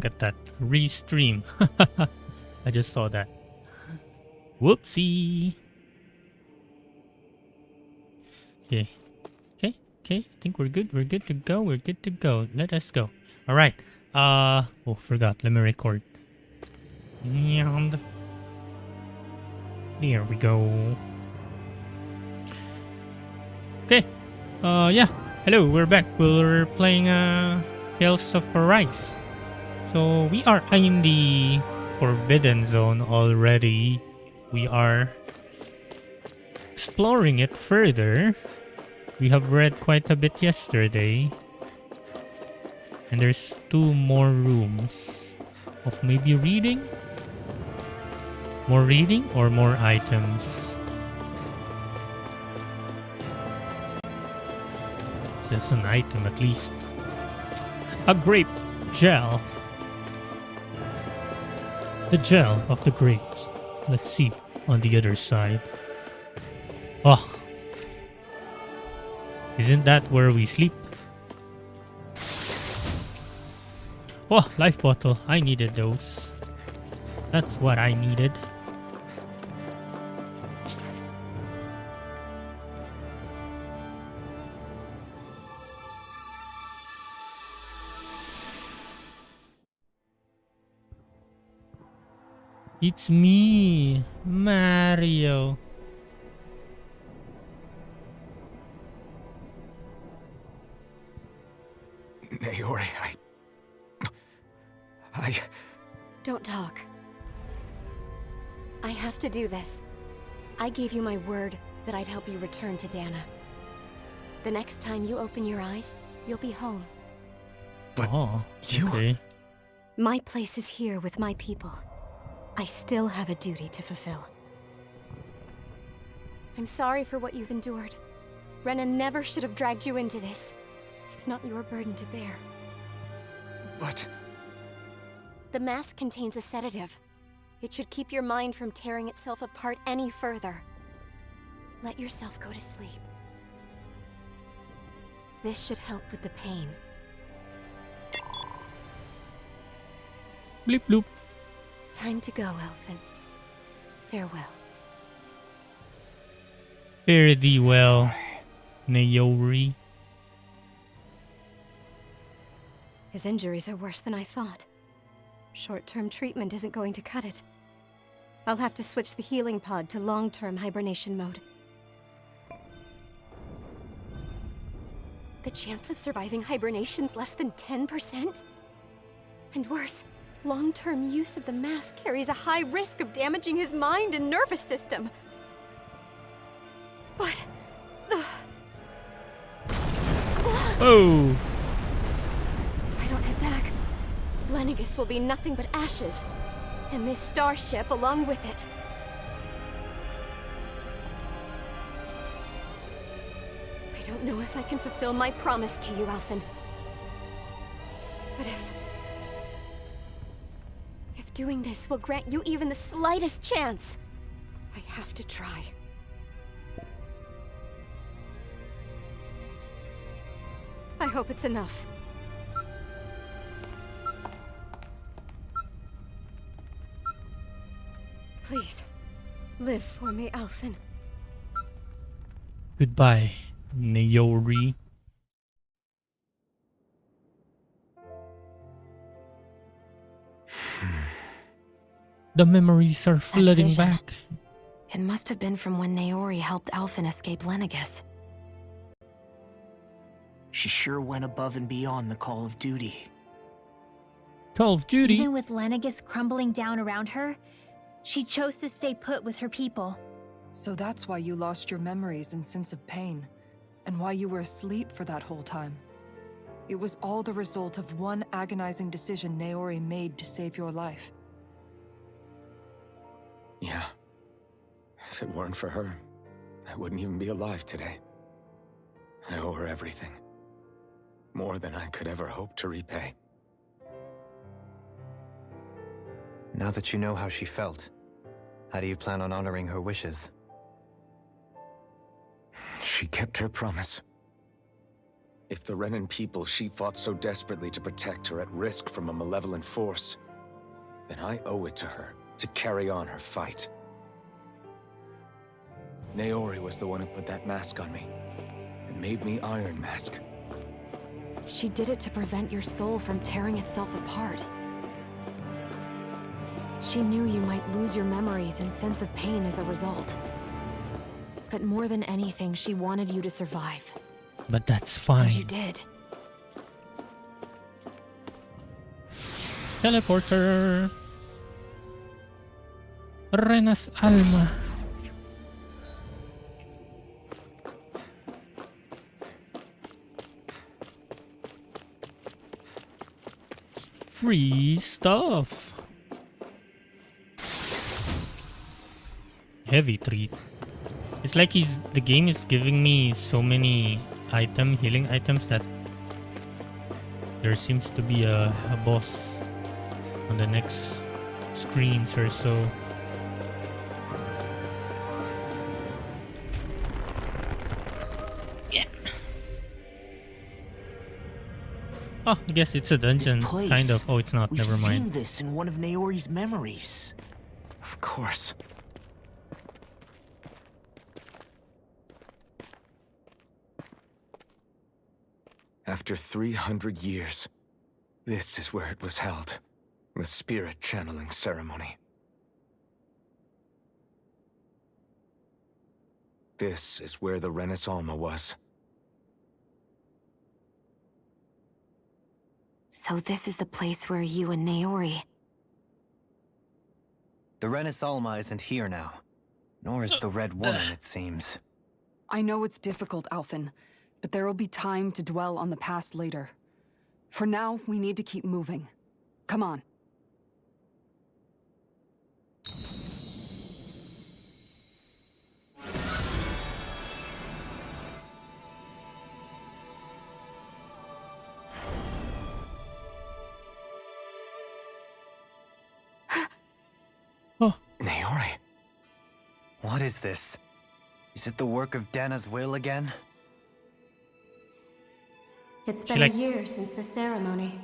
Look at that. Restream. I just saw that. Whoopsie. Okay. Okay. I think we're good. We're good to go. We're good to go. Let us go. Alright. Oh, forgot. Let me record. And there we go. Okay. Yeah. Hello, we're back. We're playing Tales of Arise. So we are in the Forbidden Zone already. We are exploring it further. We have read quite a bit yesterday. And there's 2 more rooms of maybe reading? More reading or more items? This is an item at least. A grape gel. The gel of the grapes. Let's see on the other side. Oh. Isn't that where we sleep? Oh, life bottle. I needed those. That's what I needed. It's me, Mario. Naori, I... Don't talk. I have to do this. I gave you my word that I'd help you return to Dana. The next time you open your eyes, you'll be home. But you... Okay. My place is here with my people. I still have a duty to fulfill. I'm sorry for what you've endured. Rena never should have dragged you into this. It's not your burden to bear. But... The mask contains a sedative. It should keep your mind from tearing itself apart any further. Let yourself go to sleep. This should help with the pain. Bleep bloop. Time to go, Elfin. Farewell. Fare thee well, Naori. His injuries are worse than I thought. Short-term treatment isn't going to cut it. I'll have to switch the healing pod to long-term hibernation mode. The chance of surviving hibernation's less than 10%? And worse, long-term use of the mask carries a high risk of damaging his mind and nervous system. But... Oh! If I don't head back, Lenegis will be nothing but ashes. And this starship along with it. I don't know if I can fulfill my promise to you, Alphen. But if doing this will grant you even the slightest chance, I have to try. I hope it's enough. Please, live for me, Alphen. Goodbye, Naori. The memories are flooding back. It must have been from when Naori helped Alphen escape Lenegis. She sure went above and beyond the call of duty. Call of Duty? Even with Lenegis crumbling down around her, she chose to stay put with her people. So that's why you lost your memories and sense of pain, and why you were asleep for that whole time. It was all the result of one agonizing decision Naori made to save your life. Yeah. If it weren't for her, I wouldn't even be alive today. I owe her everything. More than I could ever hope to repay. Now that you know how she felt, how do you plan on honoring her wishes? She kept her promise. If the Renan people she fought so desperately to protect are at risk from a malevolent force, then I owe it to her to carry on her fight. Naori was the one who put that mask on me, and made me Iron Mask. She did it to prevent your soul from tearing itself apart. She knew you might lose your memories and sense of pain as a result. But more than anything, she wanted you to survive. But that's fine. And you did. Teleporter. Renas Alma. Free stuff. Heavy treat. It's like the game is giving me so many healing items that there seems to be a boss on the next screens or so. Yeah. Oh, I guess it's a dungeon, kind of. Oh, it's not. Never mind. We've seen this in one of Naori's memories. Of course. After 300 years, this is where it was held. The spirit channeling ceremony. This is where the Renas Alma was. So this is the place where you and Naori... The Renas Alma isn't here now. Nor is the Red Woman, it seems. I know it's difficult, Alphen, but there will be time to dwell on the past later. For now, we need to keep moving. Come on. Naori. What is this? Is it the work of Dana's will again? It's been a year since the ceremony.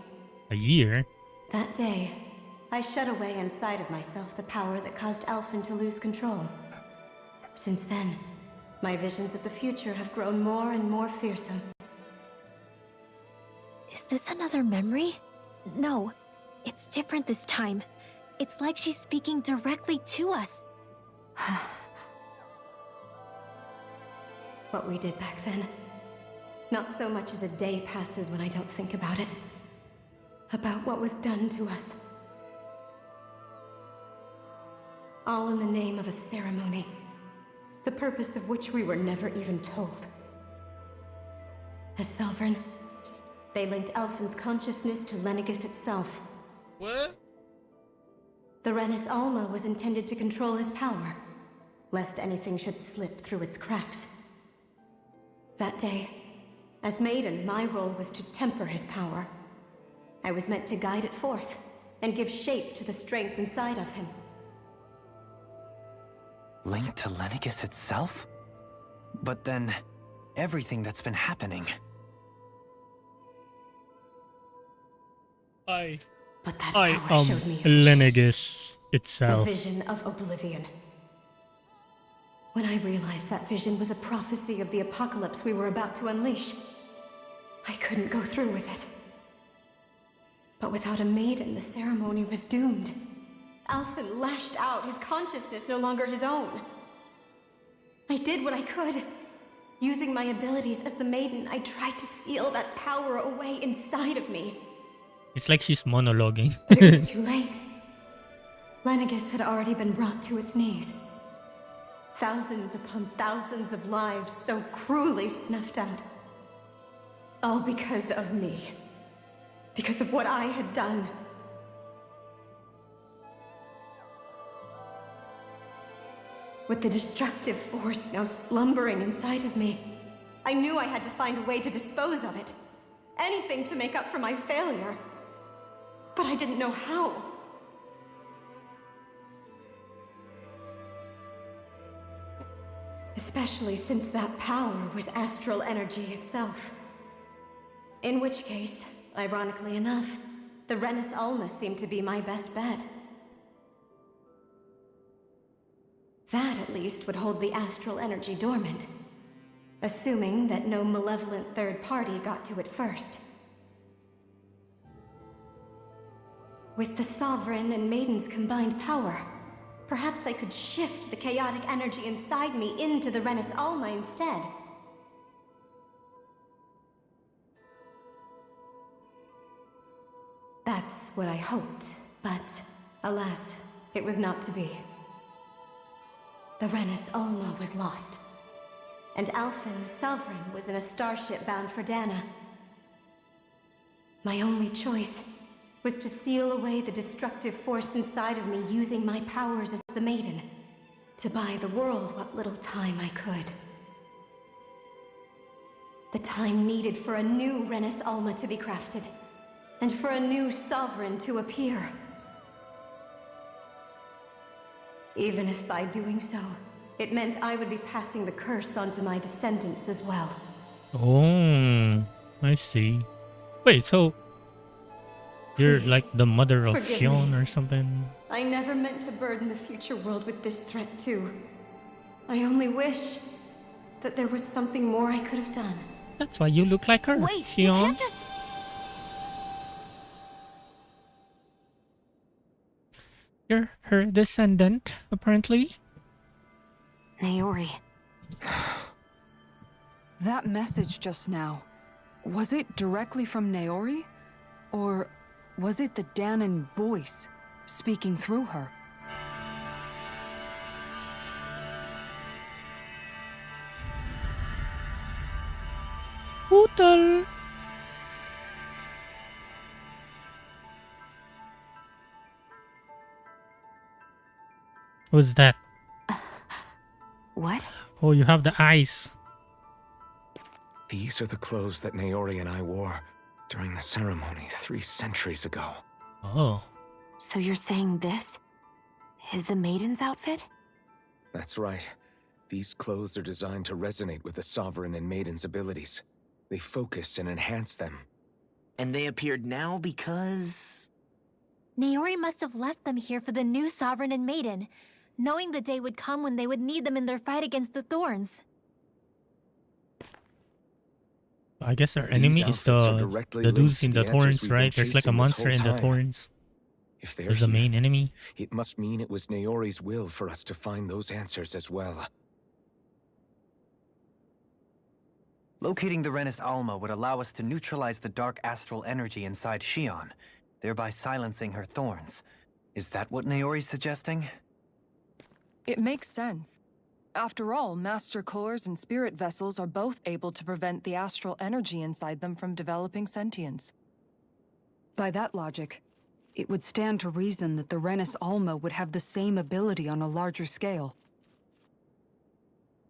A year? That day, I shut away inside of myself the power that caused Alphen to lose control. Since then, my visions of the future have grown more and more fearsome. Is this another memory? No, it's different this time. It's like she's speaking directly to us. What we did back then. Not so much as a day passes when I don't think about it. About what was done to us. All in the name of a ceremony. The purpose of which we were never even told. As Vholran, they linked Alphen's consciousness to Lenegis itself. What? The Renas Alma was intended to control his power, lest anything should slip through its cracks. That day, as Maiden, my role was to temper his power. I was meant to guide it forth, and give shape to the strength inside of him. Linked to Lenegis itself? But then, everything that's been happening... But that I power am showed me Lenegis a itself. vision of oblivion. When I realized that vision was a prophecy of the apocalypse we were about to unleash, I couldn't go through with it. But without a maiden, the ceremony was doomed. Alphen lashed out, his consciousness no longer his own. I did what I could. Using my abilities as the maiden, I tried to seal that power away inside of me. It's like she's monologuing. But it was too late. Lenegis had already been brought to its knees. Thousands upon thousands of lives so cruelly snuffed out. All because of me. Because of what I had done. With the destructive force now slumbering inside of me, I knew I had to find a way to dispose of it. Anything to make up for my failure. But I didn't know how. Especially since that power was astral energy itself. In which case, ironically enough, the Renis Alma seemed to be my best bet. That, at least, would hold the astral energy dormant. Assuming that no malevolent third party got to it first. With the Sovereign and Maiden's combined power, perhaps I could shift the chaotic energy inside me into the Renis Alma instead. That's what I hoped, but alas, it was not to be. The Renis Alma was lost, and Alphen, the Sovereign, was in a starship bound for Dana. My only choice was to seal away the destructive force inside of me using my powers as the Maiden, to buy the world what little time I could. The time needed for a new Renis Alma to be crafted, and for a new Sovereign to appear. Even if by doing so, it meant I would be passing the curse onto my descendants as well. Oh, I see. Wait, so you're Please, like the mother of forgive Xion me. or something? I never meant to burden the future world with this threat too. I only wish that there was something more I could have done. That's why you look like her, Wait, you Xion. can't just... You're her descendant, apparently. Naori. That message just now, was it directly from Naori? Or was it the Danan voice speaking through her? Putal. What's that? What? Oh, you have the eyes. These are the clothes that Naori and I wore during the ceremony 3 centuries ago. Oh. So you're saying this is the Maiden's outfit? That's right. These clothes are designed to resonate with the Sovereign and Maiden's abilities. They focus and enhance them. And they appeared now because... Naori must have left them here for the new Sovereign and Maiden, knowing the day would come when they would need them in their fight against the Thorns. I guess our enemy is the dudes in the thorns, right? There's like a monster in the thorns. If they're There's the main enemy. it must mean it was Naori's will for us to find those answers as well. Locating the Renis Alma would allow us to neutralize the dark astral energy inside Xion, thereby silencing her thorns. Is that what Naori's suggesting? It makes sense. After all, Master Cores and Spirit Vessels are both able to prevent the astral energy inside them from developing sentience. By that logic, it would stand to reason that the Renis Alma would have the same ability on a larger scale.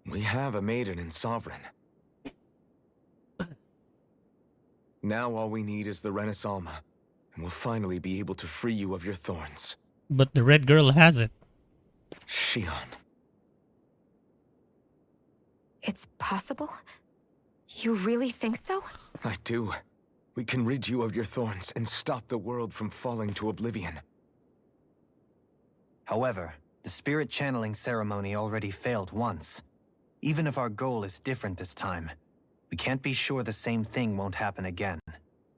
We have a Maiden and Sovereign. Now all we need is the Renis Alma, and we'll finally be able to free you of your thorns. But the red girl has it. Xion. It's possible? You really think so? I do. We can rid you of your thorns and stop the world from falling to oblivion. However, the spirit channeling ceremony already failed once. Even if our goal is different this time, we can't be sure the same thing won't happen again.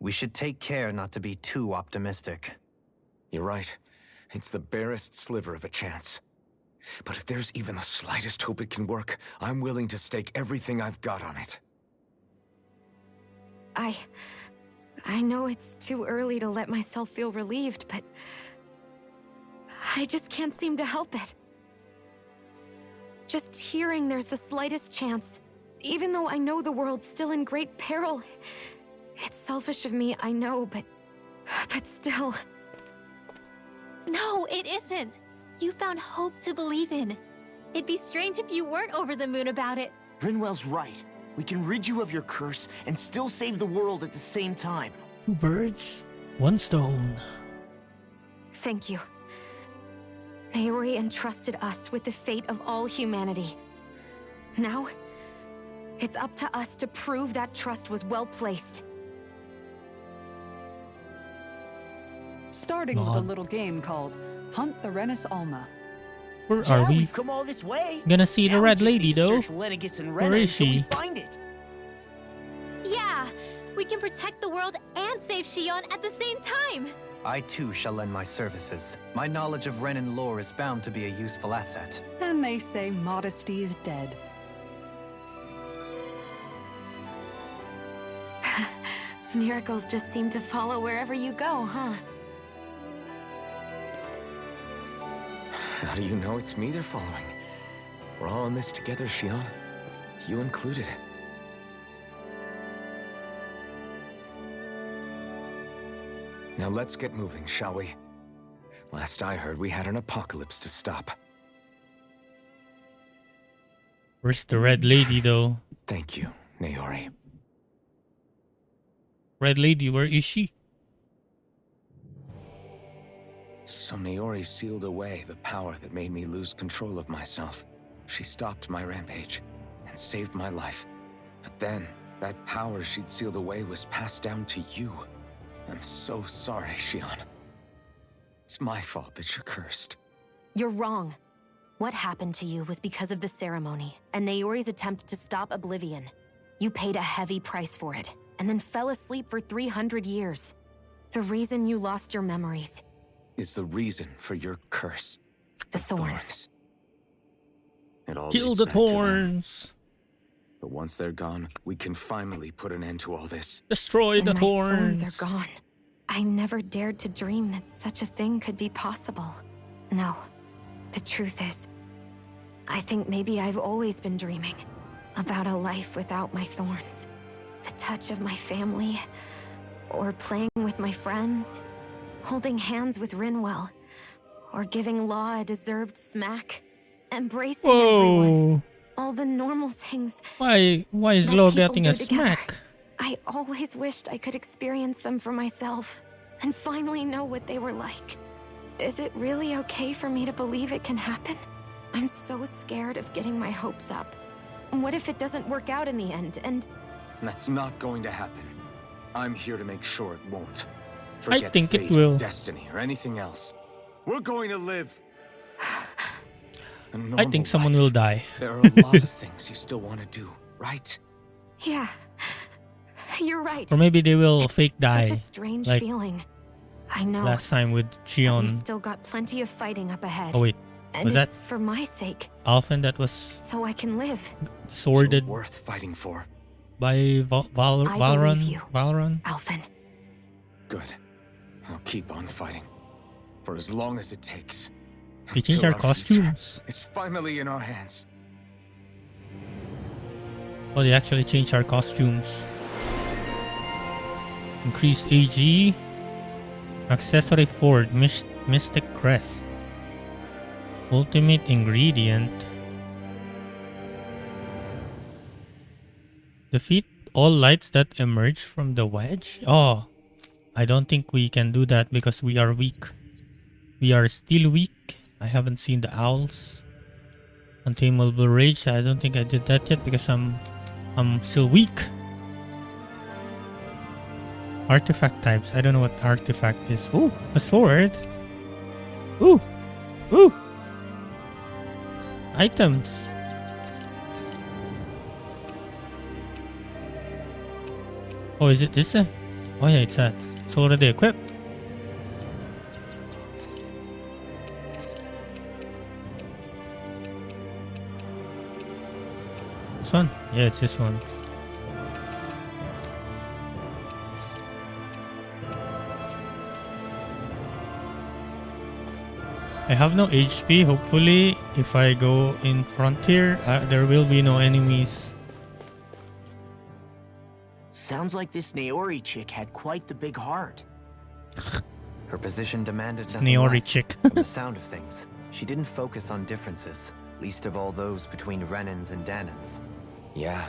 We should take care not to be too optimistic. You're right. It's the barest sliver of a chance. But if there's even the slightest hope it can work, I'm willing to stake everything I've got on it. I know it's too early to let myself feel relieved, but I just can't seem to help it. Just hearing there's the slightest chance, even though I know the world's still in great peril. It's selfish of me, I know, but still. No, it isn't. You found hope to believe in. It'd be strange if you weren't over the moon about it. Rinwell's right. We can rid you of your curse and still save the world at the same time. 2 birds, 1 stone. Thank you. Naori entrusted us with the fate of all humanity. Now, it's up to us to prove that trust was well placed. Starting with a little game called Hunt the Renis Alma. Where are we? We've come all this way. Gonna see the Now we red just lady need to though. search Lenegis and Where Rena is until we she? find it. Yeah, we can protect the world and save Shion at the same time. I too shall lend my services. My knowledge of Renan lore is bound to be a useful asset. And they say modesty is dead. Miracles just seem to follow wherever you go, huh? How do you know it's me they're following? We're all in this together, Shion. You included. Now let's get moving, shall we? Last I heard, we had an apocalypse to stop. Where's the red lady though? Thank you, Naori. Red lady, where is she? So Naori sealed away the power that made me lose control of myself. She stopped my rampage and saved my life. But then, that power she'd sealed away was passed down to you. I'm so sorry, Shion. It's my fault that you're cursed. You're wrong. What happened to you was because of the ceremony and Naori's attempt to stop Oblivion. You paid a heavy price for it, and then fell asleep for 300 years. The reason you lost your memories Is the reason for your curse. the thorns. It all Kill leads the back to them. thorns. But once they're gone, we can finally put an end to all this. Destroy When the my thorns. thorns are gone, I never dared to dream that such a thing could be possible. No, the truth is, I think maybe I've always been dreaming about a life without my thorns. The touch of my family, or playing with my friends, holding hands with Rinwell, or giving Law a deserved smack, embracing everyone. Whoa. All the normal things Why is that Lo people getting do a together. smack? I always wished I could experience them for myself and finally know what they were like. Is it really okay for me to believe it can happen? I'm so scared of getting my hopes up. What if it doesn't work out in the end, and That's not going to happen. I'm here to make sure it won't. Forget think it fate, will. destiny, or anything else. We're going to live. a I normal think someone life. will die. There are a lot of things you still want to do, right? yeah, you're right. Or maybe they will It's fake die. Such a strange like feeling. I know. Last time with But Chion. we've still got plenty of fighting up ahead. Oh wait, and was that it's for my sake, Alphen that was so I can live. sworded You're worth fighting for. by I Vholran? believe you. Vholran? Alphen. Good. I'll keep on fighting. For as long as it takes. They changed Until our future costumes. is finally in our hands. Oh, they actually changed our costumes. Increased AG. Accessory Ford. Mystic Crest. Ultimate ingredient. Defeat all lights that emerge from the wedge? Oh, I don't think we can do that because we are weak. We are still weak. I haven't seen the owls. Untamable Rage. I don't think I did that yet because I'm still weak. Artifact types. I don't know what artifact is. Ooh, a sword. Ooh. Ooh. Items. Oh, is it this? Oh yeah, it's that. It's already equipped. This one? Yeah, it's this one. I have no HP. Hopefully, if I go in front here, there will be no enemies. Sounds like this Naori chick had quite the big heart. Her position demanded nothing Naori less. chick. From the sound of things, she didn't focus on differences, least of all those between Renans and Danans. Yeah.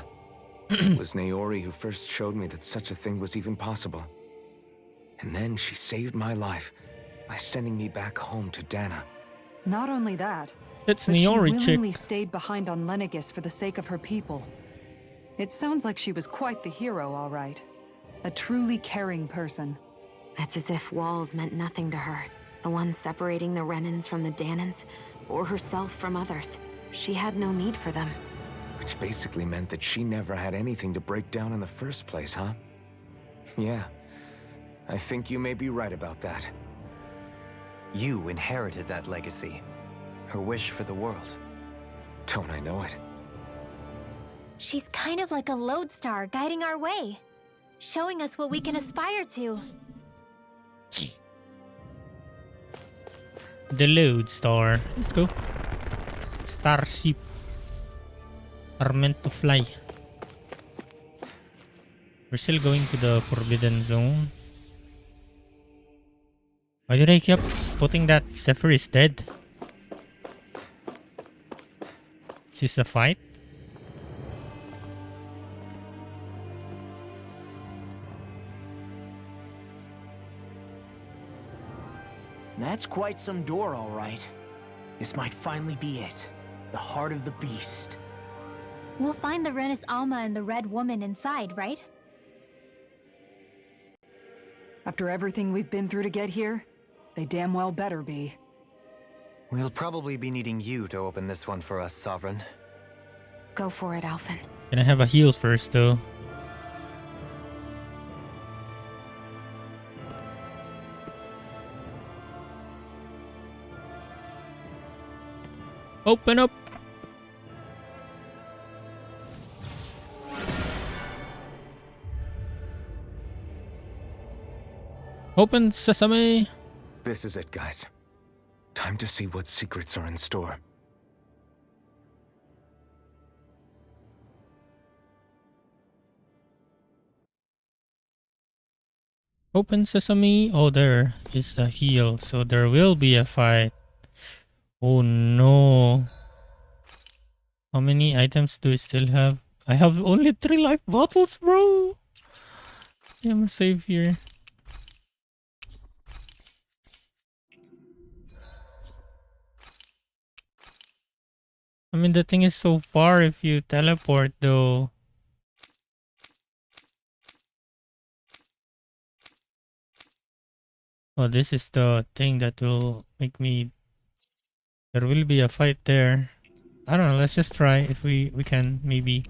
It was Naori who first showed me that such a thing was even possible. And then she saved my life by sending me back home to Dana. Not only that, It's but she Naori willingly chick. stayed behind on Lenegis for the sake of her people. It sounds like she was quite the hero, all right. A truly caring person. It's as if walls meant nothing to her. The ones separating the Renans from the Danans, or herself from others. She had no need for them. Which basically meant that she never had anything to break down in the first place, huh? Yeah. I think you may be right about that. You inherited that legacy. Her wish for the world. Don't I know it? She's kind of like a lodestar guiding our way, showing us what we can aspire to. The Lodestar. Let's go. Starship are meant to fly. We're still going to the Forbidden Zone. Why did I keep putting that Zephyr is dead? Is this a fight? That's quite some door, all right. This might finally be it. The heart of the beast. We'll find the Renis Alma and the Red Woman inside, right? After everything we've been through to get here, they damn well better be. We'll probably be needing you to open this one for us, Sovereign. Go for it, Alphen. Can I have a heal first, though? Open up! Open sesame! This is it, guys. Time to see what secrets are in store. Open sesame. Oh, there is a heal, so there will be a fight. Oh no. How many items do I still have? I have only 3 life bottles, bro. I'm safe here. I mean, the thing is so far if you teleport, though. Oh, this is the thing that will make me... There will be a fight there. I don't know, let's just try if we can, maybe.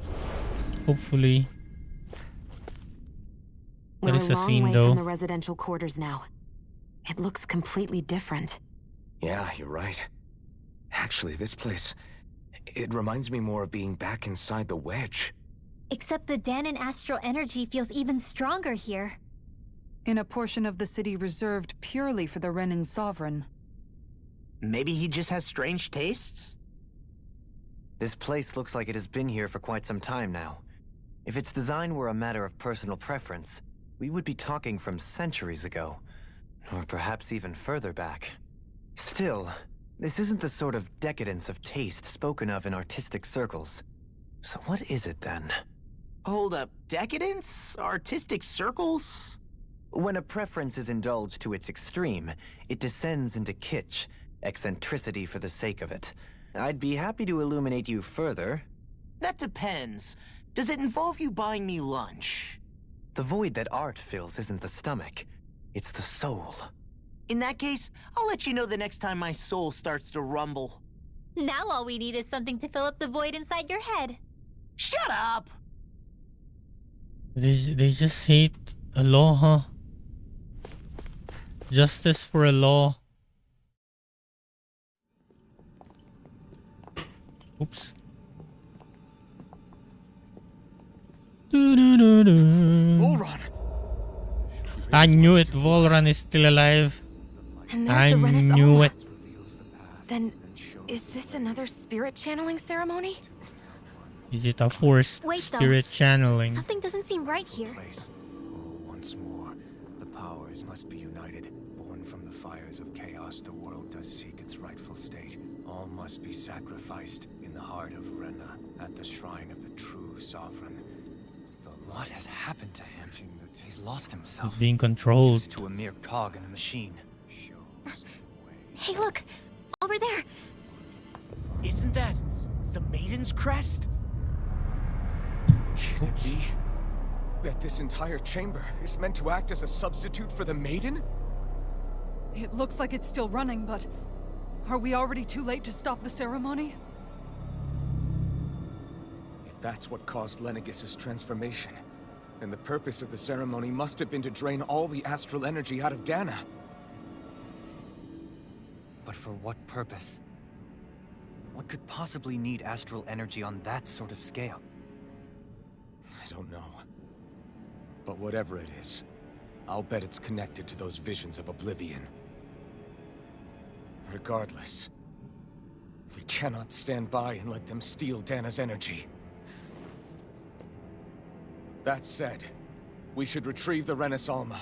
Hopefully. We're There is a a long scene, way though. from the residential quarters now. It looks completely different. Yeah, you're right. Actually, this place... It reminds me more of being back inside the wedge. Except the Danan astral energy feels even stronger here. In a portion of the city reserved purely for the Renin Sovereign. Maybe he just has strange tastes? This place looks like it has been here for quite some time now. If its design were a matter of personal preference, we would be talking from centuries ago. Or perhaps even further back. Still, this isn't the sort of decadence of taste spoken of in artistic circles. So what is it then? Hold up, decadence? Artistic circles? When a preference is indulged to its extreme, it descends into kitsch, eccentricity for the sake of it. I'd be happy to illuminate you further. That depends. Does it involve you buying me lunch? The void that art fills isn't the stomach, it's the soul. In that case, I'll let you know the next time my soul starts to rumble. Now all we need is something to fill up the void inside your head. Shut up! They just hate a law, huh? Justice for a law. Oops. Vholran! I knew it. Vholran is still alive. And there's I the Renis knew Alma. it. Then, is this another spirit channeling ceremony? Is it a forced Wait, though. spirit channeling? Something doesn't seem right here. Place. Oh, once more, the powers must be united. Born from the fires of chaos, the world does seek its rightful state. All must be sacrificed in the heart of Rena, at the shrine of the true sovereign. What has happened to him? He's lost He's himself. being controlled. Reduced to a mere cog in a machine. Hey, look! Over there! Isn't that the Maiden's crest? Can it be? That this entire chamber is meant to act as a substitute for the Maiden? It looks like it's still running, but are we already too late to stop the ceremony? If that's what caused Lenegis' transformation, then the purpose of the ceremony must have been to drain all the astral energy out of Dana. But for what purpose? What could possibly need astral energy on that sort of scale? I don't know. But whatever it is, I'll bet it's connected to those visions of oblivion. Regardless, we cannot stand by and let them steal Dana's energy. That said, we should retrieve the Renis Alma.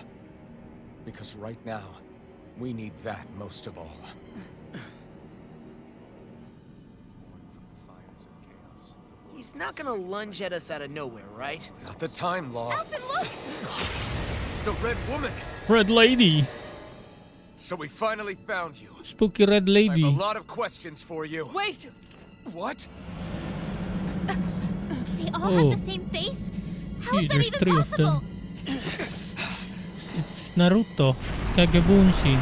Because right now, we need that most of all. He's not gonna lunge at us out of nowhere, right? Not the time, Law. Alphen, look! The Red Woman! Red Lady. So we finally found you. Spooky Red I Lady. have a lot of questions for you. Wait! What? They all Oh. have the same face? How is Gee, that there's even 3 of possible? them. It's Naruto. Kagebunshin.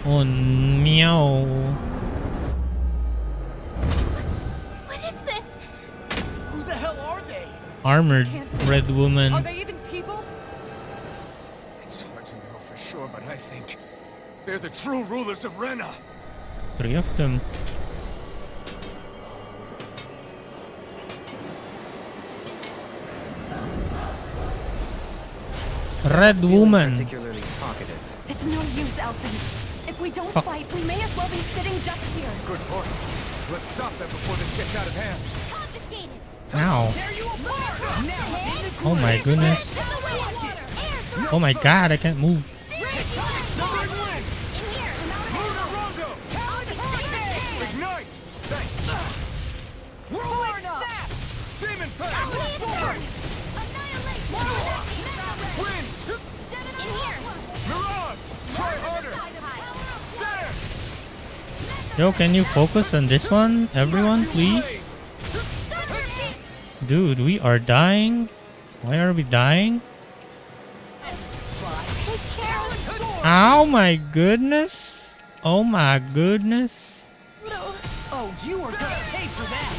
Oh, meow. What is this? Who the hell are they? Armored Red Are Woman. they even people? It's hard to know for sure, but I think they're the true rulers of Rena. 3 of them. Red Woman. Particularly talkative. It's no use, Alphen. If we don't Fuck. fight, we may as well be sitting ducks here. Good point. Let's stop them before this gets out of hand. Confiscated. Ow. Tear you apart! Oh my goodness. Oh my god, I can't move. Southern Wind! Luna Rondo! Ignite! Thanks! Whirlwind Snap! Demon Fang! Wind! Mirage! Try harder! Dare! Yo, can you focus on this one? Everyone, please? Dude, we are dying. Why are we dying? Oh my goodness. Oh my goodness. Oh, you are gonna pay for that!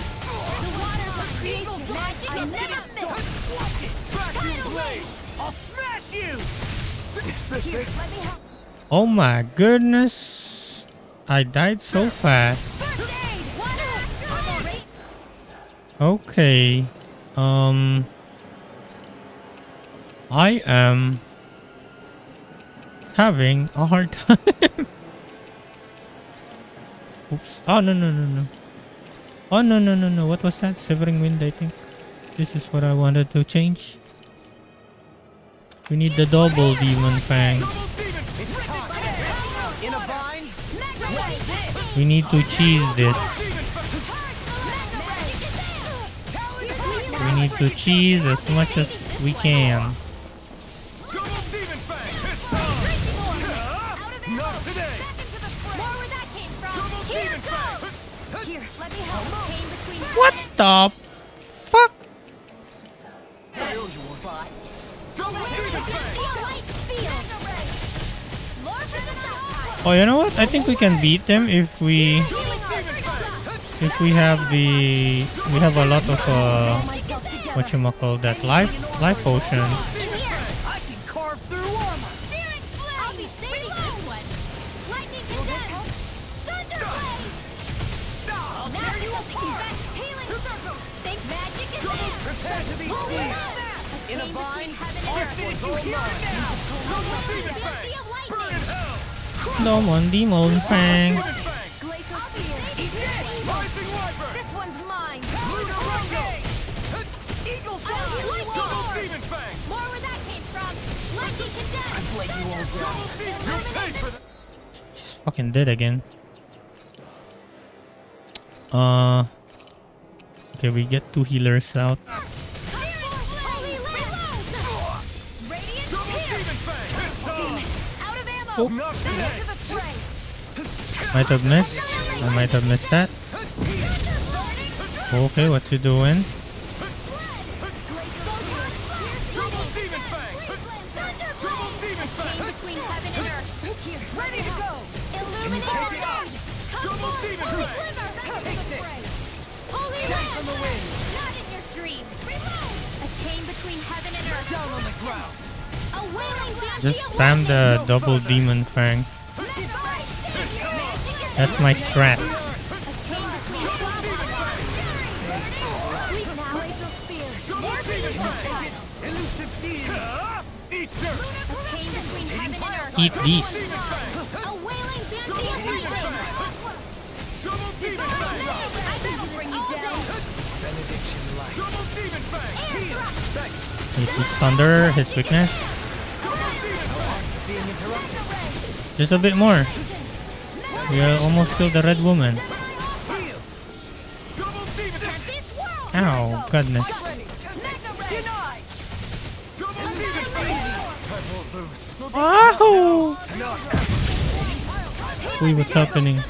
Watch it! Vacuum Blade! I'll smash you! Is this it? Oh my goodness. I died so fast. Okay. I am having a hard time. Oops. Oh, no, no, no, no. Oh, no, no, no, no. What was that? Severing Wind, I think. This is what I wanted to change. We need the double Demon Fang. In a vine? We need to cheese this. We need to cheese as much as we can. Not today! What the fuck? Oh, you know what? I think we can beat them if we have a lot of whatchamacallit, life potions. I can carve through armor! I'll tear you apart! Prepare to be seized! In a vine, I'll finish you here and now! Burn in hell! Demon Demon Fang. Rising Wyvern! This one's mine. Luna Rondo! Eagle Fang! Double Demon Fang! More where that came from. Lightning condemned. I've laid you all down! You'll pay for that! She's fucking dead again. Okay, we get 2 healers out. Double Demon Fang! Hit Oh. Not today! Might have missed. I might have missed that. Okay, what's he doing? Ready to go! Illuminate our Come Holy from the wind! Not in your dreams! Reload! A chain between heaven and earth! Down on the ground! A wailing banshee Just spam the double demon fang. That's my strat. Eat these. Eat his thunder, his weakness. Just a bit more. We almost killed the red woman. Ow, goodness. Oh! Wait, what's happening?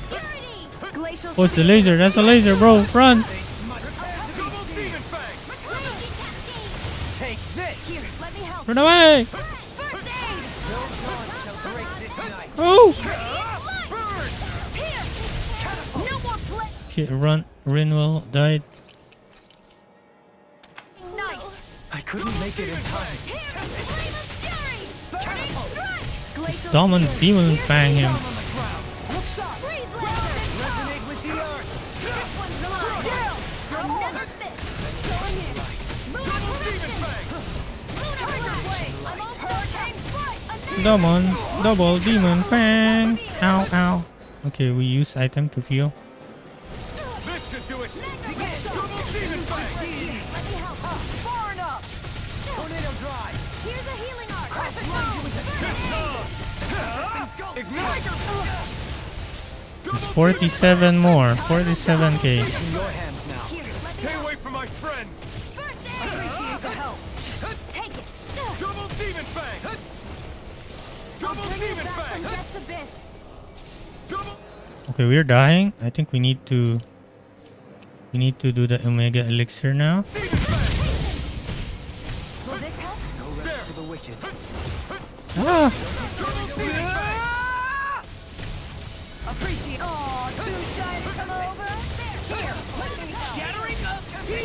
Oh, it's the laser. That's a laser, bro. Run! Run away! Oh! Shit, Rinwell died. I couldn't make it in time. Just demon fang him. Double demon fang. Ow, ow. Okay, we use item to heal. This should do it! Double demon fang! Far enough! Tornado drive! Here's a healing arc! Ignite! It's 47 more. 47k. In your hands now. Stay away from my friends! Appreciate the help! Take it! Double demon fang! Double demon fang! Double... Okay, we're dying. I think we need to do the Omega Elixir now. Ah!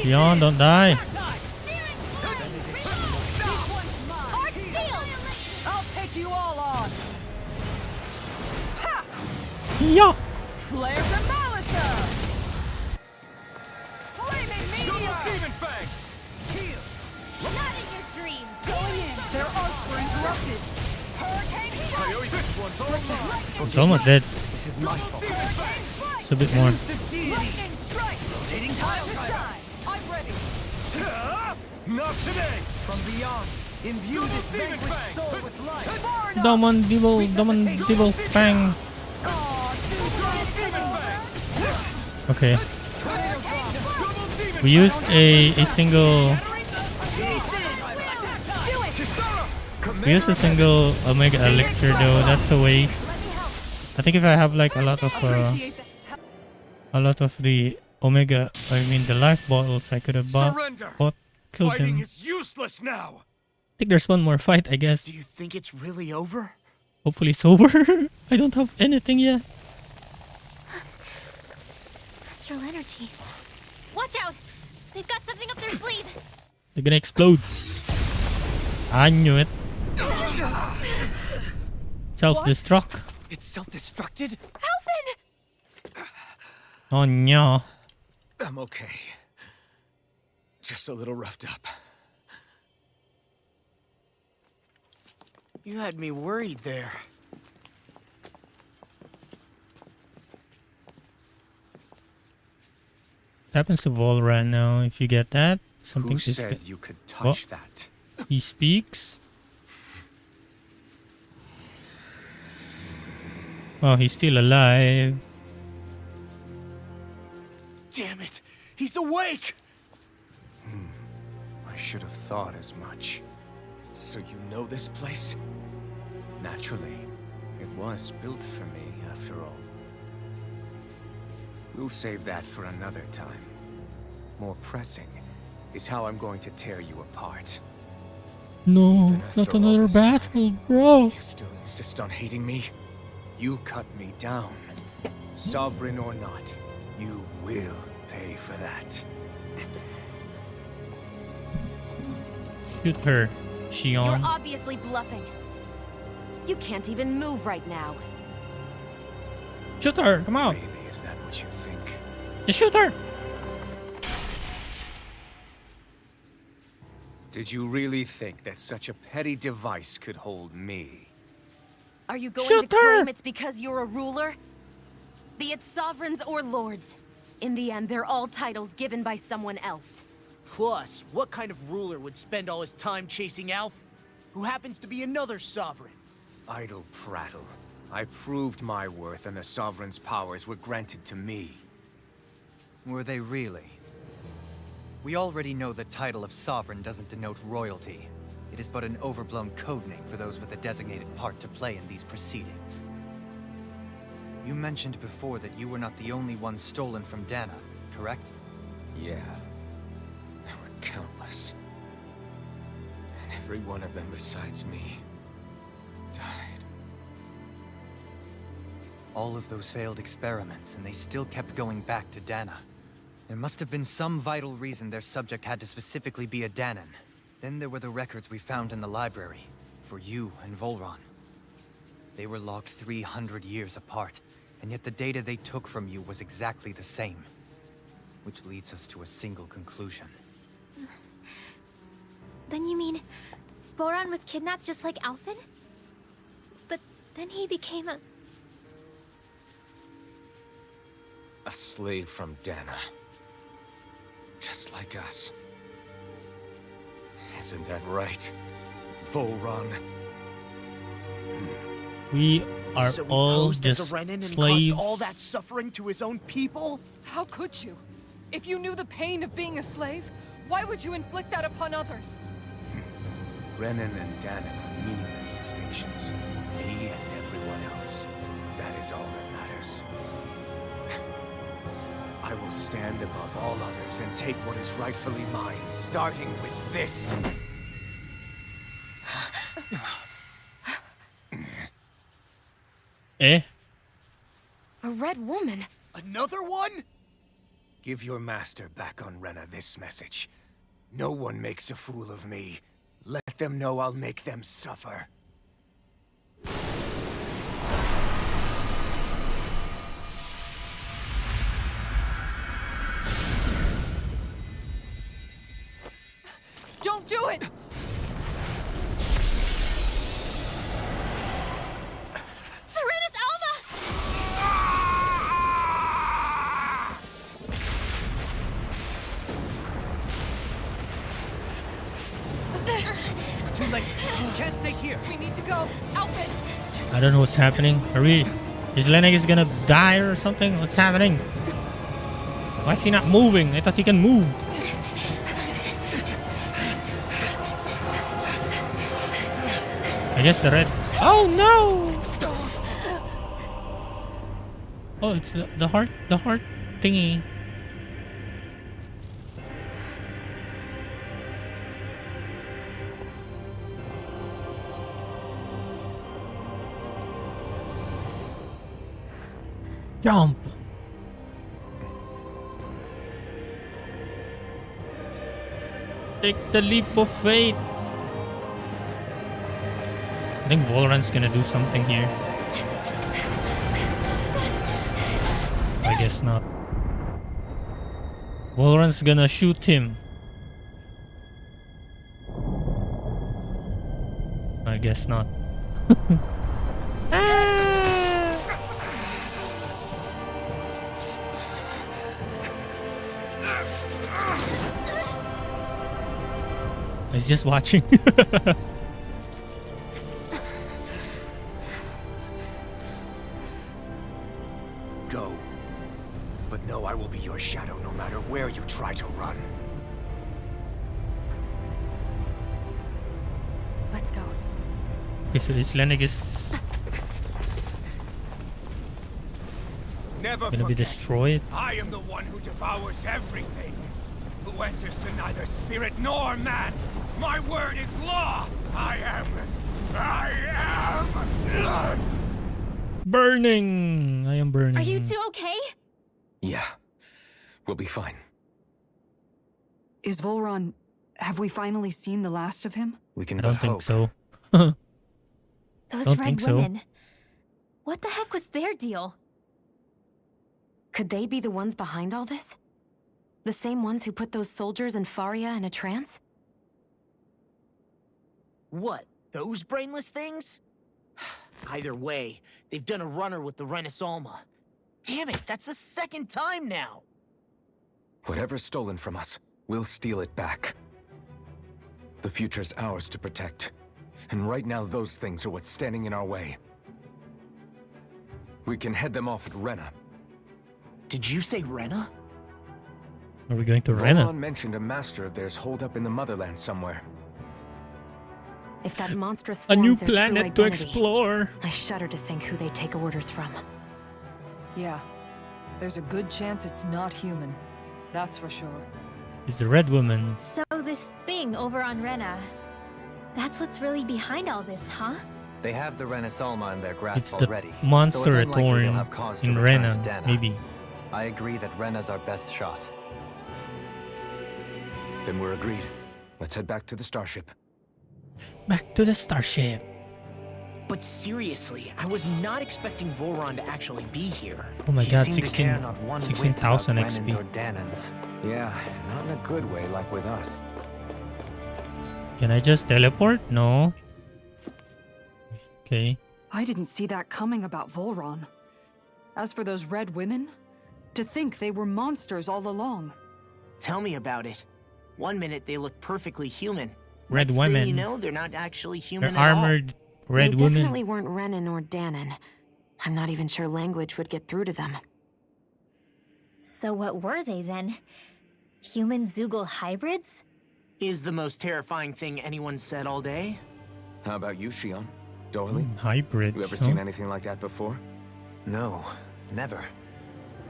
Sion, don't die. I'll take you all on. Yeah. Flare the Malisa! Flaming meteor! Demon fang! Heal! Not in your dreams! Going in! Their arcs were interrupted! Hurricane strike! This one's all mine! It's almost dead. This is my fault. Hurricane strike! It's a bit more. Lightning strike! Rotating tile side! I'm ready! Not today! From beyond, imbue this vanquished soul with life! Demon devil fang. Okay. We used a single. We used a single Omega Elixir though. That's a waste. I think if I have like a lot of the Omega, the life bottles, I could have killed him. Is useless now. I think there's one more fight, I guess. Do you think it's really over? Hopefully it's over. I don't have anything yet. Astral energy. Watch out! They've got something up their sleeve. They're gonna explode. I knew it. Self-destruct. It's self-destructed? Alvin! Oh no. I'm okay. Just a little roughed up. You had me worried there. What happens to Vholran now if you get that? Something Who is said you could touch that? He speaks. Oh, he's still alive. Damn it! He's awake! I should have thought as much. So you know this place? Naturally, it was built for me, after all. We'll save that for another time. More pressing is how I'm going to tear you apart. No, Even not after all another this time, battle, bro. You still insist on hating me? You cut me down. Sovereign or not, you will pay for that. Shoot her, You're Xion. obviously bluffing. You can't even move right now. Shoot her, come on. Really, is that what you think? Just shoot her. Did you really think that such a petty device could hold me? Are you going Shoot to her! claim it's because you're a ruler? Be it sovereigns or lords. In the end, they're all titles given by someone else. Plus, what kind of ruler would spend all his time chasing Alf, who happens to be another sovereign? Idle prattle. I proved my worth and the Sovereign's powers were granted to me. Were they really? We already know the title of Sovereign doesn't denote royalty. It is but an overblown codename for those with a designated part to play in these proceedings. You mentioned before that you were not the only one stolen from Dana, correct? Yeah. There were countless. And every one of them besides me died. All of those failed experiments, and they still kept going back to Dana. There must have been some vital reason their subject had to specifically be a Danan. Then there were the records we found in the library, for you and Vholran. They were logged 300 years apart, and yet the data they took from you was exactly the same. Which leads us to a single conclusion. Then you mean Vholran was kidnapped just like Alphen? But then he became a... A slave from Dana. Just like us. Isn't that right, Vholran? We are So he all posed as a just Renan and slaves. caused all that suffering to his own people? How could you? If you knew the pain of being a slave, why would you inflict that upon others? Renan and Danan are meaningless distinctions. Me and everyone else. That is all that matters. I will stand above all others and take what is rightfully mine, starting with this. Eh? A red woman. Another one? Give your master back on Rena this message. No one makes a fool of me. Let them know I'll make them suffer. Don't do it! Serenus Alma! It's too late. We can't stay here. We need to go. Alphen! I don't know what's happening. Hurry. Is Lennox gonna die or something? What's happening? Why is he not moving? I thought he can move. I guess the red... Oh no! Oh, it's the heart thingy. Jump! Take the leap of faith. I think Vholran's gonna do something here. I guess not. Vholran's gonna shoot him. I guess not. He's just watching. Go. But know I will be your shadow no matter where you try to run. Let's go. Okay, so this Lennox is... Never Gonna be forget. destroyed. I am the one who devours everything. Who answers to neither spirit nor man. My word is law. I am. Burning! I am burning. Are you two okay? Yeah, we'll be fine. Is Vholran... Have we finally seen the last of him? We can I but don't think hope. so. Those Don't red think so. women. What the heck was their deal? Could they be the ones behind all this? The same ones who put those soldiers in Faria in a trance? What? Those brainless things? Either way, they've done a runner with the Renaissance. Damn it, that's the second time now! Whatever's stolen from us, we'll steal it back. The future's ours to protect. And right now, those things are what's standing in our way. We can head them off at Rena. Did you say Rena? Are we going to Rena? Vholran mentioned a master of theirs holed up in the motherland somewhere. If that monstrous A new forms their true planet to identity, explore. I shudder to think who they take orders from. Yeah. There's a good chance it's not human. That's for sure. It's the red woman. So this thing over on Rena, that's what's really behind all this, huh? They have the Renaissance in their grasp It's the already. monster so it's unlikely they'll reborn have cause to in return Rena, to Dana. maybe. I agree that Rena's our best shot. Then we're agreed. Let's head back to the starship. Back to the starship. But seriously, I was not expecting Vholran to actually be here. Oh my He god, seemed to care not one whit about 16,000 Renans XP. or Danans. Yeah, not in a good way like with us. Can I just teleport? No. Okay. I didn't see that coming about Vholran. As for those red women, to think they were monsters all along. Tell me about it. One minute they look perfectly human. Red Next women. thing you know, they're not actually human They're at all. armored red they women. definitely weren't Renan or Danan. I'm not even sure language would get through to them. So what were they then? Human Zoogle hybrids? Is the most terrifying thing anyone said all day? How about you, Shion? Doily? Hybrids. You ever huh? seen anything like that before? No, never.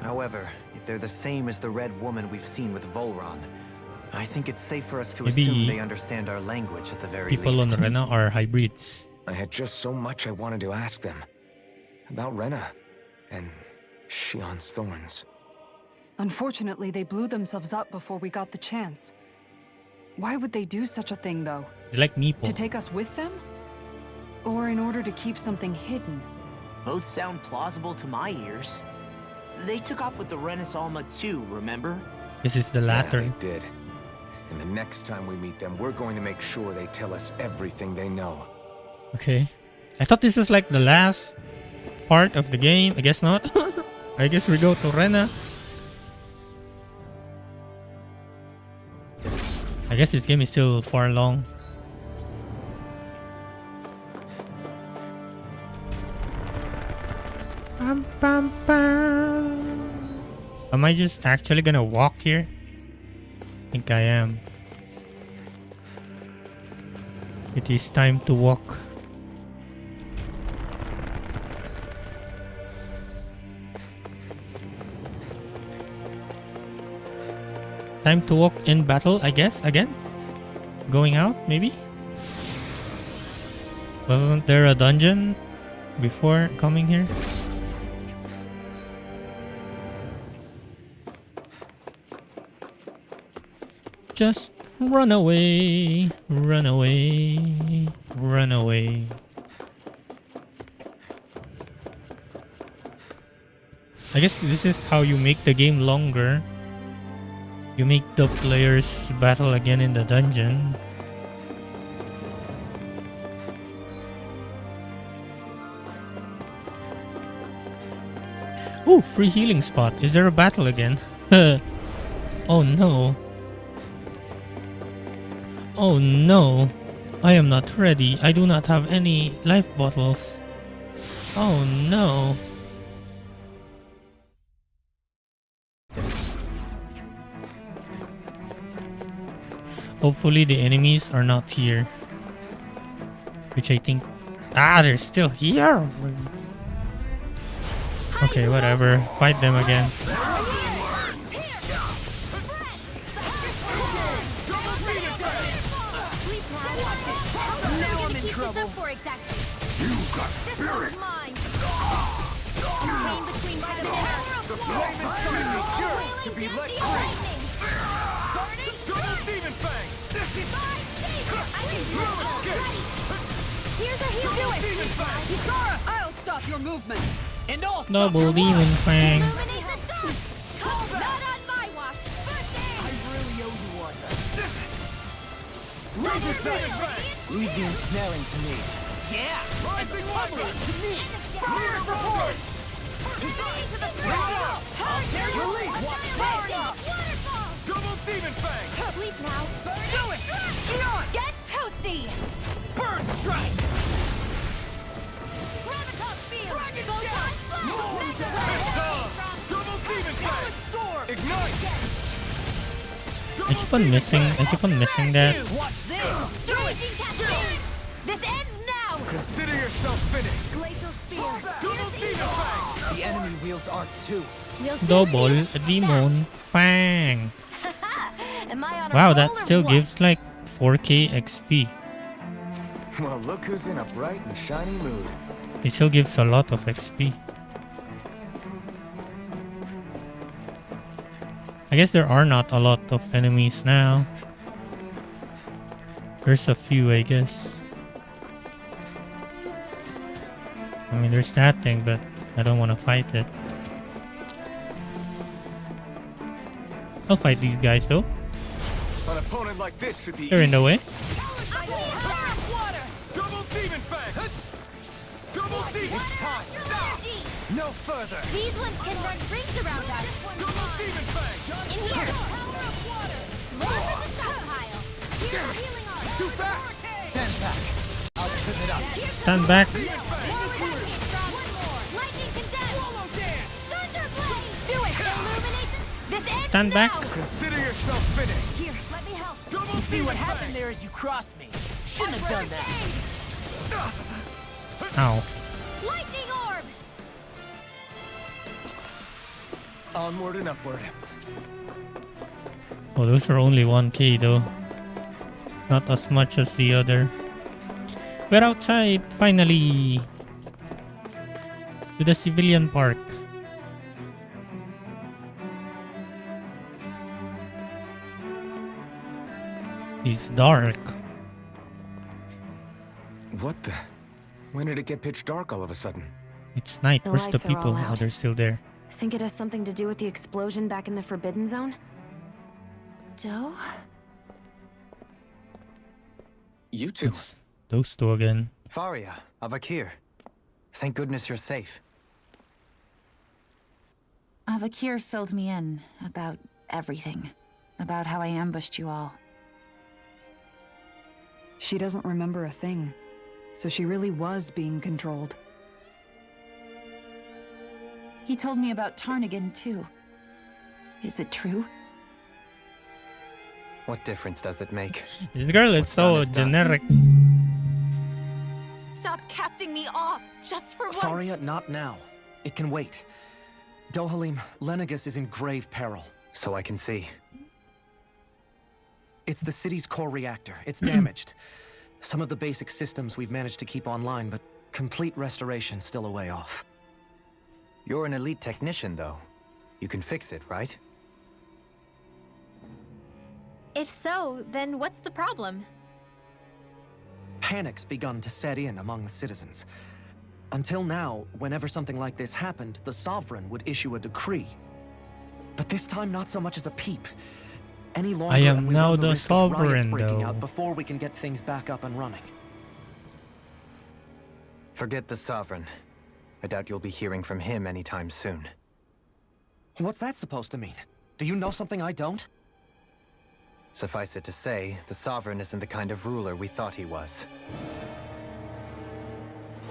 However, if they're the same as the Red Woman we've seen with Vholran, I think it's safe for us to Maybe assume they understand our language at the very People least. on Rena are hybrids. I had just so much I wanted to ask them. About Rena. And Shion's thorns. Unfortunately, they blew themselves up before we got the chance. Why would they do such a thing, though? It's like Meeple. To take us with them? Or in order to keep something hidden? Both sound plausible to my ears. They took off with the Renaissance too, remember? This is the latter. Yeah, they did. And the next time we meet them, we're going to make sure they tell us everything they know. Okay. I thought this was like the last part of the game. I guess not. I guess we go to Rena. I guess this game is still far long. Bum, bum, bum. Am I just actually gonna walk here? I think I am. It is time to walk. Time to walk in battle, I guess, again? Going out, maybe? Wasn't there a dungeon before coming here? Just run away, run away, run away. I guess this is how you make the game longer. You make the players battle again in the dungeon. Ooh, free healing spot. Is there a battle again? Oh no. Oh no. I am not ready. I do not have any life bottles. Oh no. Hopefully the enemies are not here. Which I think... Ah, they're still here! Okay, whatever. Fight them again. Now I'm in trouble. You got spirit! The flame is coming, yours to be let free. Double demon fang! Here's a heal. Double demon fang! I'll stop your movement. And all Double demon fang. Double demon fang! Leave the ensnaring to me. Yeah! Rising Wonder! To me! Clear for force! I'll tear your lead! Double demon fang! Please now. Do it! Shion! Get toasty. Bird strike! Dragon shot! Double demon fang! Ignite! I keep on missing that. Watch this! Raging cascade. This ends now. Consider yourself finished! Glacial spear. Double demon fang! The enemy wields arts too. Double demon fang. Am I on a Wow, roll that or still what? gives like 4k XP. Well, look who's in a bright and shiny mood. It still gives a lot of XP. I guess there are not a lot of enemies now. There's a few, I guess. I mean, there's that thing, but I don't want to fight it. I'll fight these guys though. An opponent like this should be They're in the way. Double demon fang! Double demon! It's time! No further! These ones can run rings around us. Double demon fang! In here. More from the stockpile. Here's a healing arm. Too fast! Stand back! I'll trip it up! Stand back. Lightning condensed. Thunder blade. Do it. Illumination. This ends Stand back. now. Consider yourself finished! Here, let me help. Double You see what demon happened fang! there as you crossed me? Shouldn't have done that. Ow. Lightning orb. Onward and upward. Oh, those are only 1k though. Not as much as the other. We're outside, finally. To the civilian park. It's dark. What the? When did it get pitch dark all of a sudden? It's night. The Where's the lights are people? all Oh, out. they're still there. Think it has something to do with the explosion back in the Forbidden Zone? Doe? You two. It's those two again. Faria, Avakir. Thank goodness you're safe. Avakir filled me in about everything. About how I ambushed you all. She doesn't remember a thing, so she really was being controlled. He told me about Tarnigan, too. Is it true? What difference does it make? This girl is What's so done is done. generic. Stop casting me off, just for once! Faria, not now. It can wait. Dohalim, Lenegus is in grave peril. So I can see. It's the city's core reactor. It's damaged. Some of the basic systems we've managed to keep online, but complete restoration's still a way off. You're an elite technician, though. You can fix it, right? If so, then what's the problem? Panic's begun to set in among the citizens. Until now, whenever something like this happened, the Sovereign would issue a decree. But this time, not so much as a peep. Any longer, I am and we now run the the risk of riots Sovereign, breaking though. out before we can get things back up and running. Forget the Sovereign. I doubt you'll be hearing from him anytime soon. What's that supposed to mean? Do you know something I don't? Suffice it to say, the Sovereign isn't the kind of ruler we thought he was.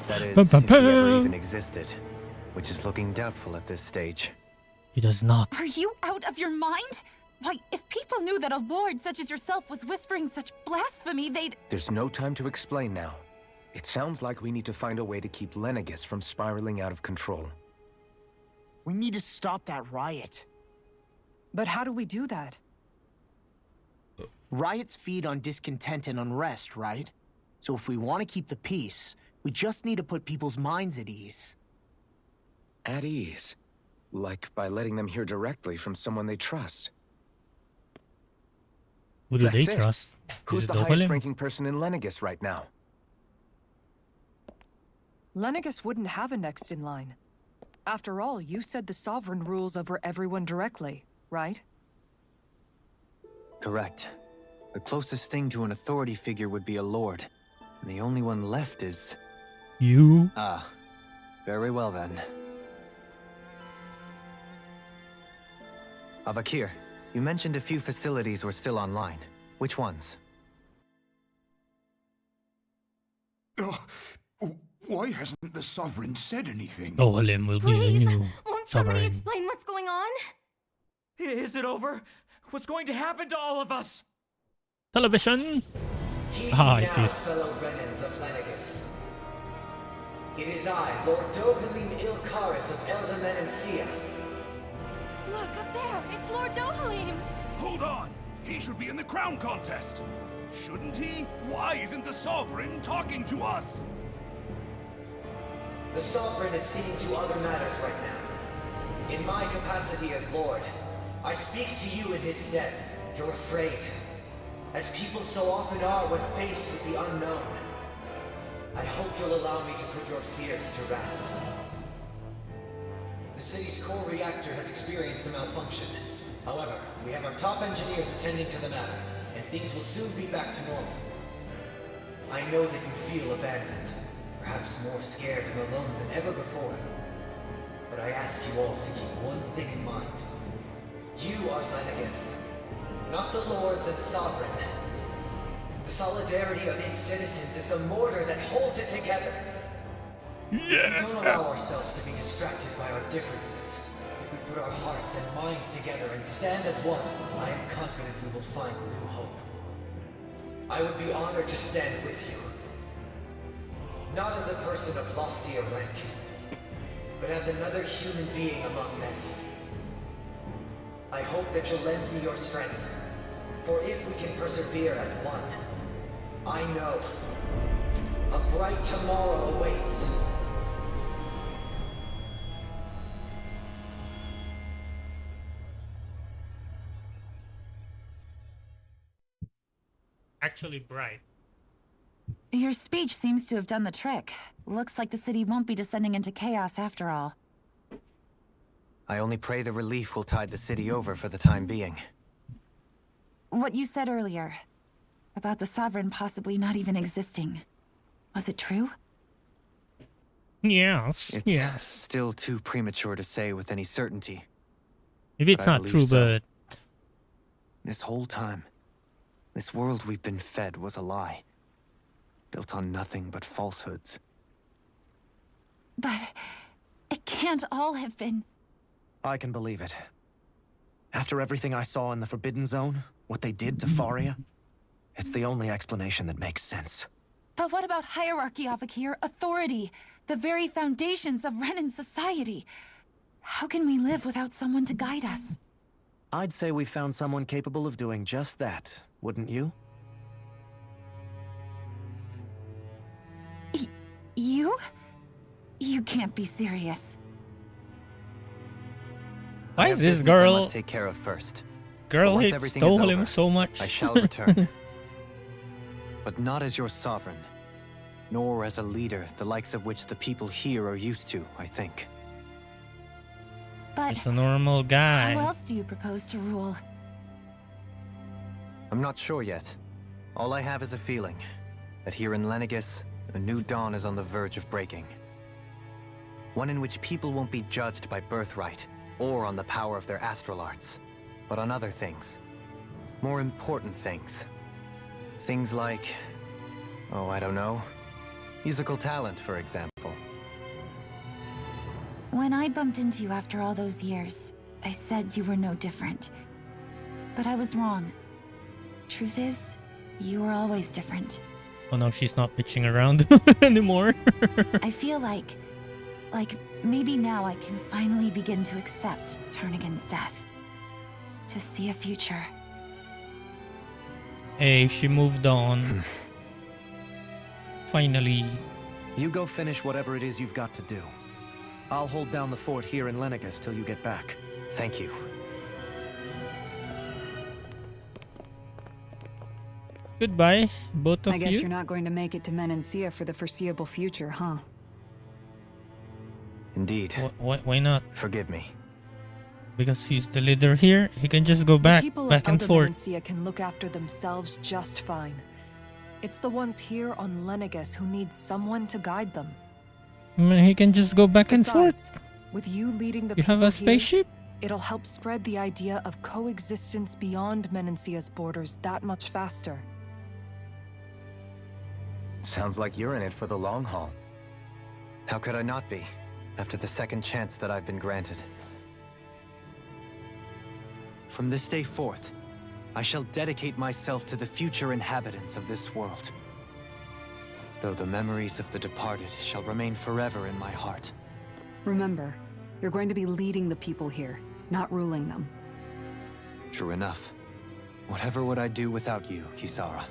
That is, if he ever even existed, which is looking doubtful at this stage. He does not. Are you out of your mind? Why, if people knew that a lord such as yourself was whispering such blasphemy, they'd... There's no time to explain now. It sounds like we need to find a way to keep Lenegus from spiraling out of control. We need to stop that riot. But how do we do that? Riots feed on discontent and unrest, right? So if we want to keep the peace, we just need to put people's minds at ease. At ease? Like by letting them hear directly from someone they trust. Who do they That's it. trust? Who's Is it the highest Vholran? ranking person in Lenegis right now? Lenegis wouldn't have a next in line. After all, you said the Sovereign rules over everyone directly, right? Correct. The closest thing to an authority figure would be a lord. And the only one left is... You? Ah. Very well then. Avakir, you mentioned a few facilities were still online. Which ones? Why hasn't the Sovereign said anything? Vholran will be the Please, new won't somebody sovereign. explain what's going on? Is it over? What's going to happen to all of us? Television! Ah, it is. fellow Renans of Lenegis. It is I, Lord Dohalim Ilkaris of Eldamen and Sia. Look, up there! It's Lord Dohalim! Hold on! He should be in the crown contest! Shouldn't he? Why isn't the Sovereign talking to us? The Sovereign is seeing to other matters right now. In my capacity as Lord, I speak to you in his stead. You're afraid. As people so often are when faced with the unknown. I hope you'll allow me to put your fears to rest. The city's core reactor has experienced a malfunction. However, we have our top engineers attending to the matter, and things will soon be back to normal. I know that you feel abandoned, perhaps more scared and alone than ever before. But I ask you all to keep one thing in mind. You are Lenegis, not the Lords and Sovereign. The solidarity of its citizens is the mortar that holds it together. If we don't allow ourselves to be distracted by our differences, if we put our hearts and minds together and stand as one, I am confident we will find new hope. I would be honored to stand with you. Not as a person of loftier rank, but as another human being among many. I hope that you'll lend me your strength, for if we can persevere as one, I know a bright tomorrow awaits. Actually bright. Your speech seems to have done the trick. Looks like the city won't be descending into chaos after all. I only pray the relief will tide the city over for the time being. What you said earlier, about the Sovereign possibly not even existing. Was it true? Yes, It's yes. still too premature to say with any certainty. Maybe it's but I not believe true, so. but... This whole time, this world we've been fed was a lie. Built on nothing but falsehoods. But it can't all have been... I can believe it. After everything I saw in the Forbidden Zone, what they did to Faria, it's the only explanation that makes sense. But what about hierarchy, Avakir? Authority? The very foundations of Renan society? How can we live without someone to guide us? I'd say we found someone capable of doing just that, wouldn't you? You? You can't be serious. Why I is have this business I girl... must take care of first. Girl But once hates everything is Dohalim over, so much. I shall return. But not as your sovereign, nor as a leader, the likes of which the people here are used to, I think. But Just a normal guy. how else do you propose to rule? I'm not sure yet. All I have is a feeling that here in Lenegis, a new dawn is on the verge of breaking. One in which people won't be judged by birthright or on the power of their astral arts, but on other things. More important things. Things like, oh, I don't know, musical talent, for example. When I bumped into you after all those years, I said you were no different. But I was wrong. Truth is, you were always different. Oh no, she's not bitching around anymore. I feel like Like, maybe now I can finally begin to accept Turnagain's death. To see a future. Hey, she moved on. Finally. You go finish whatever it is you've got to do. I'll hold down the fort here in Lenegus till you get back. Thank you. Goodbye, both of I you. guess you're not going to make it to Menancia for the foreseeable future, huh? Indeed. Why not? Forgive me. Because he's the leader here. He can just go The back people and of Elder forth. Menancia can look after themselves just fine. It's the ones here on Lenegus who need someone to guide them. I mean, he can just go back and forth. Besides, with you leading the You people have a here, spaceship? it'll help spread the idea of coexistence beyond Menancia's borders that much faster. Sounds like you're in it for the long haul. How could I not be, after the second chance that I've been granted? From this day forth, I shall dedicate myself to the future inhabitants of this world. Though the memories of the departed shall remain forever in my heart. Remember, you're going to be leading the people here, not ruling them. True enough. Whatever would I do without you, Kisara?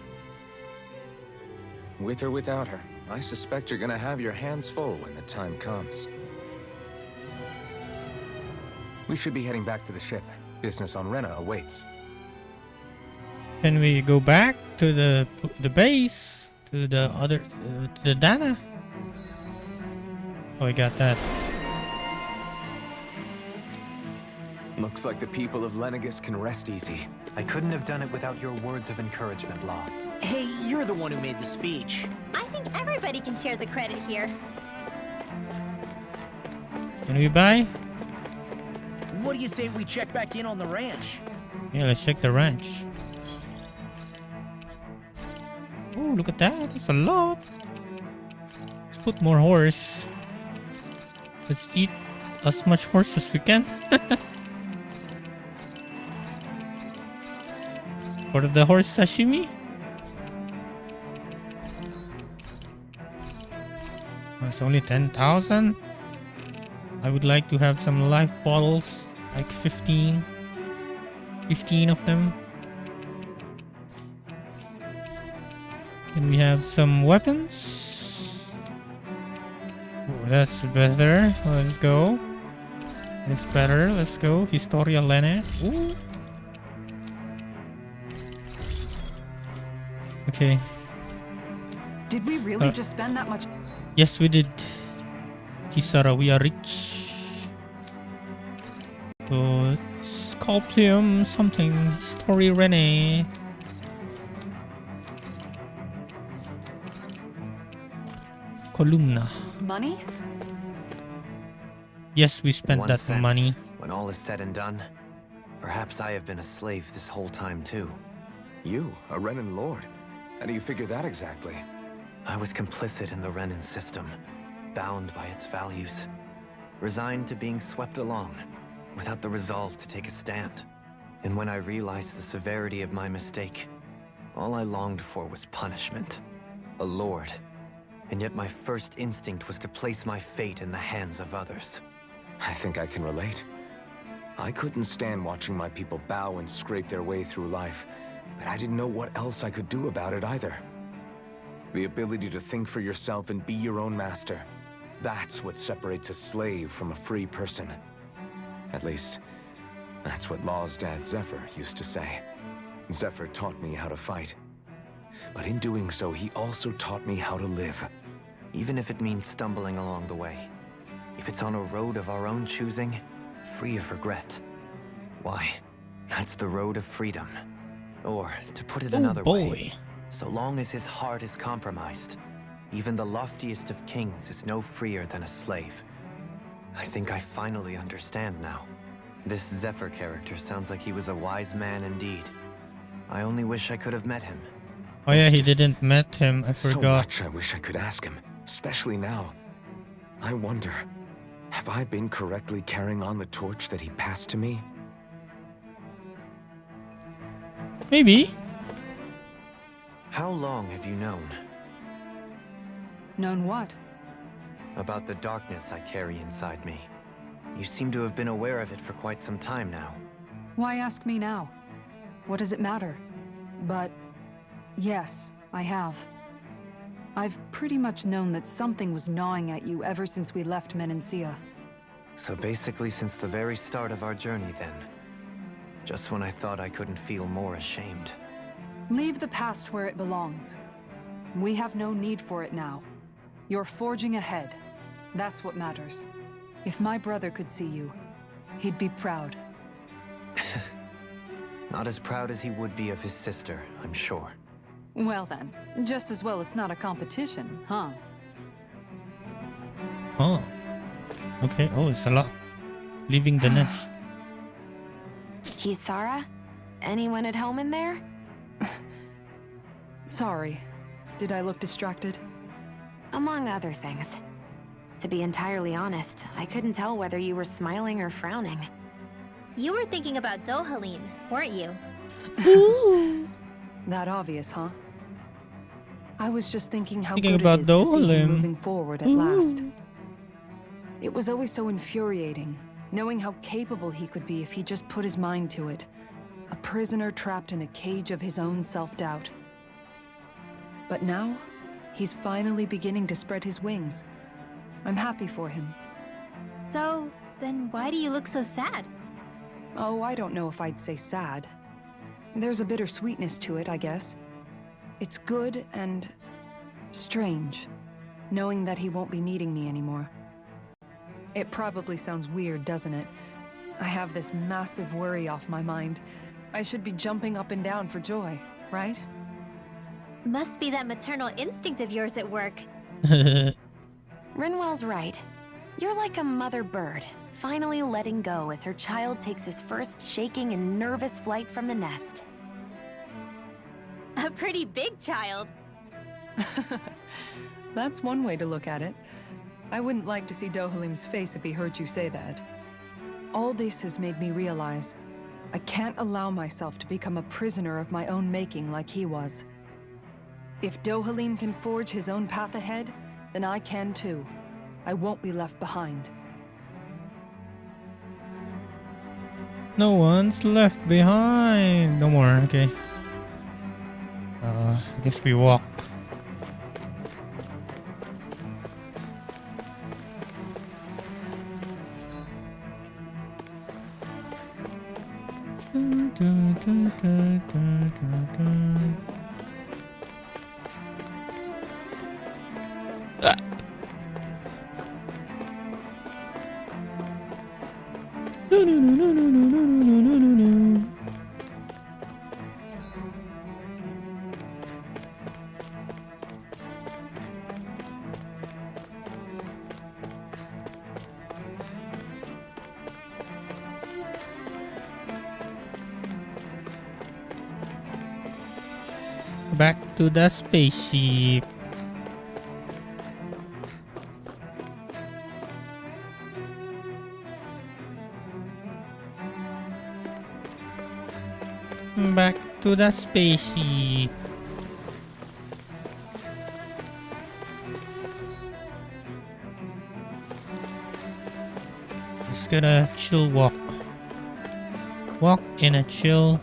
With or without her, I suspect you're gonna have your hands full when the time comes. We should be heading back to the ship. Business on Rena awaits. Can we go back to the base? To the other... the Dana? Oh, I got that. Looks like the people of Lenegus can rest easy. I couldn't have done it without your words of encouragement, Law. Hey, you're the one who made the speech. I think everybody can share the credit here. Can we buy? What do you say we check back in on the ranch? Yeah, let's check the ranch. Oh, look at that. That's a lot. Let's put more horse. Let's eat as much horse as we can. For the horse sashimi. Oh, it's only 10,000. I would like to have some life bottles. Like 15 of them. Can we have some weapons? Oh, that's better. Let's go. It's better. Let's go. Historia Lene. Ooh. Okay. Did we really just spend that much? Yes, we did. Kisara, we are rich. So, Sculptium something. Story Rene. Columna. Money? Yes, we spent that sense, money. When all is said and done, perhaps I have been a slave this whole time too. You, a Renan lord? How do you figure that exactly? I was complicit in the Renan system, bound by its values, resigned to being swept along, without the resolve to take a stand. And when I realized the severity of my mistake, all I longed for was punishment. A lord. And yet my first instinct was to place my fate in the hands of others. I think I can relate. I couldn't stand watching my people bow and scrape their way through life, but I didn't know what else I could do about it either. The ability to think for yourself and be your own master. That's what separates a slave from a free person. At least, that's what Law's dad Zephyr used to say. Zephyr taught me how to fight. But in doing so, he also taught me how to live. Even if it means stumbling along the way. If it's on a road of our own choosing, free of regret. Why, that's the road of freedom. Or, to put it another way, so long as his heart is compromised, even the loftiest of kings is no freer than a slave. I think I finally understand now. This Zephyr character sounds like he was a wise man indeed. I only wish I could have met him. Oh yeah, he didn't met him. I forgot. So much I wish I could ask him, especially now. I wonder, have I been correctly carrying on the torch that he passed to me? Maybe. How long have you known? Known what? About the darkness I carry inside me. You seem to have been aware of it for quite some time now. Why ask me now? What does it matter? But yes, I have. I've pretty much known that something was gnawing at you ever since we left Menancia. So basically since the very start of our journey then. Just when I thought I couldn't feel more ashamed. Leave the past where it belongs. We have no need for it now. You're forging ahead. That's what matters. If my brother could see you, he'd be proud. Not as proud as he would be of his sister, I'm sure. Well then, just as well it's not a competition, huh? Oh. Okay, oh, it's a lot. Leaving the nest. Kisara? Anyone at home in there? Sorry. Did I look distracted? Among other things. To be entirely honest, I couldn't tell whether you were smiling or frowning. You were thinking about Dohalim, weren't you? That obvious, huh? I was just thinking how Thinking good about it is to see Dohalim. him moving forward at last. It was always so infuriating, knowing how capable he could be if he just put his mind to it. A prisoner trapped in a cage of his own self-doubt. But now, he's finally beginning to spread his wings. I'm happy for him. So, then why do you look so sad? Oh, I don't know if I'd say sad. There's a bittersweetness to it, I guess. It's good and strange, knowing that he won't be needing me anymore. It probably sounds weird, doesn't it? I have this massive worry off my mind. I should be jumping up and down for joy, right? Must be that maternal instinct of yours at work. Rinwell's right. You're like a mother bird, finally letting go as her child takes his first shaking and nervous flight from the nest. A pretty big child. That's one way to look at it. I wouldn't like to see Dohalim's face if he heard you say that. All this has made me realize I can't allow myself to become a prisoner of my own making like he was. If Dohalim can forge his own path ahead, then I can too. I won't be left behind. No one's left behind. No more, okay. I guess we walk. Back to the spaceship. Back to the spaceship. Just gonna chill walk. Walk in a chill.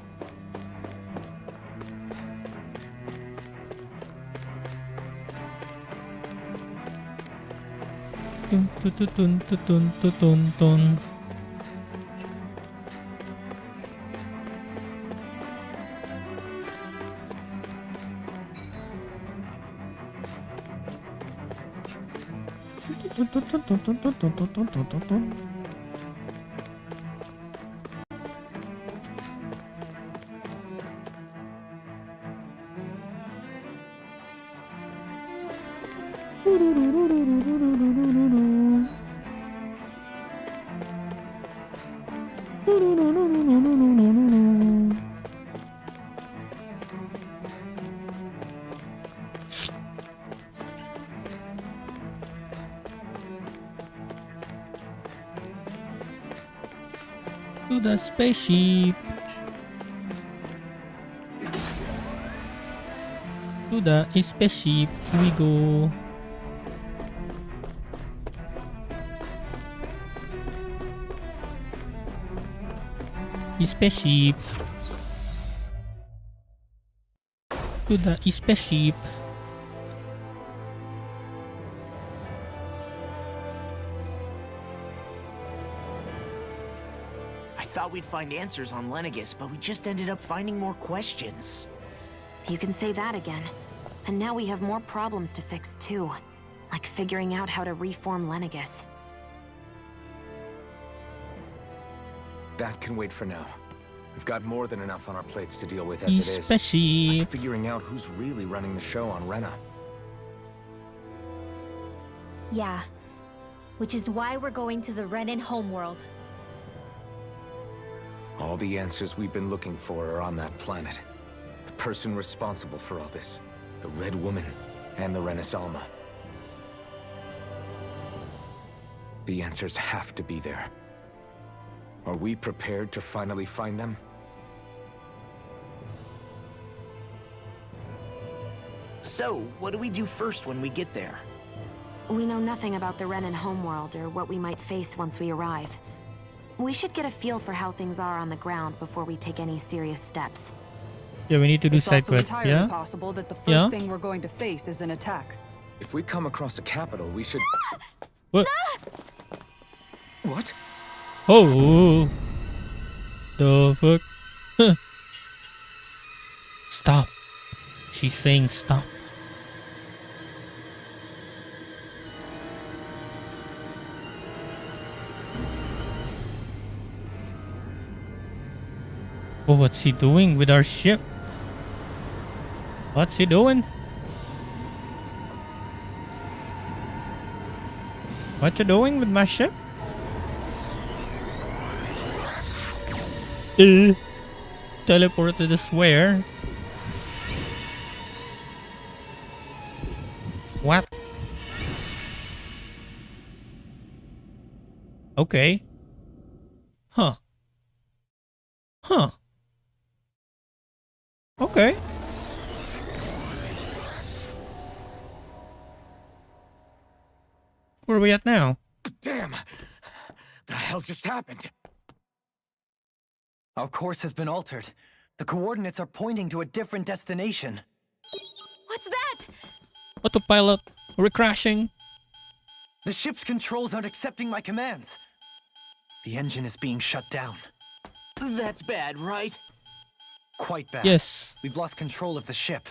Tun tun tun tun tun tun tun tun. To the spaceship. To the spaceship we go. Spaceship. To the spaceship. I thought we'd find answers on Lenegis, but we just ended up finding more questions. You can say that again. And now we have more problems to fix too. Like figuring out how to reform Lenegis. That can wait for now. We've got more than enough on our plates to deal with as it is. Spaceship. Like figuring out who's really running the show on Rena. Yeah. Which is why we're going to the Renan homeworld. All the answers we've been looking for are on that planet. The person responsible for all this. The Red Woman and the Renasalma. The answers have to be there. Are we prepared to finally find them? So, what do we do first when we get there? We know nothing about the Renan homeworld or what we might face once we arrive. We should get a feel for how things are on the ground before we take any serious steps. Yeah, we need to do It's side also quests. entirely Yeah? possible that the first Yeah? thing we're going to face is an attack. If we come across a capital, we should... What? What? Oh. The fuck? Huh. Stop. She's saying stop. Oh, what's he doing with our ship? What's he doing? What you doing with my ship? Teleported us where? What? Okay. Huh. Huh. Okay. Where are we at now? Damn! The hell just happened? Our course has been altered. The coordinates are pointing to a different destination. What's that? Autopilot. We're crashing. The ship's controls aren't accepting my commands. The engine is being shut down. That's bad, right? Quite bad. Yes. We've lost control of the ship.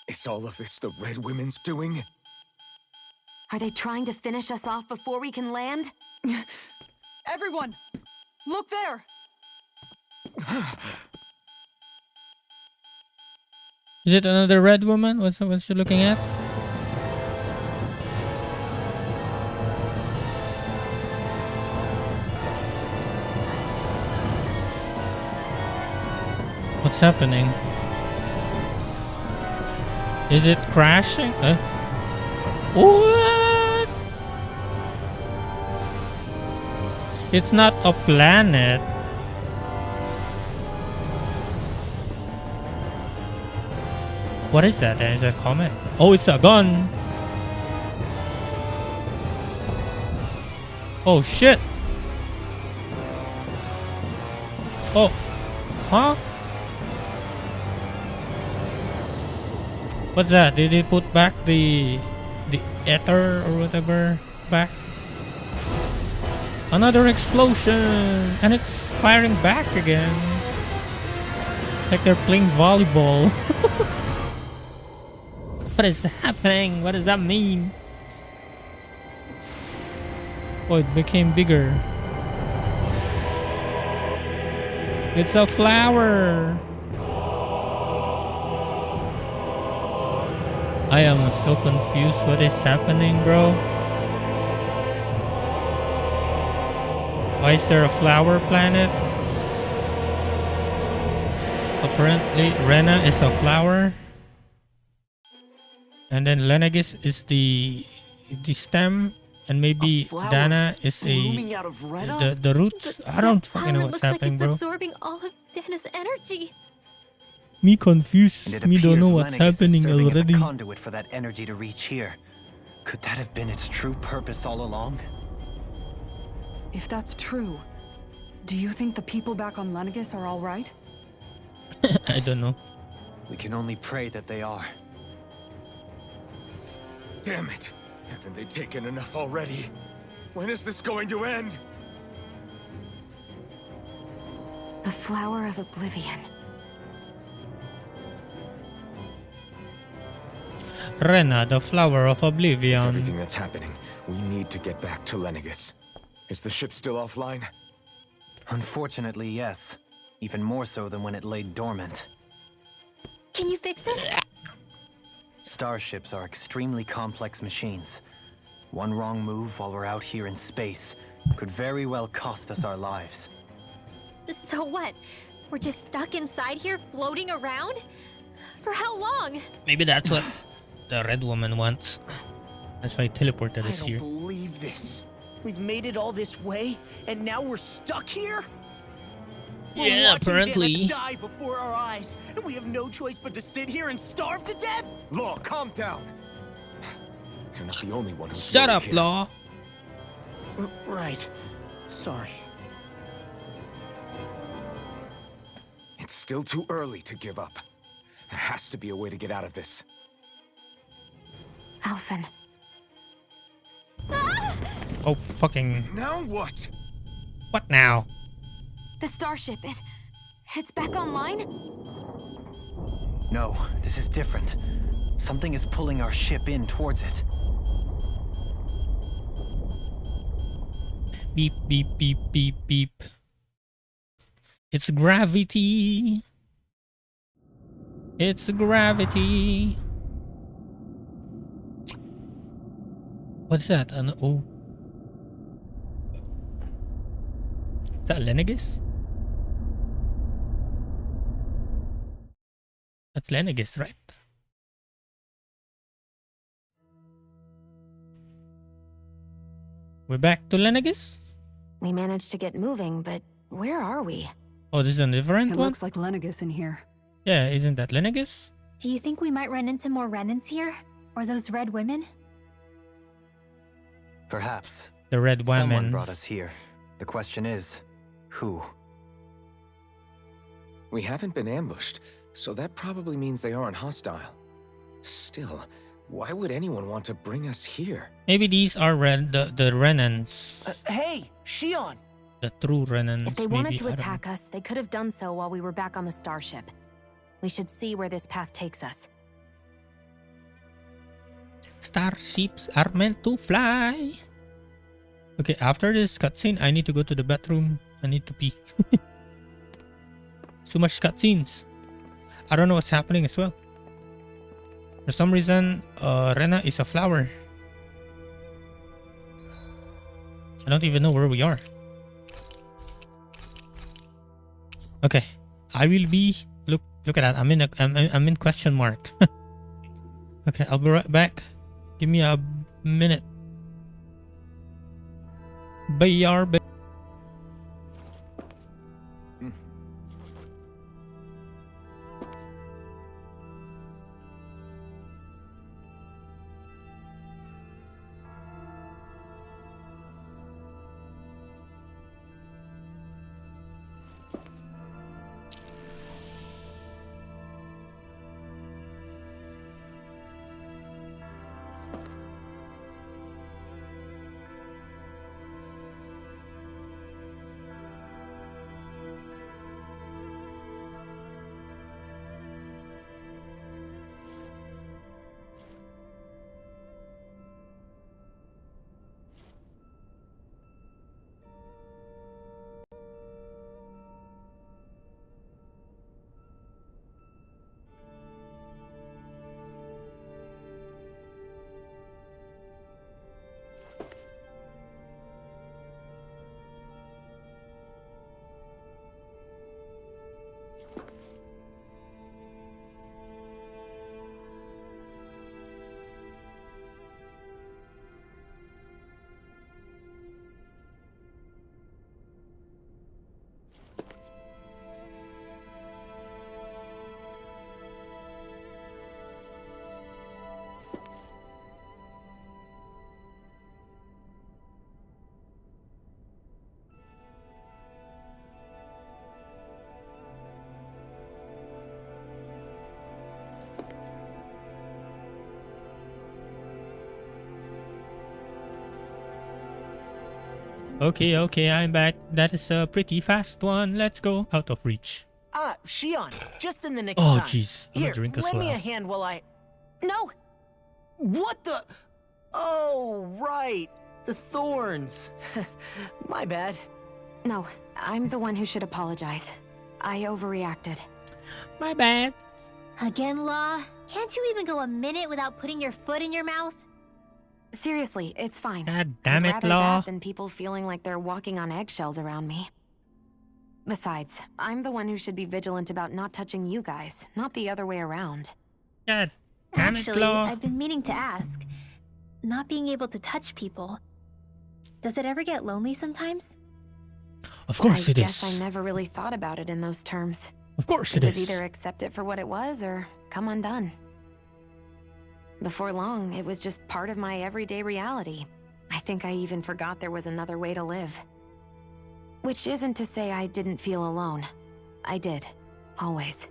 Is all of this the Red Women's doing? Are they trying to finish us off before we can land? Everyone! Look there! Is it another red woman? What's she looking at? What's happening? Is it crashing? What? It's not a planet. What is that? Is that a comet? Oh, it's a gun. Oh shit. Oh. Huh? What's that? Did they put back the ether or whatever back? Another explosion, and it's firing back again. Like they're playing volleyball. What is happening? What does that mean? Oh, it became bigger. It's a flower. I am so confused. What is happening, bro? Why is there a flower planet? Apparently, Rena is a flower. And then Lenegis is the stem. And maybe Dana is the roots. I don't fucking know what's happening, bro. It's absorbing all of Dana's energy. Me confused. Me don't know what's happening already. As a conduit for that energy to reach here. Could that have been its true purpose all along? If that's true, Do you think the people back on Lenegis are all right? I don't know. We can only pray that they are. Damn it! Haven't they taken enough already? When is this going to end? The Flower of Oblivion. Rena, the Flower of Oblivion. Everything that's happening, we need to get back to Lenegis. Is the ship still offline? Unfortunately, yes. Even more so than when it lay dormant. Can you fix it? Starships are extremely complex machines. One wrong move while we're out here in space could very well cost us our lives. So what? We're just stuck inside here, floating around? For how long? Maybe that's what the red woman wants. That's why he teleported us I here. don't believe this. We've made it all this way, and now we're stuck here? We're Yeah, watching apparently. Dana die before our eyes, and we have no choice but to sit here and starve to death? Law, calm down. You're not the only one who's Shut worried up, here. Law. Right. Sorry. It's still too early to give up. There has to be a way to get out of this. Alphen. Oh, fucking. Now what? What now? The starship, it's back online? No, this is different. Something is pulling our ship in towards it. Beep, beep, beep, beep, beep. It's gravity. It's gravity. What's that? Oh. Is that Lenegis? That's Lenegis, right? We're back to Lenegis? We managed to get moving, but where are we? Oh, this is a different It one? looks like Lenegis in here. Yeah, isn't that Lenegis? Do you think we might run into more Renans here? Or those red women? Perhaps. The red Someone woman. brought us here. The question is, who? We haven't been ambushed, so that probably means they aren't hostile. Still, why would anyone want to bring us here? Maybe these are the Renans. Hey, Shion! The true Renans. If they wanted maybe, to I don't attack us, they could have done so while we were back on the starship. We should see where this path takes us. Starships are meant to fly. Okay, after this cutscene, I need to go to the bathroom. I need to pee. Too much cutscenes. I don't know what's happening as well. For some reason, Rena is a flower. I don't even know where we are. Okay, I will be. Look at that. I'm in question mark. Okay, I'll be right back. Give me a minute. BRB. Okay, I'm back. That is a pretty fast one. Let's go. Out of reach. Shion, just in the nick Oh, of time. jeez. I'm Here, gonna drink as lend me well. a hand while I... No! What the... Oh, right. The thorns. My bad. No, I'm the one who should apologize. I overreacted. My bad. Again, Law? Can't you even go a minute without putting your foot in your mouth? Seriously, it's fine. God damn I'd it, rather Law. that than people feeling like they're walking on eggshells around me. Besides, I'm the one who should be vigilant about not touching you guys, not the other way around. God damn it, Actually, Law. I've been meaning to ask. Not being able to touch people, does it ever get lonely sometimes? Of course I it guess is. I never really thought about it in those terms. Of course It it was is. either accept it for what it was or come undone. Before long, it was just part of my everyday reality. I think I even forgot there was another way to live. Which isn't to say I didn't feel alone. I did. Always.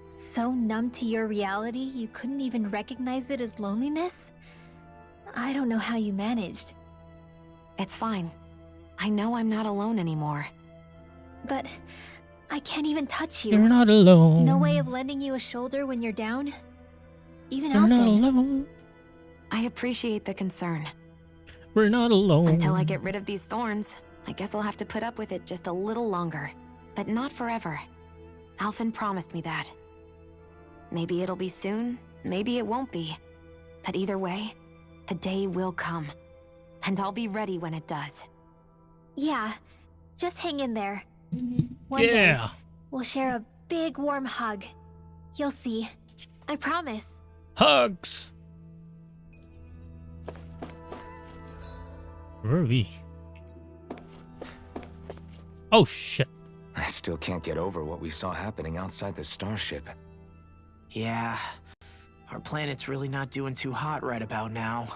So numb to your reality, you couldn't even recognize it as loneliness? I don't know how you managed. It's fine. I know I'm not alone anymore. But I can't even touch you. You're not alone. No way of lending you a shoulder when you're down? Even You're not Alphen. alone. I appreciate the concern. We're not alone. Until I get rid of these thorns, I guess I'll have to put up with it just a little longer. But not forever. Alphen promised me that. Maybe it'll be soon, maybe it won't be. But either way, the day will come. And I'll be ready when it does. Yeah, just hang in there. One day, Yeah. we'll share a big warm hug. You'll see. I promise. Hugs. Where are we? Oh shit. I still can't get over what we saw happening outside the starship. Yeah. Our planet's really not doing too hot right about now.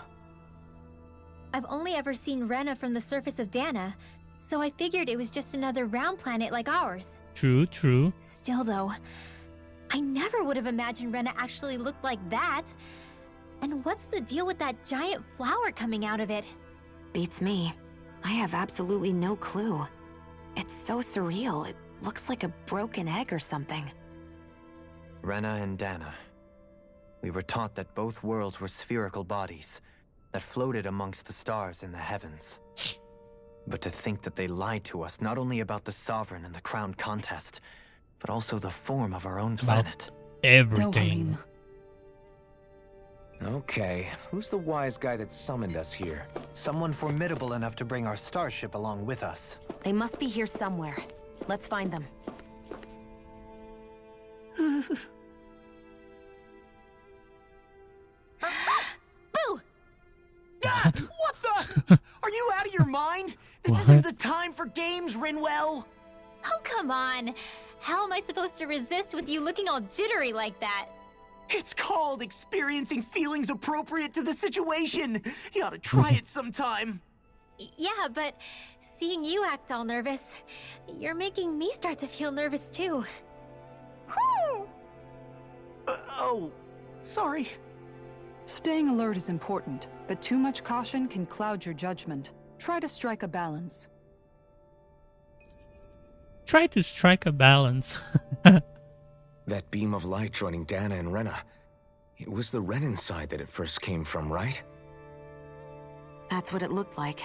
I've only ever seen Rena from the surface of Dana, so I figured it was just another round planet like ours. True, true. Still though, I never would have imagined Rena actually looked like that. And what's the deal with that giant flower coming out of it? Beats me. I have absolutely no clue. It's so surreal. It looks like a broken egg or something. Rena and Dana. We were taught that both worlds were spherical bodies that floated amongst the stars in the heavens. But to think that they lied to us not only about the Sovereign and the Crown contest, but also the form of our own planet. Everything. Okay, who's the wise guy that summoned us here? Someone formidable enough to bring our starship along with us. They must be here somewhere. Let's find them. Boo! Ah, what the? Are you out of your mind? This isn't the time for games, Rinwell. Oh, come on. How am I supposed to resist with you looking all jittery like that? It's called experiencing feelings appropriate to the situation. You ought to try it sometime. Yeah, but seeing you act all nervous, you're making me start to feel nervous too. Oh, sorry. Staying alert is important, but too much caution can cloud your judgment. Try to strike a balance. Try to strike a balance. That beam of light joining Dana and Rena. It was the Renan side that it first came from, right? That's what it looked like.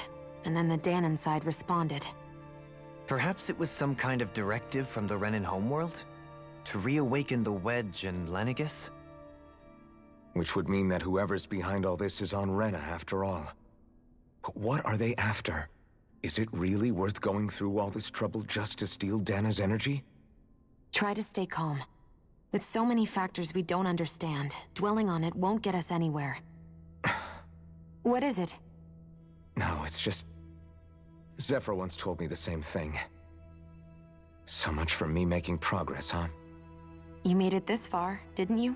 And then the Danon side responded. Perhaps it was some kind of directive from the Renan homeworld? To reawaken the Wedge and Lenegis? Which would mean that whoever's behind all this is on Rena after all. But what are they after? Is it really worth going through all this trouble just to steal Dana's energy? Try to stay calm. With so many factors we don't understand, dwelling on it won't get us anywhere. What is it? No, it's just... Zephyr once told me the same thing. So much for me making progress, huh? You made it this far, didn't you?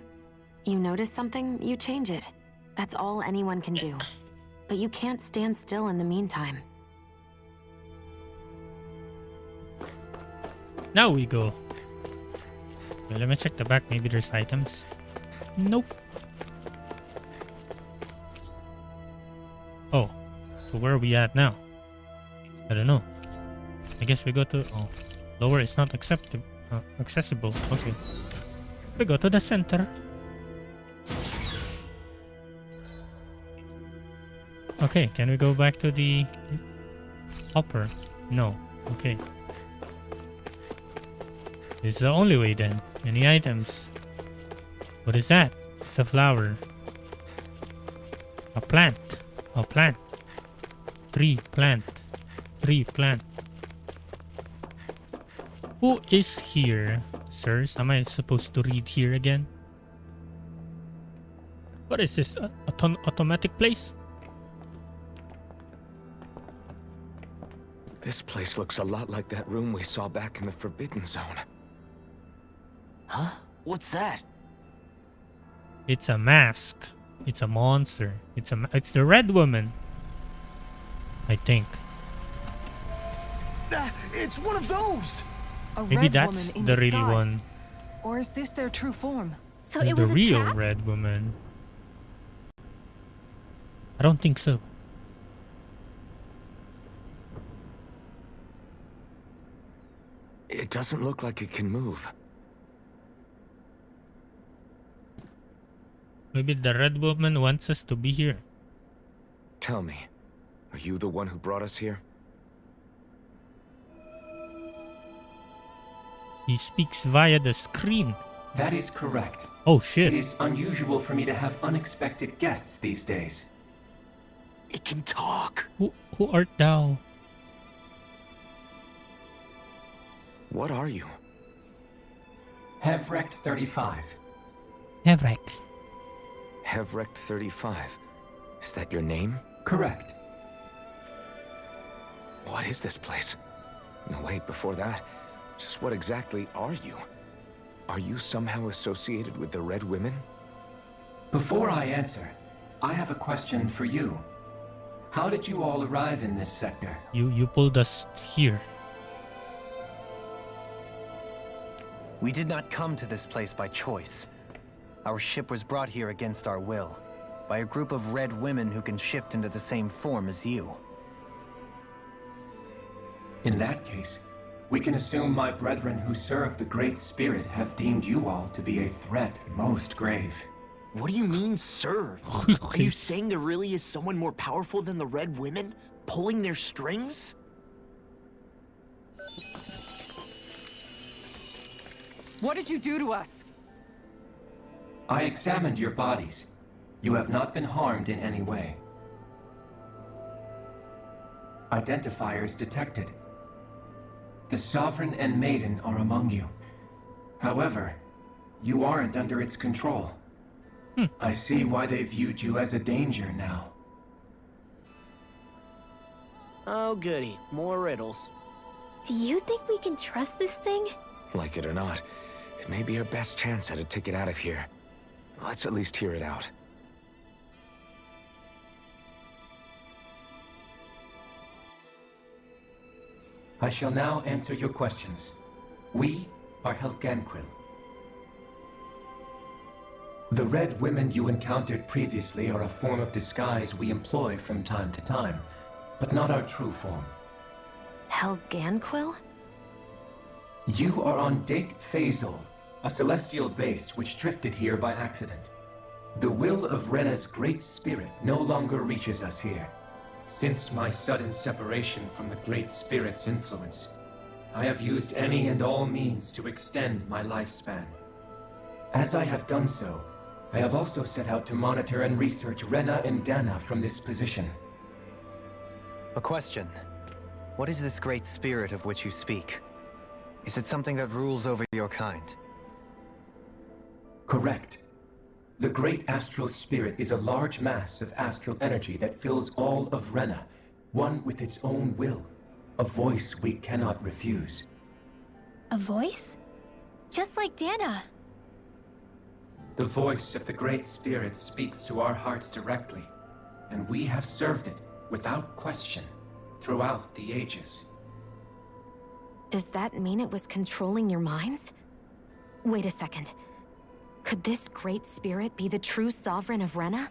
You notice something, you change it. That's all anyone can do. But you can't stand still in the meantime. Now we go. Okay, let me check the back. Maybe there's items. Nope. Oh. So where are we at now? I don't know. I guess we go to... Oh, lower is not accessible. Okay. We go to the center. Okay, can we go back to the upper? No. Okay. This is the only way then. Any items? What is that? It's a flower. A plant. A plant. Tree plant. Tree plant. Who is here, sirs? Am I supposed to read here again? What is this? Automatic place? This place looks a lot like that room we saw back in the Forbidden Zone. Huh? What's that? It's a mask. It's a monster. It's the red woman. I think. It's one of those! A Maybe red that's woman in the real disguise. one. Or is this their true form? So It's it the was a real trap? red woman. I don't think so. It doesn't look like it can move. Maybe the red woman wants us to be here. Tell me, are you the one who brought us here? He speaks via the screen. That is correct. Oh shit. It is unusual for me to have unexpected guests these days. It can talk. Who art thou? What are you? Hevrekt-35. Hevrekt. Hevrekt-35. Is that your name? Correct. What is this place? No, wait, before that. Just what exactly are you? Are you somehow associated with the Red Women? Before I answer, I have a question for you. How did you all arrive in this sector? You pulled us here. We did not come to this place by choice. Our ship was brought here against our will, by a group of red women who can shift into the same form as you. In that case, we can assume my brethren who serve the Great Spirit have deemed you all to be a threat most grave. What do you mean, serve? Are you saying there really is someone more powerful than the Red Women, pulling their strings? What did you do to us? I examined your bodies. You have not been harmed in any way. Identifiers detected. The Sovereign and Maiden are among you. However, you aren't under its control. I see why they viewed you as a danger now. Oh, goody. More riddles. Do you think we can trust this thing? Like it or not, it may be our best chance at a ticket out of here. Let's at least hear it out. I shall now answer your questions. We are Helganquil. The red women you encountered previously are a form of disguise we employ from time to time, but not our true form. Helganquil? You are on Dake Phasol, a celestial base which drifted here by accident. The will of Rena's great spirit no longer reaches us here. Since my sudden separation from the Great Spirit's influence, I have used any and all means to extend my lifespan. As I have done so, I have also set out to monitor and research Rena and Dana from this position. A question. What is this Great Spirit of which you speak? Is it something that rules over your kind? Correct. The Great Astral Spirit is a large mass of astral energy that fills all of Rena, one with its own will, a voice we cannot refuse. A voice? Just like Dana. The voice of the Great Spirit speaks to our hearts directly, and we have served it without question throughout the ages. Does that mean it was controlling your minds? Wait a second. Could this Great Spirit be the true Sovereign of Rena?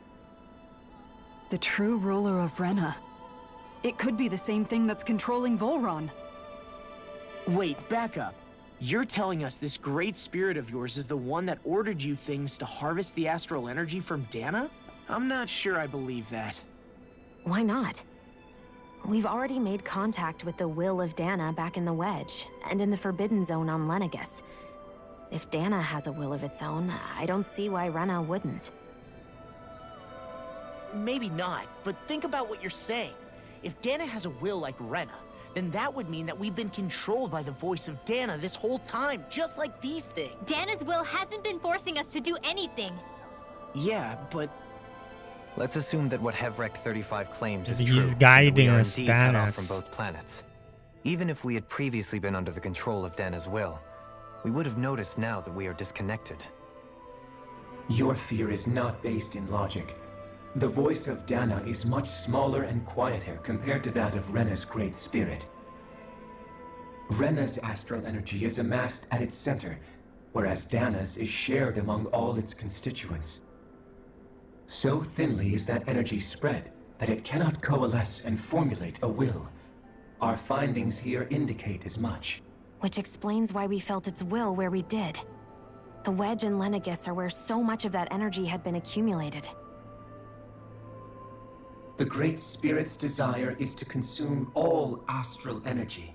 The true ruler of Rena. It could be the same thing that's controlling Vholran. Wait, back up. You're telling us this great spirit of yours is the one that ordered you things to harvest the astral energy from Dana? I'm not sure I believe that. Why not? We've already made contact with the will of Dana back in the Wedge, and in the Forbidden Zone on Lenegus. If Dana has a will of its own, I don't see why Rena wouldn't. Maybe not, but think about what you're saying. If Dana has a will like Rena, then that would mean that we've been controlled by the voice of Dana this whole time, just like these things. Dana's will hasn't been forcing us to do anything. Yeah, but... Let's assume that what Hevrekt-35 claims is He's true, and that guiding we are us, indeed cut off Danas. from both planets. Even if we had previously been under the control of Dana's will, we would have noticed now that we are disconnected. Your fear is not based in logic. The voice of Dana is much smaller and quieter compared to that of Rena's great spirit. Rena's astral energy is amassed at its center, whereas Dana's is shared among all its constituents. So thinly is that energy spread that it cannot coalesce and formulate a will. Our findings here indicate as much. Which explains why we felt its will where we did. The Wedge and Lenegus are where so much of that energy had been accumulated. The Great Spirit's desire is to consume all astral energy.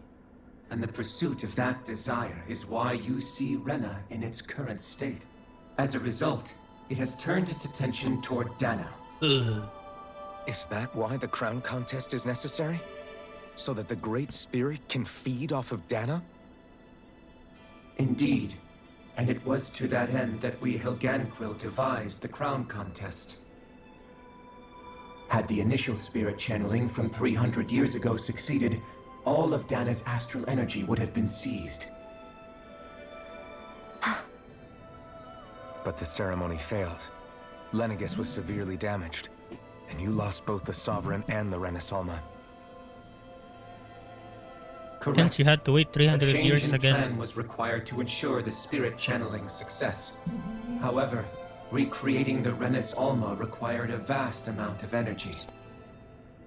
And the pursuit of that desire is why you see Rena in its current state. As a result, it has turned its attention toward Dana. Is that why the crown contest is necessary? So that the Great Spirit can feed off of Dana? Indeed. And it was to that end that we Helganquil devised the crown contest. Had the initial spirit channeling from 300 years ago succeeded, all of Dana's astral energy would have been seized. But the ceremony failed. Lenegus was severely damaged, and you lost both the Sovereign and the Renasolma. Correct. Hence you had to wait 300 A change years in again. plan was required to ensure the spirit channeling's success. However, recreating the Renasolma required a vast amount of energy.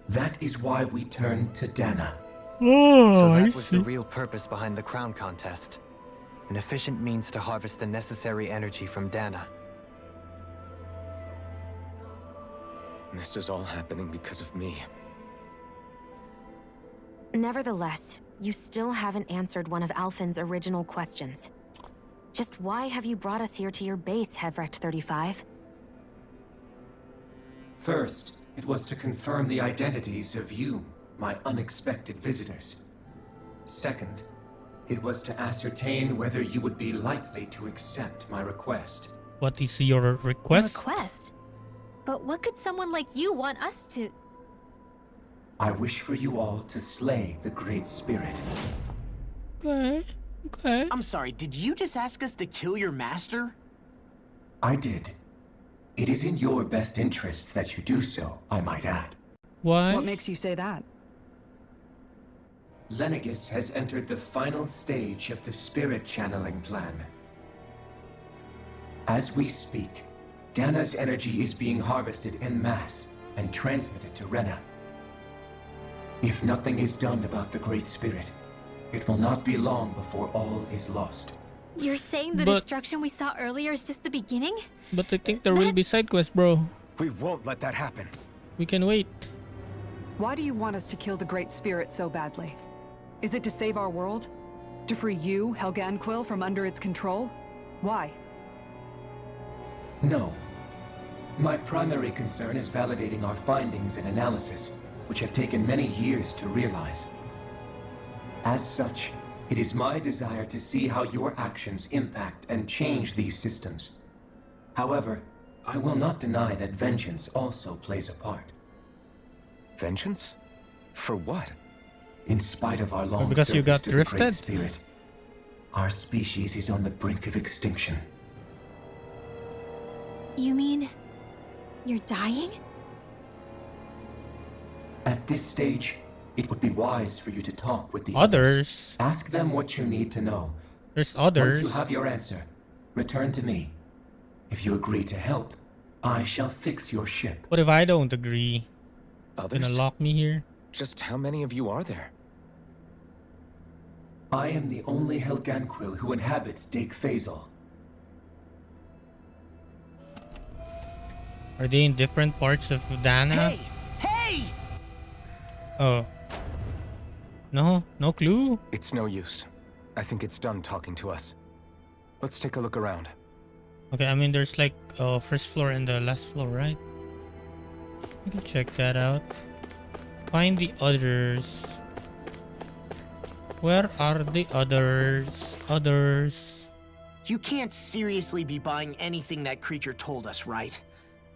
That is why we turned to Dana. Oh, So I that was see. the real purpose behind the crown contest. An efficient means to harvest the necessary energy from Dana. This is all happening because of me. Nevertheless, you still haven't answered one of Alphen's original questions. Just why have you brought us here to your base, Hevrekt-35? First, it was to confirm the identities of you, my unexpected visitors. Second, it was to ascertain whether you would be likely to accept my request. What is your request? Request? But what could someone like you want us to... I wish for you all to slay the Great Spirit. Okay. Okay. I'm sorry, did you just ask us to kill your master? I did. It is in your best interest that you do so, I might add. Why? What makes you say that? Lenegus has entered the final stage of the spirit channeling plan. As we speak, Dana's energy is being harvested en masse and transmitted to Rena. If nothing is done about the Great Spirit, it will not be long before all is lost. You're saying the But- destruction we saw earlier is just the beginning? But I think there will be side quests, bro. We won't let that happen. We can wait. Why do you want us to kill the Great Spirit so badly? Is it to save our world? To free you, Helganquil, from under its control? Why? No. My primary concern is validating our findings and analysis, which have taken many years to realize. As such, it is my desire to see how your actions impact and change these systems. However, I will not deny that vengeance also plays a part. Vengeance? For what? In spite of our long because you service got to the Great drifted? Spirit, our species is on the brink of extinction. You mean... you're dying? At this stage, it would be wise for you to talk with the Others? Ask them what you need to know. There's Once others. you have your answer, return to me. If you agree to help, I shall fix your ship. What if I don't agree? Others? Gonna lock me here? Just how many of you are there? I am the only Helganquil who inhabits Hevrekt-35. Are they in different parts of Dana? Hey! Hey! Oh. No clue? It's no use. I think it's done talking to us. Let's take a look around. Okay, I mean there's like first floor and the last floor, right? We can check that out. Find the others. Where are the others? You can't seriously be buying anything that creature told us, right?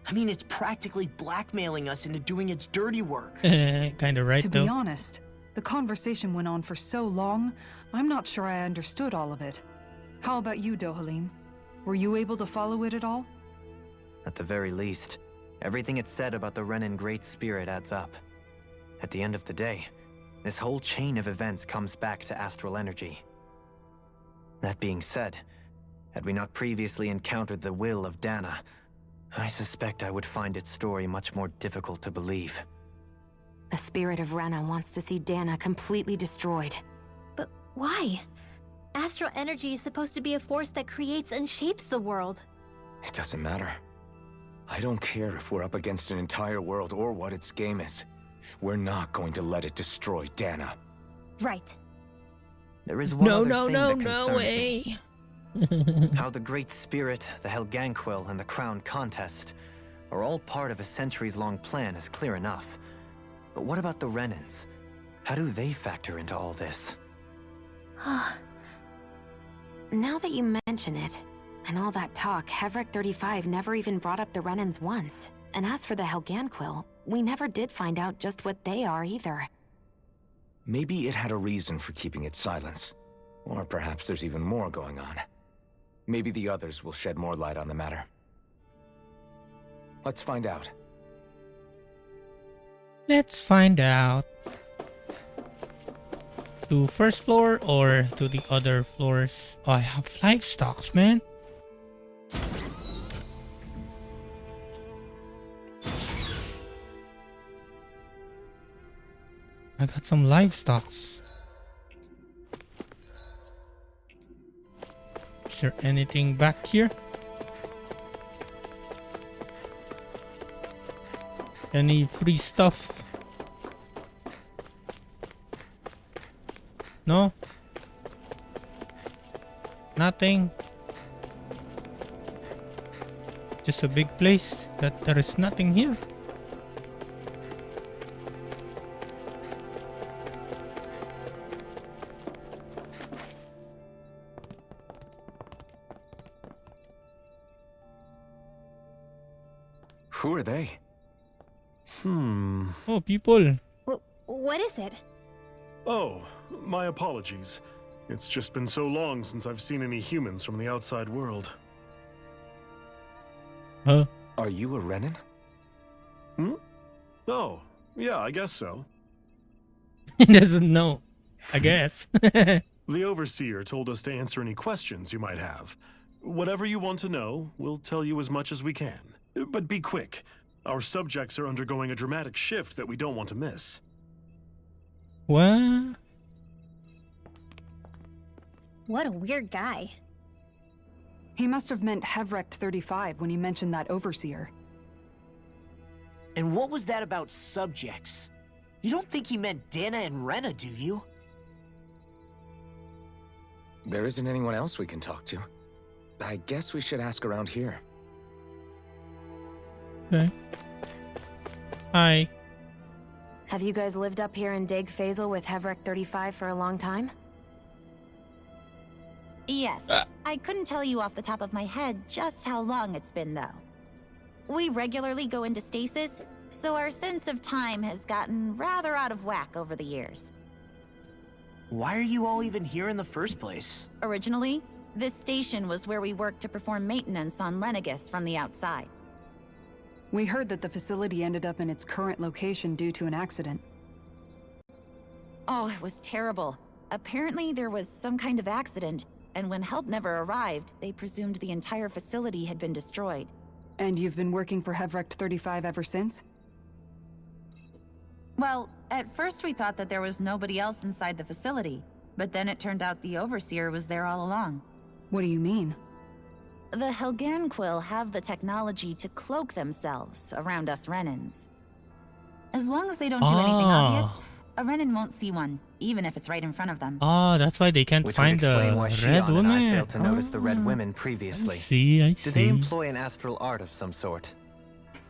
I mean, it's practically blackmailing us into doing its dirty work. Kinda right, To though. be honest, the conversation went on for so long, I'm not sure I understood all of it. How about you, Dohalim? Were you able to follow it at all? At the very least, everything it said about the Renan Great Spirit adds up. At the end of the day, this whole chain of events comes back to astral energy. That being said, had we not previously encountered the will of Dana, I suspect I would find its story much more difficult to believe. The spirit of Rena wants to see Dana completely destroyed. But why? Astral energy is supposed to be a force that creates and shapes the world. It doesn't matter. I don't care if we're up against an entire world or what its game is. We're not going to let it destroy Dana. Right. There is one other thing that no concerns way. me. How the Great Spirit, the Helganquil, and the Crown Contest are all part of a centuries-long plan is clear enough. But what about the Renans? How do they factor into all this? Now that you mention it, and all that talk, Hevrekt-35 never even brought up the Renans once. And as for the Helganquil, we never did find out just what they are either. Maybe it had a reason for keeping its silence. Or perhaps there's even more going on. Maybe the others will shed more light on the matter. Let's find out. Let's find out. To first floor or to the other floors? Oh, I have livestocks, man. I got some livestocks. Is there anything back here? Any free stuff? No? Nothing? Just a big place that there is nothing here? Who are they? Oh, people. What is it? Oh, my apologies. It's just been so long since I've seen any humans from the outside world. Huh? Are you a Renan? Oh, yeah, I guess so. He doesn't know. I guess. The Overseer told us to answer any questions you might have. Whatever you want to know, we'll tell you as much as we can. But be quick. Our subjects are undergoing a dramatic shift that we don't want to miss. What? What a weird guy. He must have meant Hevrekt-35 when he mentioned that Overseer. And what was that about subjects? You don't think he meant Dana and Rena, do you? There isn't anyone else we can talk to. I guess we should ask around here. Okay. Hi. Have you guys lived up here in Hevrekt-35 with Hevrekt-35 for a long time? Yes. I couldn't tell you off the top of my head just how long it's been, though. We regularly go into stasis, so our sense of time has gotten rather out of whack over the years. Why are you all even here in the first place? Originally, this station was where we worked to perform maintenance on Lenegis from the outside. We heard that the facility ended up in its current location due to an accident. Oh, it was terrible. Apparently there was some kind of accident, and when help never arrived, they presumed the entire facility had been destroyed. And you've been working for Hevrekt-35 ever since? Well, at first we thought that there was nobody else inside the facility, but then it turned out the Overseer was there all along. What do you mean? The Helganquil have the technology to cloak themselves around us Renans. As long as they don't do anything obvious, a Renan won't see one, even if it's right in front of them. Oh, that's why they can't Which find would explain the why red Shion and I woman. failed to notice the red women previously. I see. Do they employ an astral art of some sort?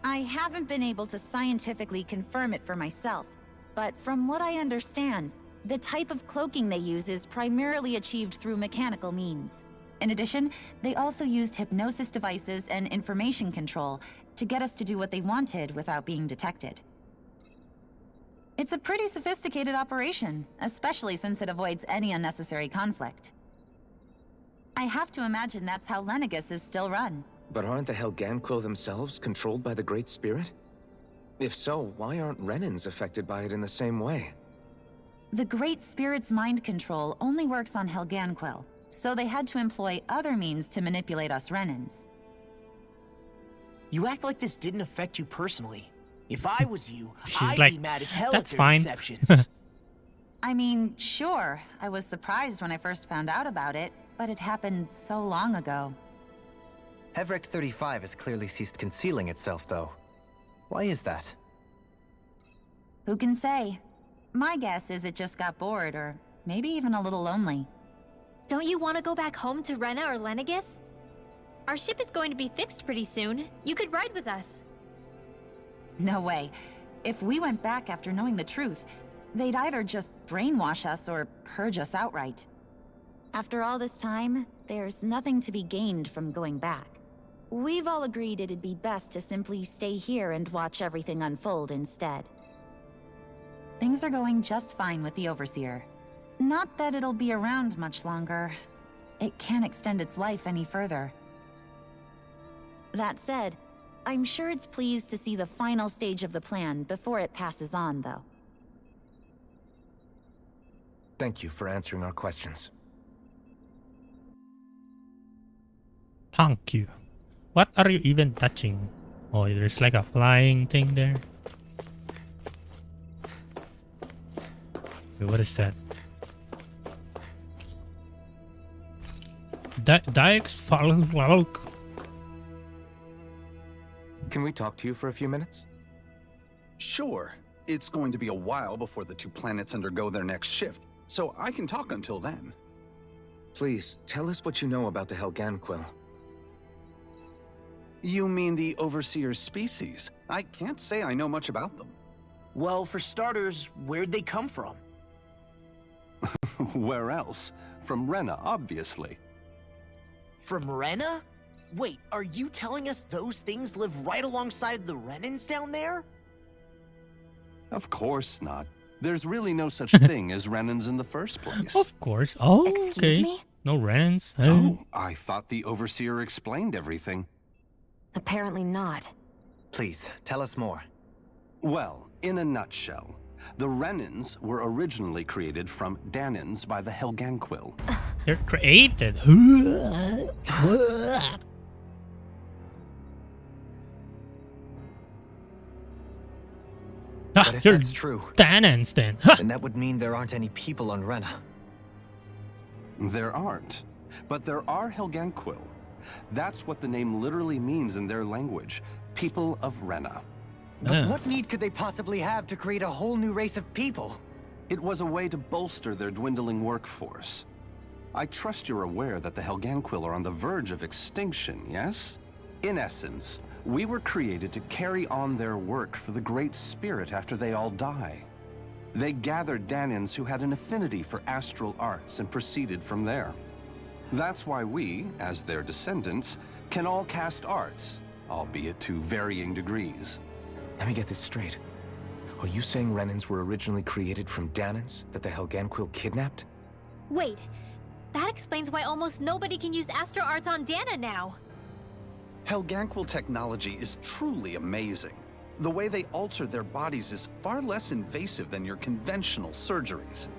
I haven't been able to scientifically confirm it for myself, but from what I understand, the type of cloaking they use is primarily achieved through mechanical means. In addition, they also used hypnosis devices and information control to get us to do what they wanted without being detected. It's a pretty sophisticated operation, especially since it avoids any unnecessary conflict. I have to imagine that's how Lenegus is still run. But aren't the Helganquil themselves controlled by the Great Spirit? If so, why aren't Renans affected by it in the same way? The Great Spirit's mind control only works on Helganquil, so they had to employ other means to manipulate us Renans. You act like this didn't affect you personally. If I was you, I'd like, be mad as hell "That's at their fine." deceptions. I mean, sure, I was surprised when I first found out about it, but it happened so long ago. Hevrekt-35 has clearly ceased concealing itself, though. Why is that? Who can say? My guess is it just got bored, or maybe even a little lonely. Don't you want to go back home to Rena or Lenegus? Our ship is going to be fixed pretty soon. You could ride with us. No way. If we went back after knowing the truth, they'd either just brainwash us or purge us outright. After all this time, there's nothing to be gained from going back. We've all agreed it'd be best to simply stay here and watch everything unfold instead. Things are going just fine with the Overseer. Not that it'll be around much longer. It can't extend its life any further. That said, I'm sure it's pleased to see the final stage of the plan before it passes on, though. Thank you for answering our questions. Thank you. What are you even touching? Oh, there's like a flying thing there. Wait, what is that? Hevrekt-35. Can we talk to you for a few minutes? Sure. It's going to be a while before the two planets undergo their next shift, so I can talk until then. Please, tell us what you know about the Helganquil. You mean the Overseer's species? I can't say I know much about them. Well, for starters, where'd they come from? Where else? From Rena, obviously. From Rena? Wait, are you telling us those things live right alongside the Renans down there? Of course not. There's really no such thing as Renans in the first place. Of course. Oh, Excuse okay. me? No Rens. Oh, I thought the Overseer explained everything. Apparently not. Please, tell us more. Well, in a nutshell, the Renans were originally created from Danans by the Helganquil. They're created. But if that's true, Danans then. then that would mean there aren't any people on Rena. There aren't. But there are Helganquil. That's what the name literally means in their language. People of Rena. But what need could they possibly have to create a whole new race of people? It was a way to bolster their dwindling workforce. I trust you're aware that the Helganquil are on the verge of extinction, yes? In essence, we were created to carry on their work for the Great Spirit after they all die. They gathered Danans who had an affinity for astral arts and proceeded from there. That's why we, as their descendants, can all cast arts, albeit to varying degrees. Let me get this straight. Are you saying Renans were originally created from Danans that the Helganquil kidnapped? Wait, that explains why almost nobody can use Astro Arts on Dana now. Helganquil technology is truly amazing. The way they alter their bodies is far less invasive than your conventional surgeries.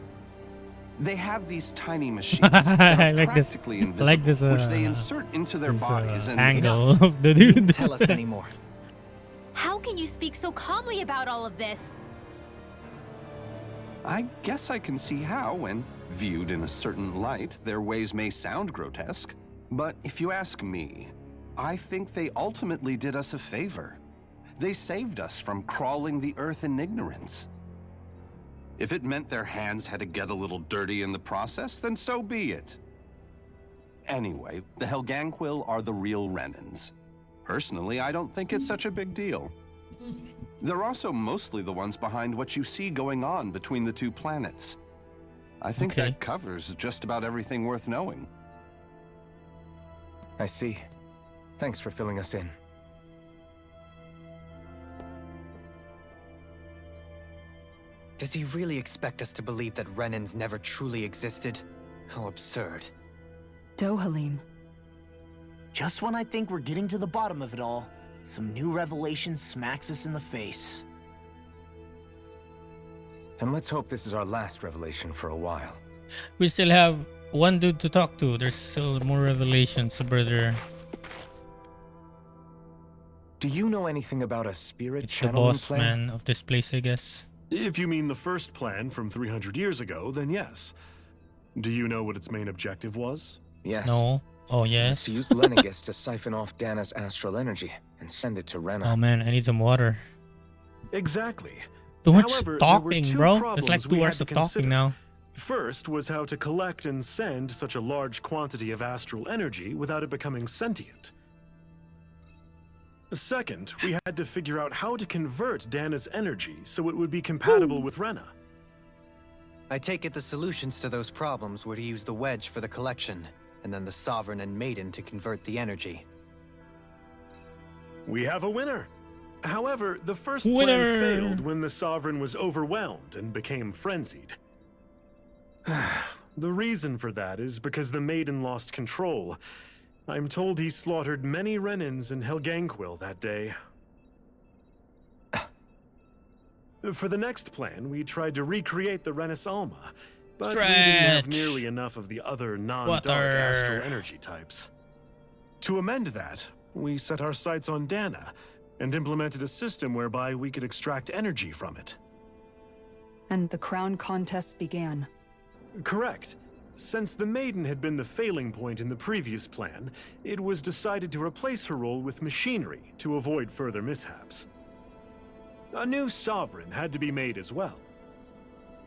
They have these tiny machines that are like practically this, invisible, like this, which they insert into their bodies and... angle of the dude. Tell us any more. How can you speak so calmly about all of this? I guess I can see how, when viewed in a certain light, their ways may sound grotesque. But if you ask me, I think they ultimately did us a favor. They saved us from crawling the earth in ignorance. If it meant their hands had to get a little dirty in the process, then so be it. Anyway, the Helganquil are the real Renans. Personally, I don't think it's such a big deal. They're also mostly the ones behind what you see going on between the two planets. I think that covers just about everything worth knowing. I see. Thanks for filling us in. Does he really expect us to believe that Renans never truly existed? How absurd. Dohalim. Just when I think we're getting to the bottom of it all, some new revelation smacks us in the face. Then let's hope this is our last revelation for a while. We still have one dude to talk to. There's still more revelations, brother. Do you know anything about a spirit It's the channeling boss plan? man of this place, I guess. If you mean the first plan from 300 years ago, then yes. Do you know what its main objective was? Yes. No. Oh, It was yes. to use Lenegis to siphon off Dana's astral energy and send it to Rena. Oh man, I need some water. Exactly. Too much However, there were talking, two bro. It's problems like we 2 had hours to of talking consider. now. First was how to collect and send such a large quantity of astral energy without it becoming sentient. Second, we had to figure out how to convert Dana's energy so it would be compatible with Rena. I take it the solutions to those problems were to use the wedge for the collection, and then the Sovereign and Maiden to convert the energy. We have a winner. However, the first Winner! plan failed when the Sovereign was overwhelmed and became frenzied. The reason for that is because the Maiden lost control. I'm told he slaughtered many Renans in Helganquil that day. For the next plan, we tried to recreate the Renis Alma, but we didn't have Stretch. nearly enough of the other non-dark Water. astral energy types. To amend that, we set our sights on Dana and implemented a system whereby we could extract energy from it. And the crown contest began. Correct. Since the Maiden had been the failing point in the previous plan, it was decided to replace her role with machinery to avoid further mishaps. A new Sovereign had to be made as well.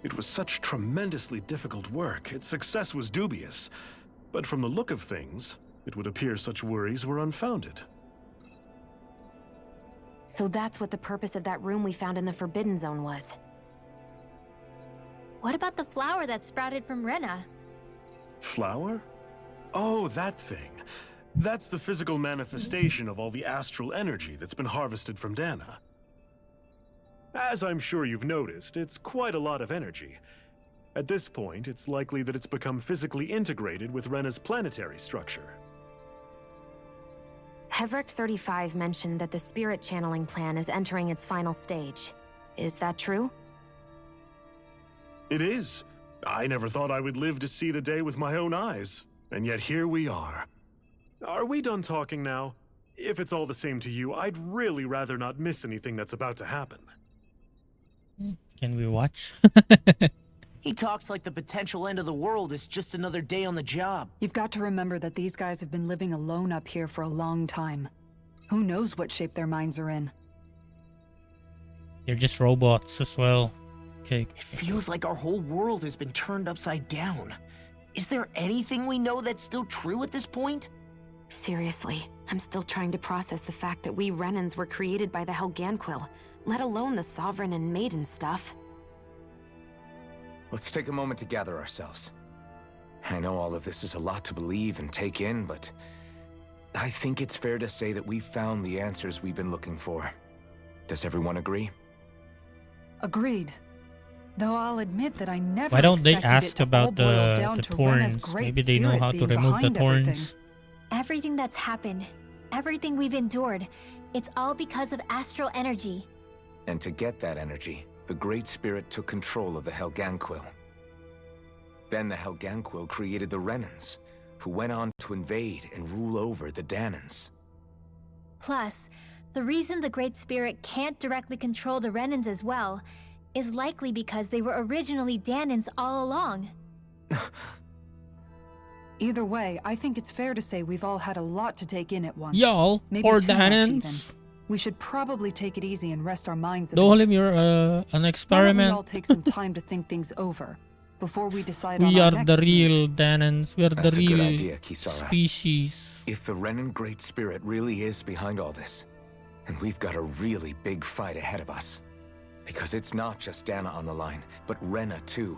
It was such tremendously difficult work, its success was dubious. But from the look of things, it would appear such worries were unfounded. So that's what the purpose of that room we found in the Forbidden Zone was. What about the flower that sprouted from Rena? Flower? Oh, that thing. That's the physical manifestation of all the astral energy that's been harvested from Dana. As I'm sure you've noticed, it's quite a lot of energy. At this point, it's likely that it's become physically integrated with Rena's planetary structure. Hevrekt-35 mentioned that the spirit channeling plan is entering its final stage. Is that true? It is. I never thought I would live to see the day with my own eyes, and yet here we are. Are we done talking now? If it's all the same to you, I'd really rather not miss anything that's about to happen. Can we watch? He talks like the potential end of the world is just another day on the job. You've got to remember that these guys have been living alone up here for a long time. Who knows what shape their minds are in? They're just robots as well. Okay. It feels like our whole world has been turned upside down. Is there anything we know that's still true at this point? Seriously, I'm still trying to process the fact that we Renans were created by the Helganquil, let alone the Sovereign and Maiden stuff. Let's take a moment to gather ourselves. I know all of this is a lot to believe and take in, but I think it's fair to say that we've found the answers we've been looking for. Does everyone agree? Agreed. Though I'll admit that I never Why don't they expected it ask to all about boil the down to Rena's thorns? great Maybe they know spirit how to being remove the behind everything. thorns. Everything that's happened, everything we've endured, it's all because of astral energy. And to get that energy, the Great Spirit took control of the Helganquil. Then the Helganquil created the Renans, who went on to invade and rule over the Danans. Plus, the reason the Great Spirit can't directly control the Renans as well is likely because they were originally Danans all along. Either way, I think it's fair to say we've all had a lot to take in at once. Y'all, maybe or too much even. Danans. We should probably take it easy and rest our minds a Dohalim, bit. you're an Why don't we experiment. all take some time to think things over before we decide on We our are next the move? real Danans. We are That's the a good real idea, Kisara. species. If the Renan Great Spirit really is behind all this, then we've got a really big fight ahead of us. Because it's not just Dana on the line, but Rena too.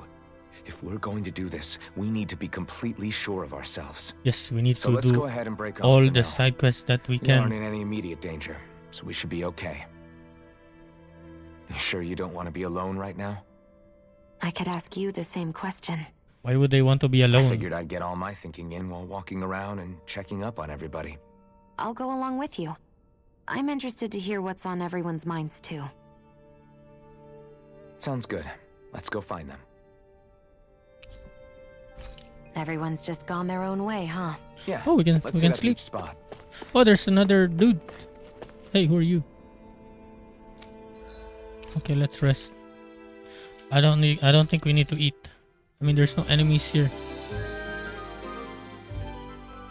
If we're going to do this, we need to be completely sure of ourselves. Yes, we need So to let's do go ahead and break off all for the now. side quests that we We aren't can. in any immediate danger, so we should be okay. You sure you don't want to be alone right now? I could ask you the same question. Why would they want to be I alone? figured I'd get all my thinking in while walking around and checking up on everybody. I'll go along with you. I'm interested to hear what's on everyone's minds, too. Sounds good. Let's go find them. Everyone's just gone their own way, huh? Yeah. Oh, we can Let's hit up sleep. each spot. Oh, there's another dude. Hey, who are you? Okay, let's rest. I don't think we need to eat. I mean, there's no enemies here.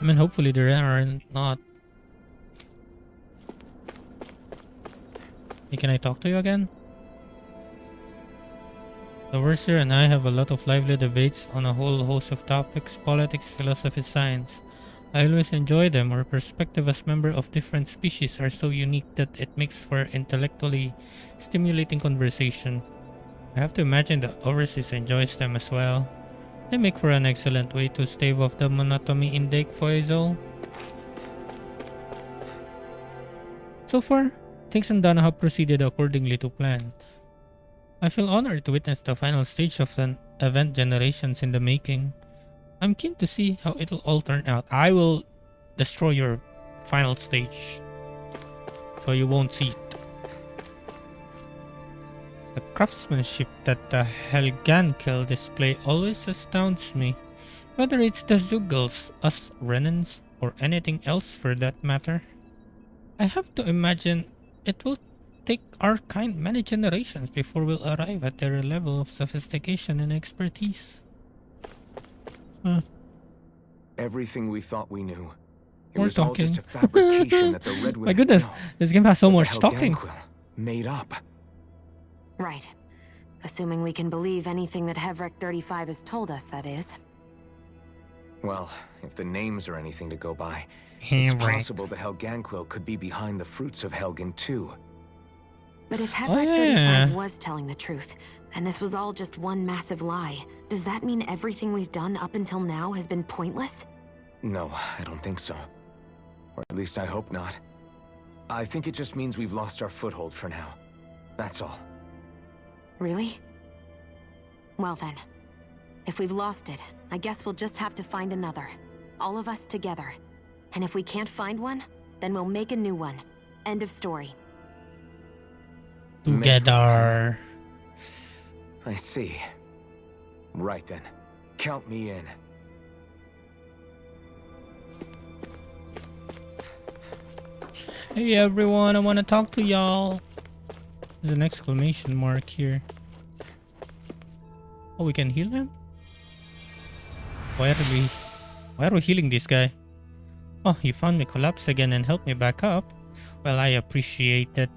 I mean, hopefully there are not. Hey, can I talk to you again? The Overseer and I have a lot of lively debates on a whole host of topics: politics, philosophy, science. I always enjoy them. Our perspective as members of different species are so unique that it makes for intellectually stimulating conversation. I have to imagine the Overseer enjoys them as well. They make for an excellent way to stave off the monotony in Hevrekt-35. So far, things on Dana have proceeded accordingly to plan. I feel honored to witness the final stage of an event generations in the making. I'm keen to see how it'll all turn out. I will destroy your final stage, so you won't see it. The craftsmanship that the Helgankil display always astounds me, whether it's the Zugals, us Renans, or anything else for that matter. I have to imagine it will take our kind many generations before we'll arrive at their level of sophistication and expertise. Everything we thought we knew. It More was all just a talking. fabrication that the Red My goodness, this game has so much talking. Made up. Right. Assuming we can believe anything that Hevrekt-35 has told us, that is. Well, if the names are anything to go by, it's Hevrekt. possible the Helganquil could be behind the fruits of Helgen too. But if Oh, Hevrekt-35 yeah. was telling the truth, and this was all just one massive lie, does that mean everything we've done up until now has been pointless? No, I don't think so. Or at least I hope not. I think it just means we've lost our foothold for now. That's all. Really? Well then, if we've lost it, I guess we'll just have to find another. All of us together. And if we can't find one, then we'll make a new one. End of story. Together. I see. Right then. Count me in. Hey everyone, I want to talk to y'all. There's an exclamation mark here. Oh, we can heal him? Why are we healing this guy? Oh, you found me collapse again and helped me back up. Well, I appreciate that.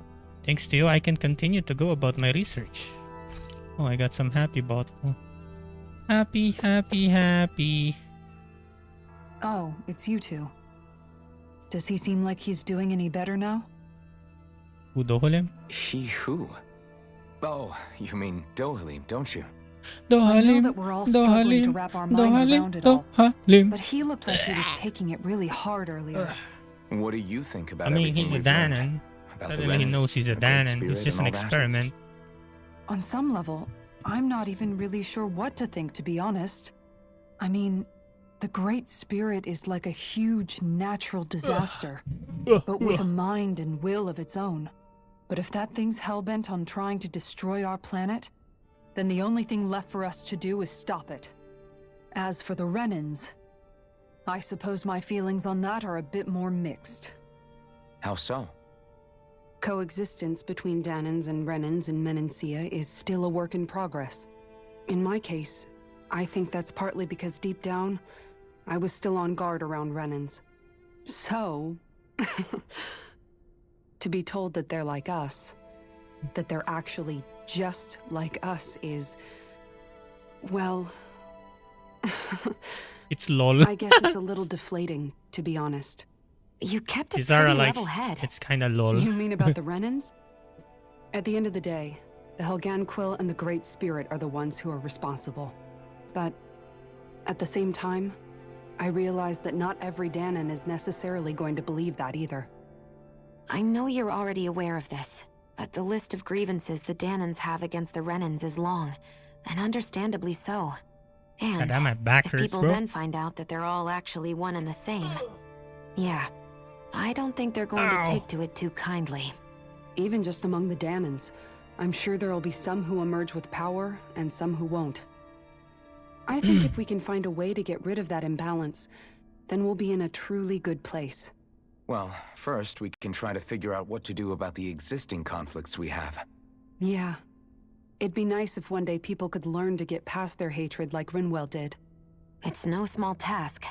Thanks to you, I can continue to go about my research. Oh, I got some happy bottle. Happy, happy, happy. Oh, it's you two. Does he seem like he's doing any better now? Who, Dohalim? He who? Oh, you mean Dohalim, don't you? I know that we're all struggling to wrap our minds around it all. But he looked like he was taking it really hard earlier. What do you think about I mean, everything he's a we've learned? Danan. About the Suddenly he Renans, knows he's a the Great Danan. He's Spirit just and an all that? experiment. On some level, I'm not even really sure what to think, to be honest. I mean, the Great Spirit is like a huge natural disaster, but with a mind and will of its own. But if that thing's hellbent on trying to destroy our planet, then the only thing left for us to do is stop it. As for the Renans, I suppose my feelings on that are a bit more mixed. How so? Coexistence between Danans and Renans in Menancia is still a work in progress. In my case, I think that's partly because deep down, I was still on guard around Renans. So, to be told that they're like us, that they're actually just like us is, well... It's lol. I guess it's a little deflating, to be honest. You kept a These pretty are like, level head. it's kinda lol. You mean about the Renans? At the end of the day, the Helganquil and the Great Spirit are the ones who are responsible. But at the same time, I realize that not every Danan is necessarily going to believe that either. I know you're already aware of this, but the list of grievances the Danans have against the Renans is long, and understandably so. And God, my back if hurts, people bro. then find out that they're all actually one and the same, yeah, I don't think they're going to take to it too kindly. Even just among the Danans, I'm sure there'll be some who emerge with power and some who won't. I think if we can find a way to get rid of that imbalance, then we'll be in a truly good place. Well, first we can try to figure out what to do about the existing conflicts we have. Yeah. It'd be nice if one day people could learn to get past their hatred like Rinwell did. It's no small task.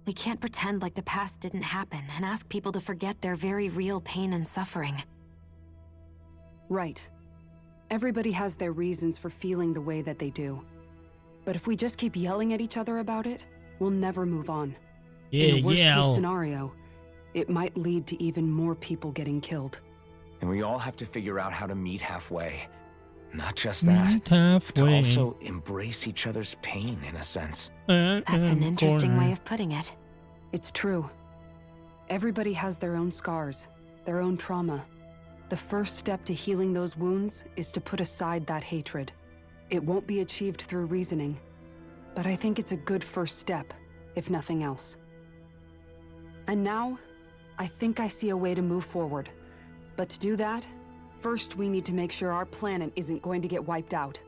We can't pretend like the past didn't happen and ask people to forget their very real pain and suffering. Right. Everybody has their reasons for feeling the way that they do. But if we just keep yelling at each other about it, we'll never move on. In a worst-case scenario, it might lead to even more people getting killed. And we all have to figure out how to meet halfway. Not just that, Meet halfway. to also embrace each other's pain in a sense. That's an interesting way of putting it. It's true. Everybody has their own scars, their own trauma. The first step to healing those wounds is to put aside that hatred. It won't be achieved through reasoning, but I think it's a good first step, if nothing else. And now, I think I see a way to move forward. But to do that, first we need to make sure our planet isn't going to get wiped out.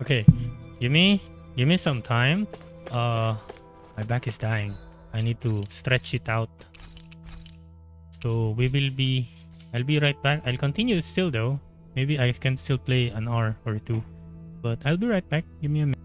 Okay, give me some time. My back is dying. I need to stretch it out. So I'll be right back. I'll continue still though. Maybe I can still play an hour or two. But I'll be right back. Give me a minute.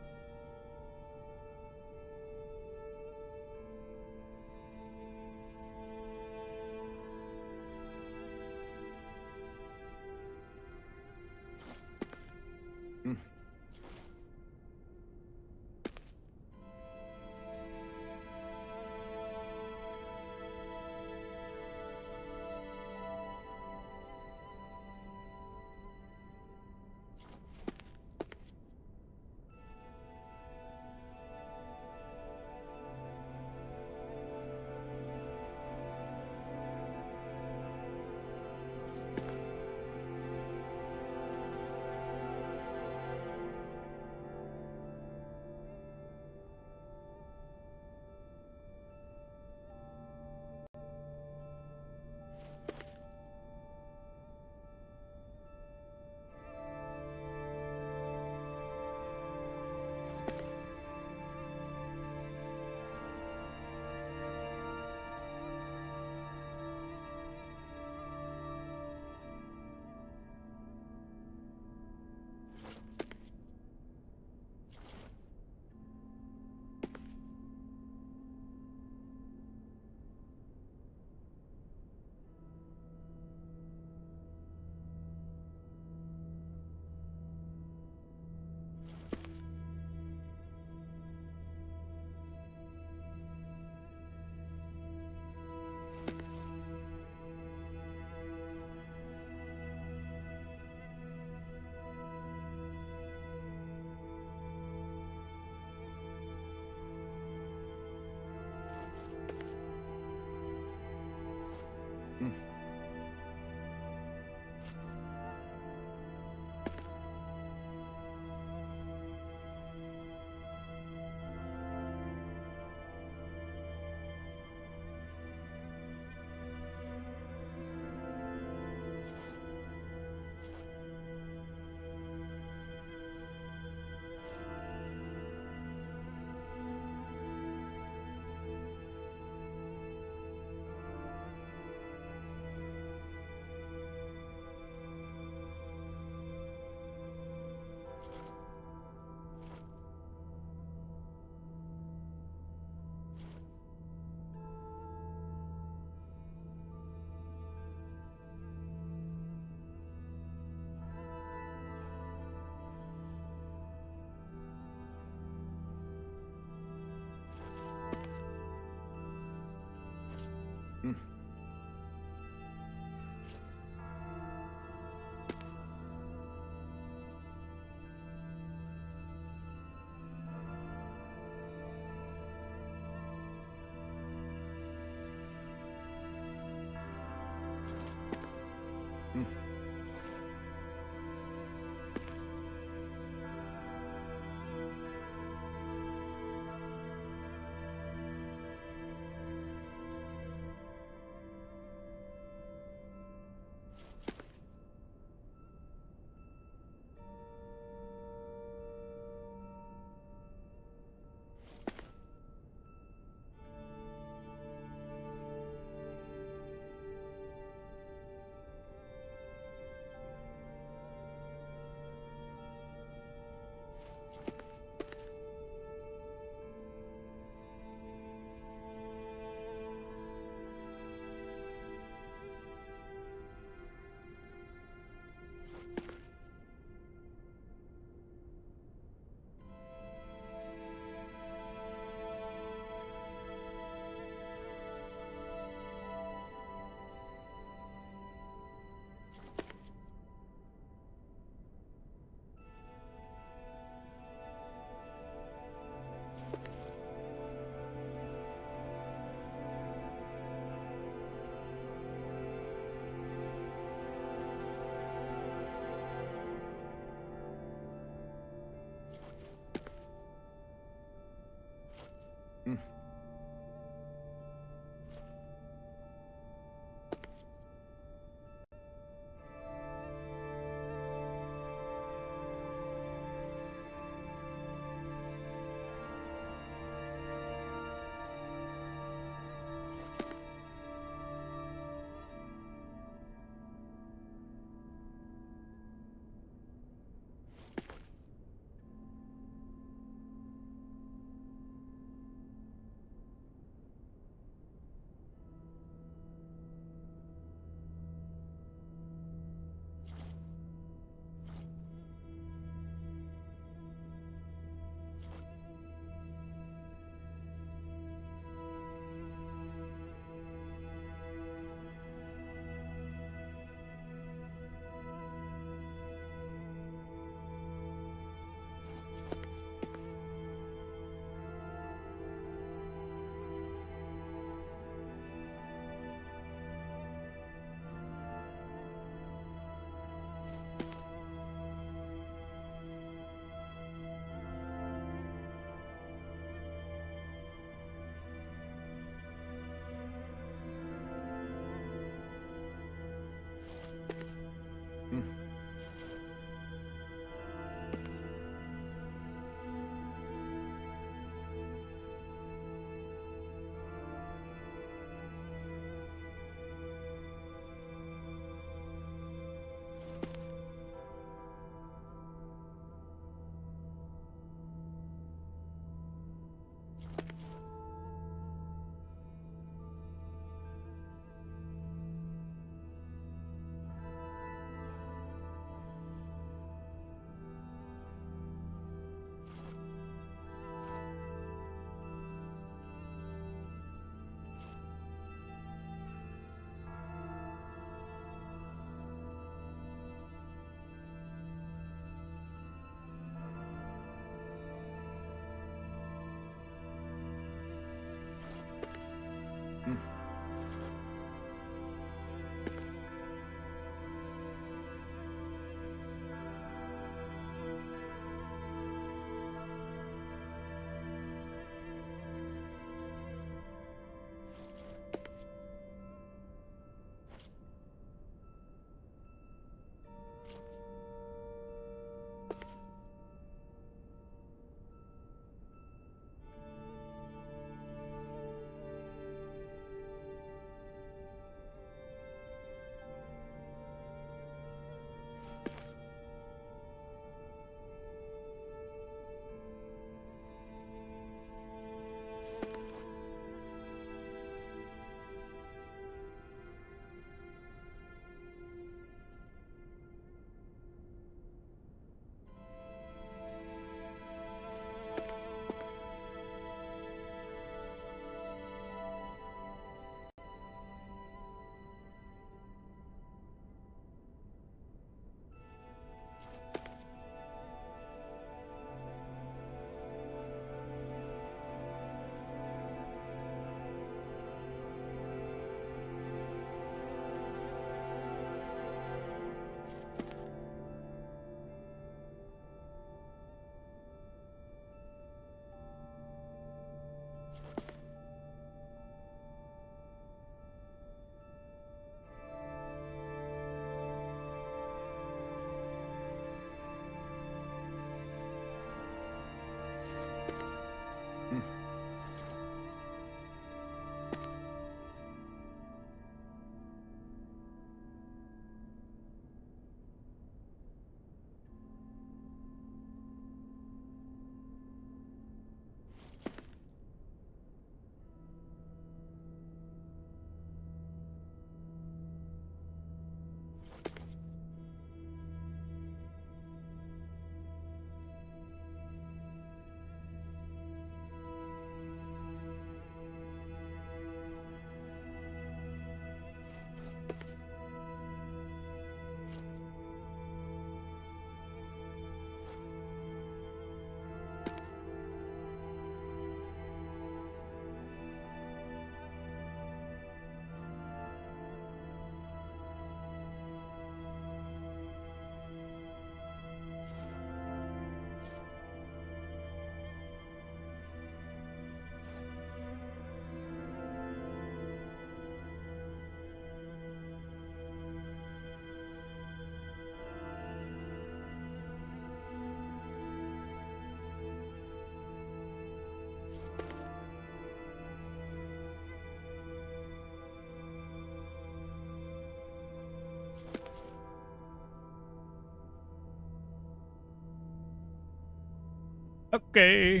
Okay,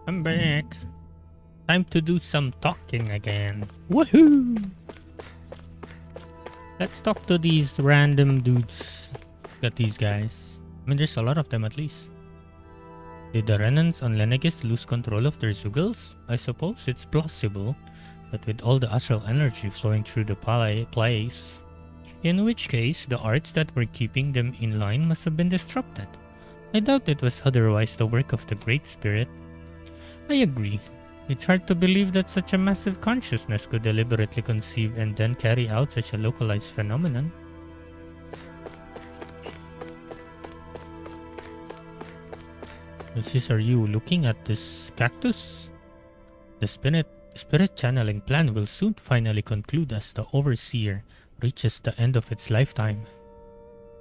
I'm back. Time to do some talking again. Woohoo! Let's talk to these random dudes. Got these guys. I mean, there's a lot of them at least. Did the Renans on Lenegis lose control of their Zugals? I suppose it's plausible, but with all the astral energy flowing through the place, in which case the arts that were keeping them in line must have been disrupted. I doubt it was otherwise the work of the Great Spirit. I agree. It's hard to believe that such a massive consciousness could deliberately conceive and then carry out such a localized phenomenon. Are you looking at this cactus? The spirit channeling plan will soon finally conclude as the Overseer reaches the end of its lifetime.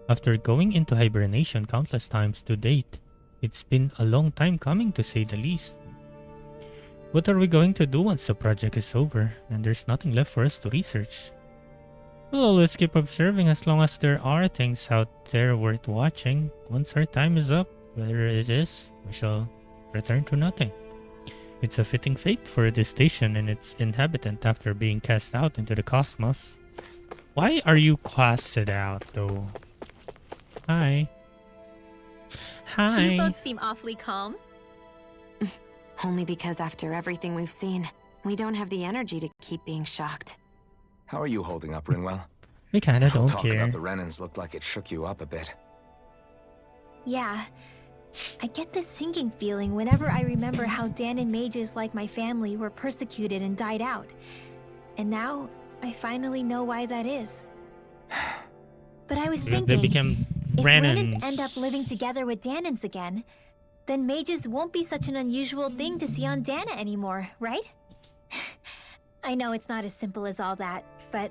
After going into hibernation countless times to date, it's been a long time coming to say the least. What are we going to do once the project is over and there's nothing left for us to research? We'll always keep observing as long as there are things out there worth watching. Once our time is up, whether it is, we shall return to nothing. It's a fitting fate for this station and its inhabitant after being cast out into the cosmos. Why are you casted out though? Hi. Hi. You both seem awfully calm. Only because after everything we've seen, we don't have the energy to keep being shocked. How are you holding up, Rinwell? We kinda don't Talk care. about the Renans looked like it shook you up a bit. Yeah. I get this sinking feeling whenever I remember how Dan and mages like my family were persecuted and died out. And now, I finally know why that is. But I was thinking, They became if Renans. Renans end up living together with Danans again, then mages won't be such an unusual thing to see on Dana anymore, right? I know it's not as simple as all that, but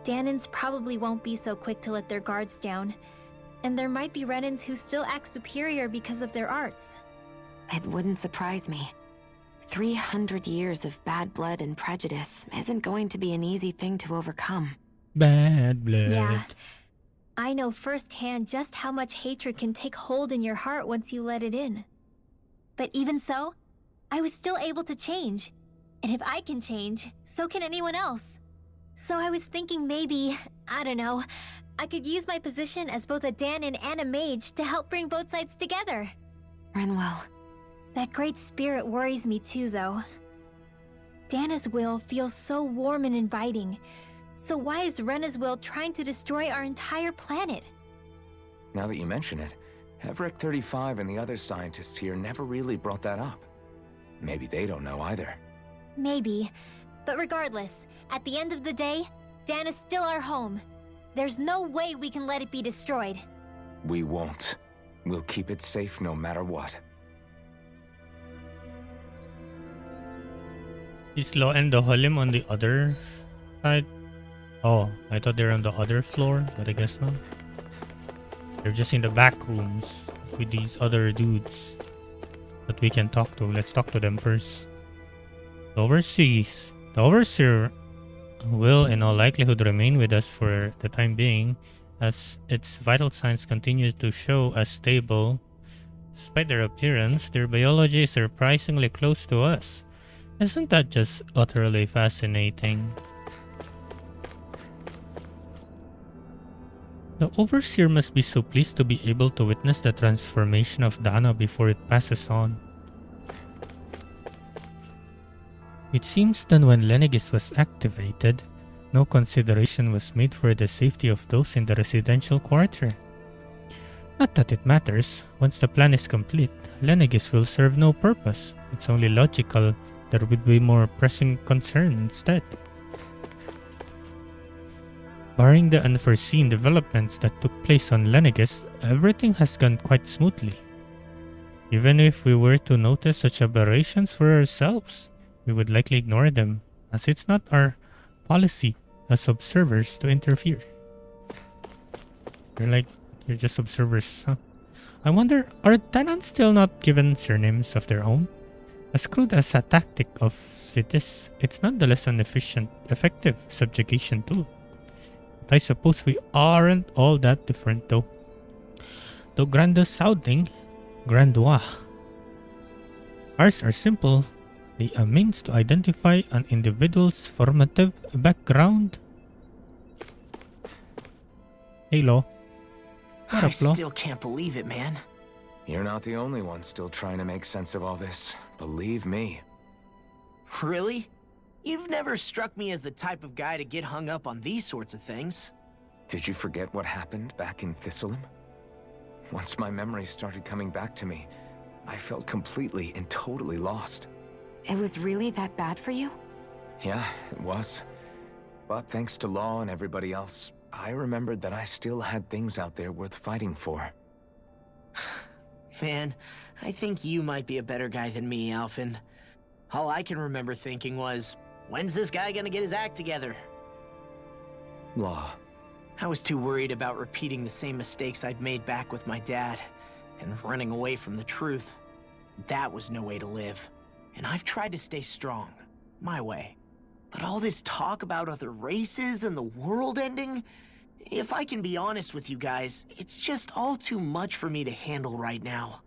Danans probably won't be so quick to let their guards down. And there might be Renans who still act superior because of their arts. It wouldn't surprise me. 300 years of bad blood and prejudice isn't going to be an easy thing to overcome. Bad blood. Yeah. I know firsthand just how much hatred can take hold in your heart once you let it in. But even so, I was still able to change. And if I can change, so can anyone else. So I was thinking maybe, I don't know, I could use my position as both a Danan and a mage to help bring both sides together. Rinwell. That great spirit worries me too, though. Dana's will feels so warm and inviting. So why is Rena's will trying to destroy our entire planet? Now that you mention it, Hevrekt-35 and the other scientists here never really brought that up. Maybe they don't know either. Maybe. But regardless, at the end of the day, Dana's still our home. There's no way we can let it be destroyed. We won't. We'll keep it safe no matter what. Is Lo and the Holim on the other side? Oh, I thought they're on the other floor, but I guess not. They're just in the back rooms with these other dudes that we can talk to. Let's talk to them first. The Overseer will in all likelihood remain with us for the time being, as its vital signs continue to show as stable. Despite their appearance, their biology is surprisingly close to us. Isn't that just utterly fascinating? The Overseer must be so pleased to be able to witness the transformation of Dana before it passes on. It seems that when Lenegis was activated, no consideration was made for the safety of those in the residential quarter. Not that it matters. Once the plan is complete, Lenegis will serve no purpose. It's only logical there would be more pressing concern instead. Barring the unforeseen developments that took place on Lenegis, everything has gone quite smoothly. Even if we were to notice such aberrations for ourselves, we would likely ignore them, as it's not our policy as observers to interfere. You're just observers, huh? I wonder, are tenants still not given surnames of their own? As crude as a tactic of it is, it's nonetheless an effective subjugation tool. But I suppose we aren't all that different though. Though Grandois Ours are simple. They are means to identify an individual's formative background. Hey, Lo. What I up, Lo? still can't believe it, man. You're not the only one still trying to make sense of all this. Believe me. Really? You've never struck me as the type of guy to get hung up on these sorts of things. Did you forget what happened back in Thistleum? Once my memories started coming back to me, I felt completely and totally lost. It was really that bad for you? Yeah, it was. But thanks to Law and everybody else, I remembered that I still had things out there worth fighting for. Man, I think you might be a better guy than me, Alphen. All I can remember thinking was, when's this guy gonna get his act together? Law. I was too worried about repeating the same mistakes I'd made back with my dad, and running away from the truth. That was no way to live. And I've tried to stay strong, my way. But all this talk about other races and the world ending, if I can be honest with you guys, it's just all too much for me to handle right now.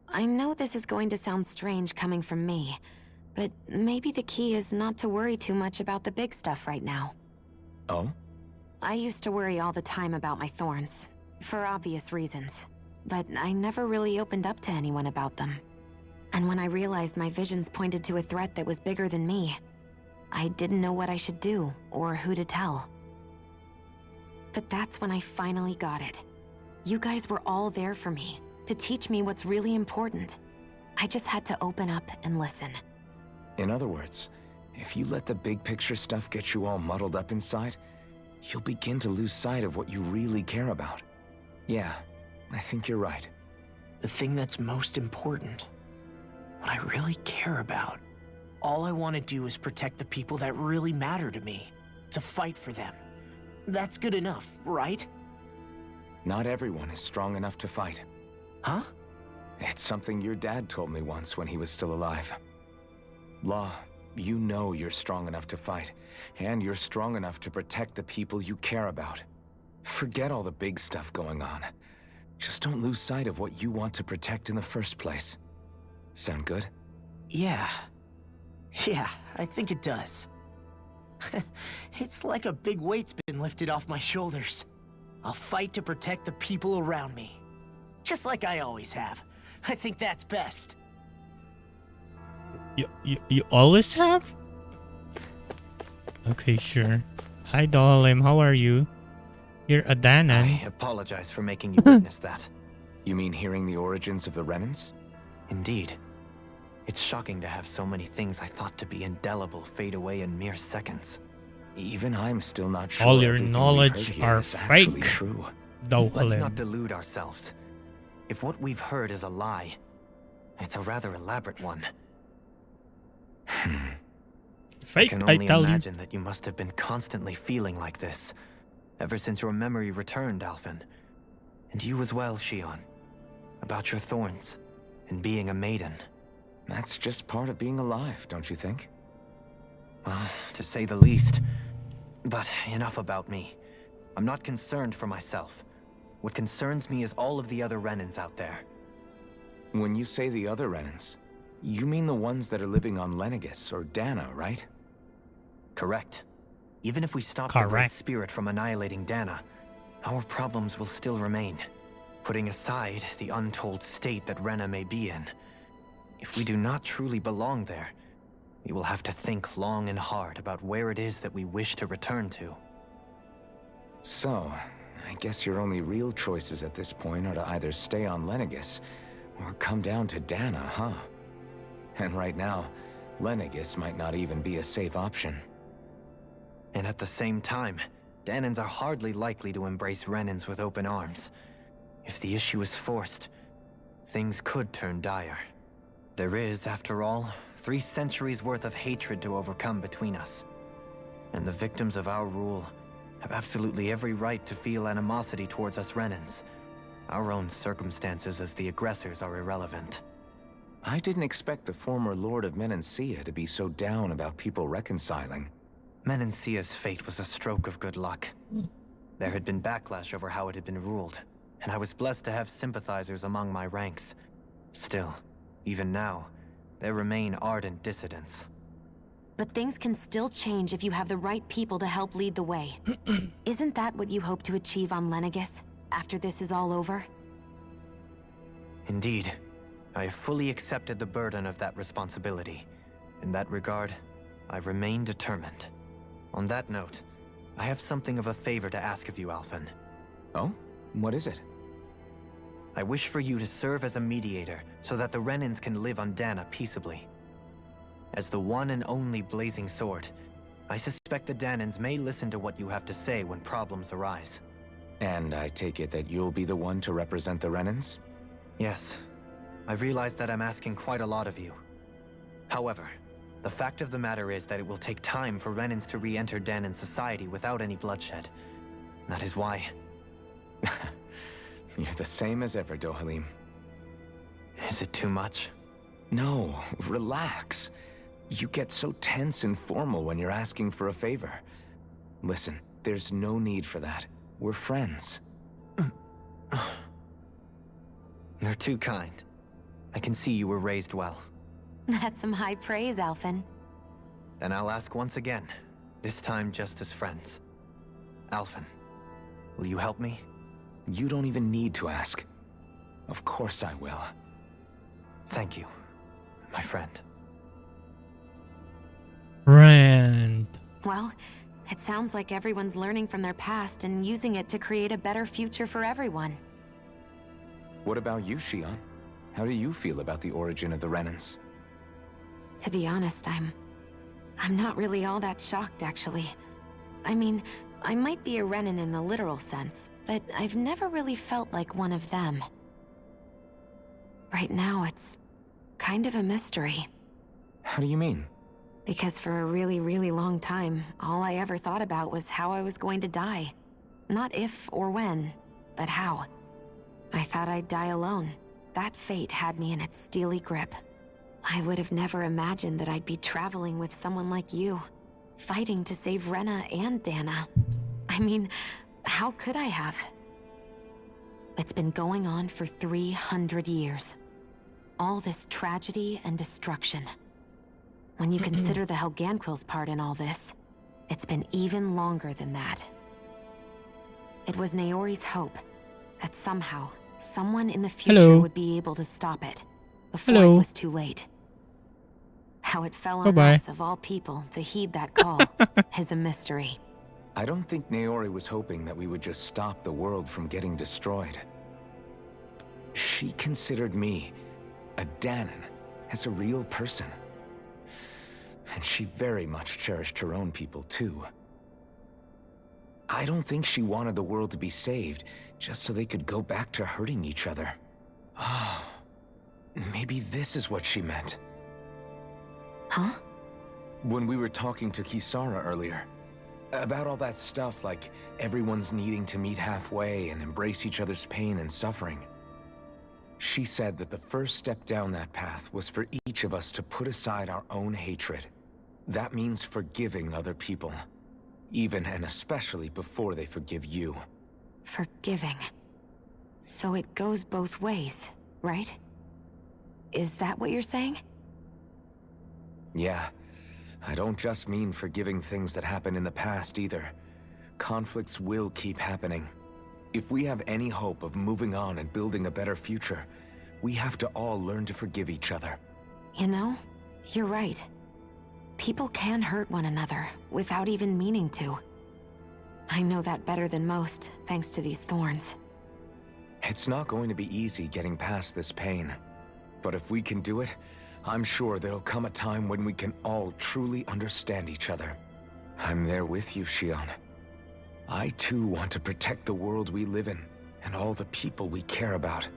I know this is going to sound strange coming from me, but maybe the key is not to worry too much about the big stuff right now. Oh? I used to worry all the time about my thorns, for obvious reasons, but I never really opened up to anyone about them. And when I realized my visions pointed to a threat that was bigger than me, I didn't know what I should do or who to tell. But that's when I finally got it. You guys were all there for me, to teach me what's really important. I just had to open up and listen. In other words, if you let the big picture stuff get you all muddled up inside, you'll begin to lose sight of what you really care about. Yeah, I think you're right. The thing that's most important, what I really care about, all I want to do is protect the people that really matter to me, to fight for them. That's good enough, right? Not everyone is strong enough to fight. Huh? It's something your dad told me once when he was still alive. Law, you know you're strong enough to fight, and you're strong enough to protect the people you care about. Forget all the big stuff going on. Just don't lose sight of what you want to protect in the first place. Sound good? Yeah, I think it does. It's like a big weight's been lifted off my shoulders. I'll fight to protect the people around me. Just like I always have. I think that's best. You always have? Okay, sure. Hi, Dalim. How are you? You're a Danan. I apologize for making you witness that. You mean hearing the origins of the Renans? Indeed. It's shocking to have so many things I thought to be indelible fade away in mere seconds. Even I'm still not sure all your everything knowledge we've heard here are is actually fake. True. Let's not delude ourselves. If what we've heard is a lie, it's a rather elaborate one. Fake, I can only tell imagine that you must have been constantly feeling like this, ever since your memory returned, Alphen. And you as well, Shion. About your thorns, and being a maiden. That's just part of being alive, don't you think? Well, to say the least. But enough about me. I'm not concerned for myself. What concerns me is all of the other Renans out there. When you say the other Renans, you mean the ones that are living on Lenegis or Dana, right? Correct. Even if we stop the Great Spirit from annihilating Dana, our problems will still remain. Putting aside the untold state that Rena may be in. If we do not truly belong there, we will have to think long and hard about where it is that we wish to return to. So, I guess your only real choices at this point are to either stay on Lenegis or come down to Dana, huh? And right now, Lenegis might not even be a safe option. And at the same time, Danans are hardly likely to embrace Renans with open arms. If the issue is forced, things could turn dire. There is, after all, 3 centuries worth of hatred to overcome between us. And the victims of our rule have absolutely every right to feel animosity towards us Renans. Our own circumstances as the aggressors are irrelevant. I didn't expect the former Lord of Menancia to be so down about people reconciling. Menancia's fate was a stroke of good luck. There had been backlash over how it had been ruled, and I was blessed to have sympathizers among my ranks. Still, even now, there remain ardent dissidents. But things can still change if you have the right people to help lead the way. Isn't that what you hope to achieve on Lenegis, after this is all over? Indeed. I have fully accepted the burden of that responsibility. In that regard, I remain determined. On that note, I have something of a favor to ask of you, Alphen. Oh? What is it? I wish for you to serve as a mediator so that the Renans can live on Dana peaceably. As the one and only Blazing Sword, I suspect the Danans may listen to what you have to say when problems arise. And I take it that you'll be the one to represent the Renans? Yes. I realize that I'm asking quite a lot of you. However, the fact of the matter is that it will take time for Renans to re-enter Danan society without any bloodshed. That is why... You're the same as ever, Dohalim. Is it too much? No, relax. You get so tense and formal when you're asking for a favor. Listen, there's no need for that. We're friends. You're too kind. I can see you were raised well. That's some high praise, Alphen. Then I'll ask once again, this time just as friends. Alphen, will you help me? You don't even need to ask. Of course I will. Thank you, my friend. Friend. Well, it sounds like everyone's learning from their past and using it to create a better future for everyone. What about you, Shion? How do you feel about the origin of the Renans? To be honest, I'm not really all that shocked, actually. I mean, I might be a Renan in the literal sense, but I've never really felt like one of them. Right now, it's kind of a mystery. How do you mean? Because for a really, really long time, all I ever thought about was how I was going to die. Not if or when, but how. I thought I'd die alone. That fate had me in its steely grip. I would have never imagined that I'd be traveling with someone like you, fighting to save Rena and Dana. I mean, how could I have? It's been going on for 300 years. All this tragedy and destruction. When you consider the Helganquil's part in all this, it's been even longer than that. It was Naori's hope that somehow, someone in the future would be able to stop it before it was too late. How it fell on us, of all people, to heed that call is a mystery. I don't think Naori was hoping that we would just stop the world from getting destroyed. She considered me, a Danan, as a real person. And she very much cherished her own people, too. I don't think she wanted the world to be saved just so they could go back to hurting each other. Oh, maybe this is what she meant. Huh? When we were talking to Kisara earlier, about all that stuff like everyone's needing to meet halfway and embrace each other's pain and suffering. She said that the first step down that path was for each of us to put aside our own hatred. That means forgiving other people, even and especially before they forgive you. Forgiving. So it goes both ways, right? Is that what you're saying? Yeah. I don't just mean forgiving things that happened in the past either. Conflicts will keep happening. If we have any hope of moving on and building a better future, we have to all learn to forgive each other. You know, you're right. People can hurt one another without even meaning to. I know that better than most, thanks to these thorns. It's not going to be easy getting past this pain. But if we can do it, I'm sure there'll come a time when we can all truly understand each other. I'm there with you, Shion. I too want to protect the world we live in, and all the people we care about.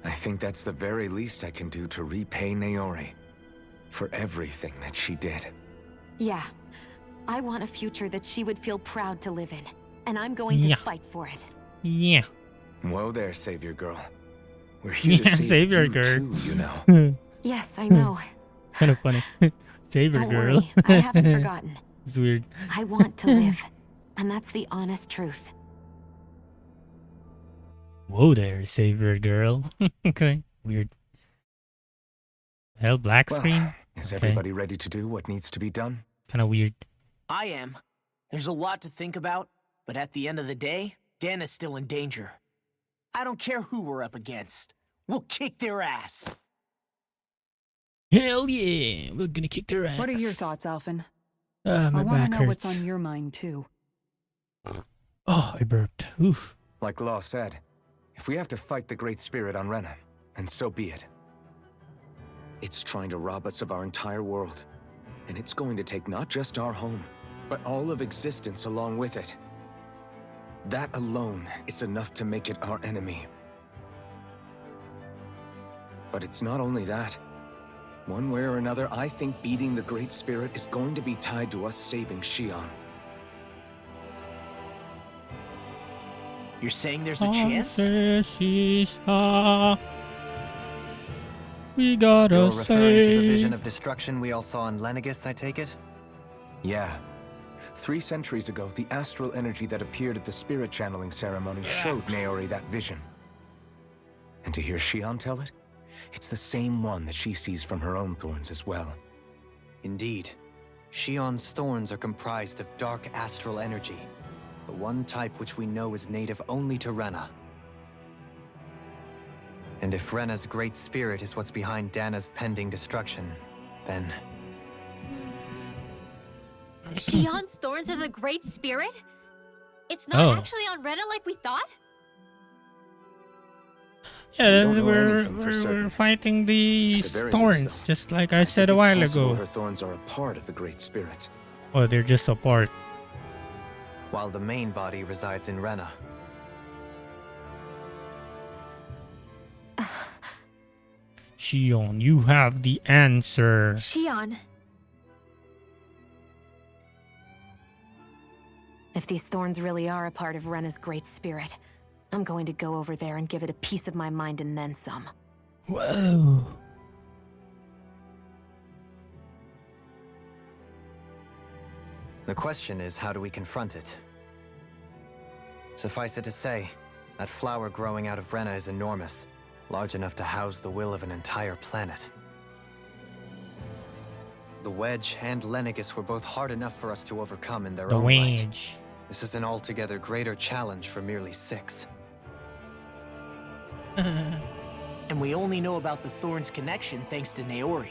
I think that's the very least I can do to repay Naori for everything that she did. Yeah. I want a future that she would feel proud to live in, and I'm going to fight for it. Yeah. Whoa there, Savior Girl. We're here to save Savior you Girl. too, you know. Yes, I know. It's kind of funny. Savior Don't Girl. worry, I haven't forgotten. It's weird. I want to live, and that's the honest truth. Whoa there, Savior Girl. Okay, weird. Hell, black Well, screen? is Okay. everybody ready to do what needs to be done? Kind of weird. I am. There's a lot to think about, but at the end of the day, Dana's still in danger. I don't care who we're up against. We'll kick their ass. Hell yeah, we're gonna kick their ass. What are your thoughts, Alphen? My I want to back know hurts. what's on your mind, too. Oh, I burped. Oof. Like Law said, if we have to fight the Great Spirit on Rena, then so be it. It's trying to rob us of our entire world. And it's going to take not just our home, but all of existence along with it. That alone is enough to make it our enemy. But it's not only that. One way or another, I think beating the Great Spirit is going to be tied to us saving Xion. You're saying there's a chance? We gotta You're referring to the vision save. of destruction we all saw in Lenegis, I take it? Yeah. 3 centuries ago, the astral energy that appeared at the spirit channeling ceremony showed Naori that vision. And to hear Xion tell it, it's the same one that she sees from her own thorns as well. Indeed. Xion's thorns are comprised of dark astral energy, the one type which we know is native only to Rena. And if Rena's great spirit is what's behind Dana's pending destruction, then... Xion's thorns are the Great Spirit? It's not actually on Rena like we thought? Yeah, don't know we're anything for certain. fighting the At the very thorns, least, though, just like I said a while ago. Her thorns are a part of the Great Spirit. Oh, they're just a part. While the main body resides in Rena. Xion, you have the answer. Xion. If these thorns really are a part of Rena's great spirit, I'm going to go over there and give it a piece of my mind and then some. Whoa. The question is, how do we confront it? Suffice it to say, that flower growing out of Rena is enormous, large enough to house the will of an entire planet. The Wedge and Lenegis were both hard enough for us to overcome in their The own right. Wedge. This is an altogether greater challenge for merely 6. And we only know about the Thorns connection thanks to Naori.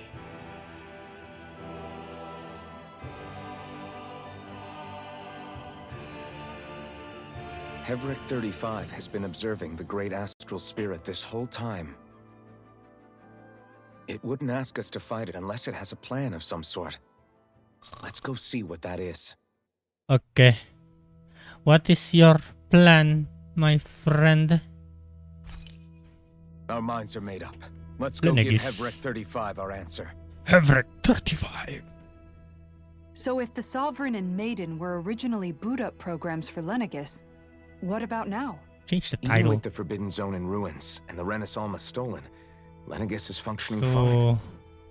Hevrekt-35 has been observing the great astral spirit this whole time. It wouldn't ask us to fight it unless it has a plan of some sort. Let's go see what that is. Okay. What is your plan, my friend? Our minds are made up. Let's go give Lenegis. Hevrekt-35 our answer. Hevrekt-35. So if the Sovereign and Maiden were originally boot-up programs for Lenegis, what about now? Change the Even title. with the Forbidden Zone in ruins and the Renaissance stolen, Lenegis is functioning So, fine.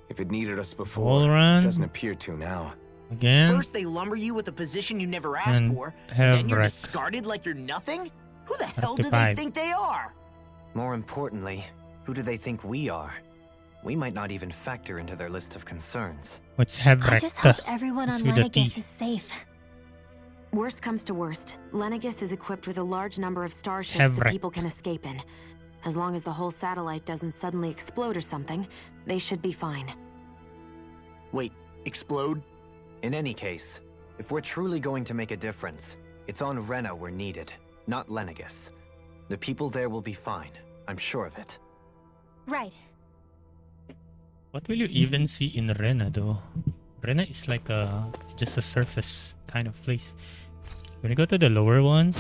If it needed us before, Vholran? it doesn't appear to now. Again? First they lumber you with a position you never asked And for, then you're Hevrekt. discarded like you're nothing? Who the hell do they 35. think they are? More importantly, who do they think we are? We might not even factor into their list of concerns. What's Hevrekt? I just hope everyone on It's with a Lenegis T. is safe. Worst comes to worst, Lenegis is equipped with a large number of starships that Hevrekt. people can escape in. As long as the whole satellite doesn't suddenly explode or something, they should be fine. Wait, explode? In any case, if we're truly going to make a difference, it's on Rena we're needed, not Lenegis. The people there will be fine, I'm sure of it. Right. What will you even see in Rena, though? Rena is like just a surface kind of place. When you go to the lower one,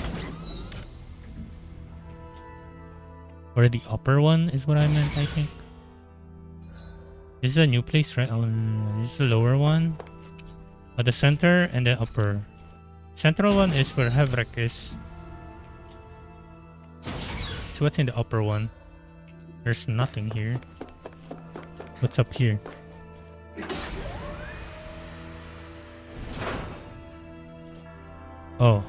or the upper one is what I meant, I think. This is a new place, right? Oh, no, this is the lower one. The center and the upper. Central one is where Hevrekt is. So what's in the upper one? There's nothing here. What's up here? Oh.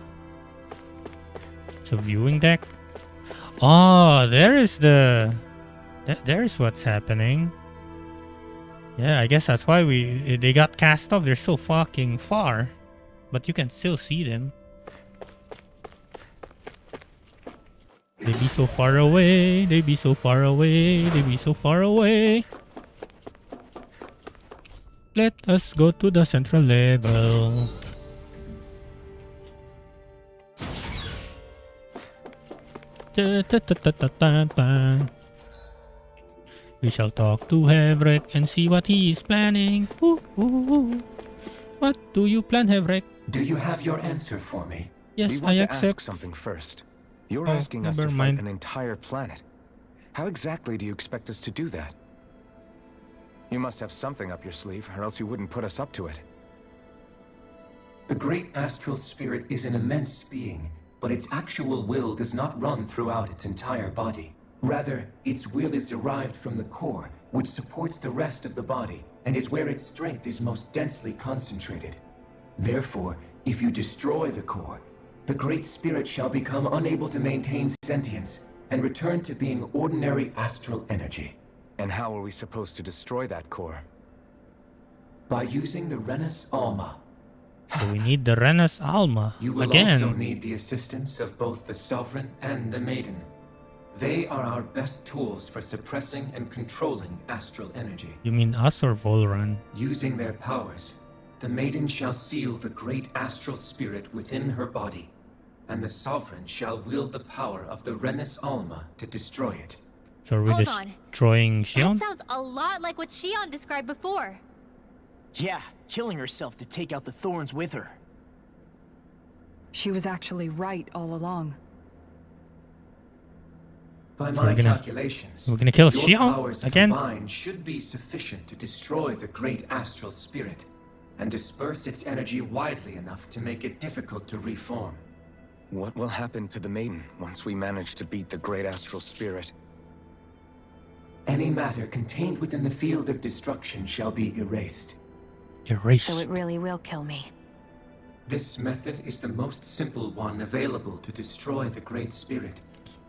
So viewing deck? Oh, there is the... There's what's happening. Yeah, I guess that's why they got cast off. They're so fucking far. But you can still see them. They be so far away. They be so far away. They be so far away. Let us go to the central level. Ta -ta -ta -ta -ta -ta -ta. We shall talk to Hevrekt and see what he is planning. Ooh, ooh, ooh. What do you plan, Hevrekt? Do you have your answer for me? Yes, we want I to accept. ask something first. You're Oh, asking us to never fight mind. an entire planet. How exactly do you expect us to do that? You must have something up your sleeve, or else you wouldn't put us up to it. The great astral spirit is an immense being, but its actual will does not run throughout its entire body. Rather, its will is derived from the core, which supports the rest of the body, and is where its strength is most densely concentrated. Therefore, if you destroy the core, the Great Spirit shall become unable to maintain sentience and return to being ordinary astral energy. And how are we supposed to destroy that core? By using the Renas Alma. So we need the Renas Alma You will again. also need the assistance of both the Sovereign and the Maiden. They are our best tools for suppressing and controlling astral energy. You mean us or Vholran? Using their powers, the Maiden shall seal the great astral spirit within her body, and the Sovereign shall wield the power of the Renas Alma to destroy it. So are we Hold on. destroying That Xion? sounds a lot like what Xion described before. Yeah, killing herself to take out the thorns with her. She was actually right all along. By So my we're gonna- calculations, we're gonna kill your Xion powers again? combined should be sufficient to destroy the great astral spirit and disperse its energy widely enough to make it difficult to reform. What will happen to the Maiden once we manage to beat the great astral spirit? Any matter contained within the field of destruction shall be erased. Erased. So it really will kill me. This method is the most simple one available to destroy the Great Spirit,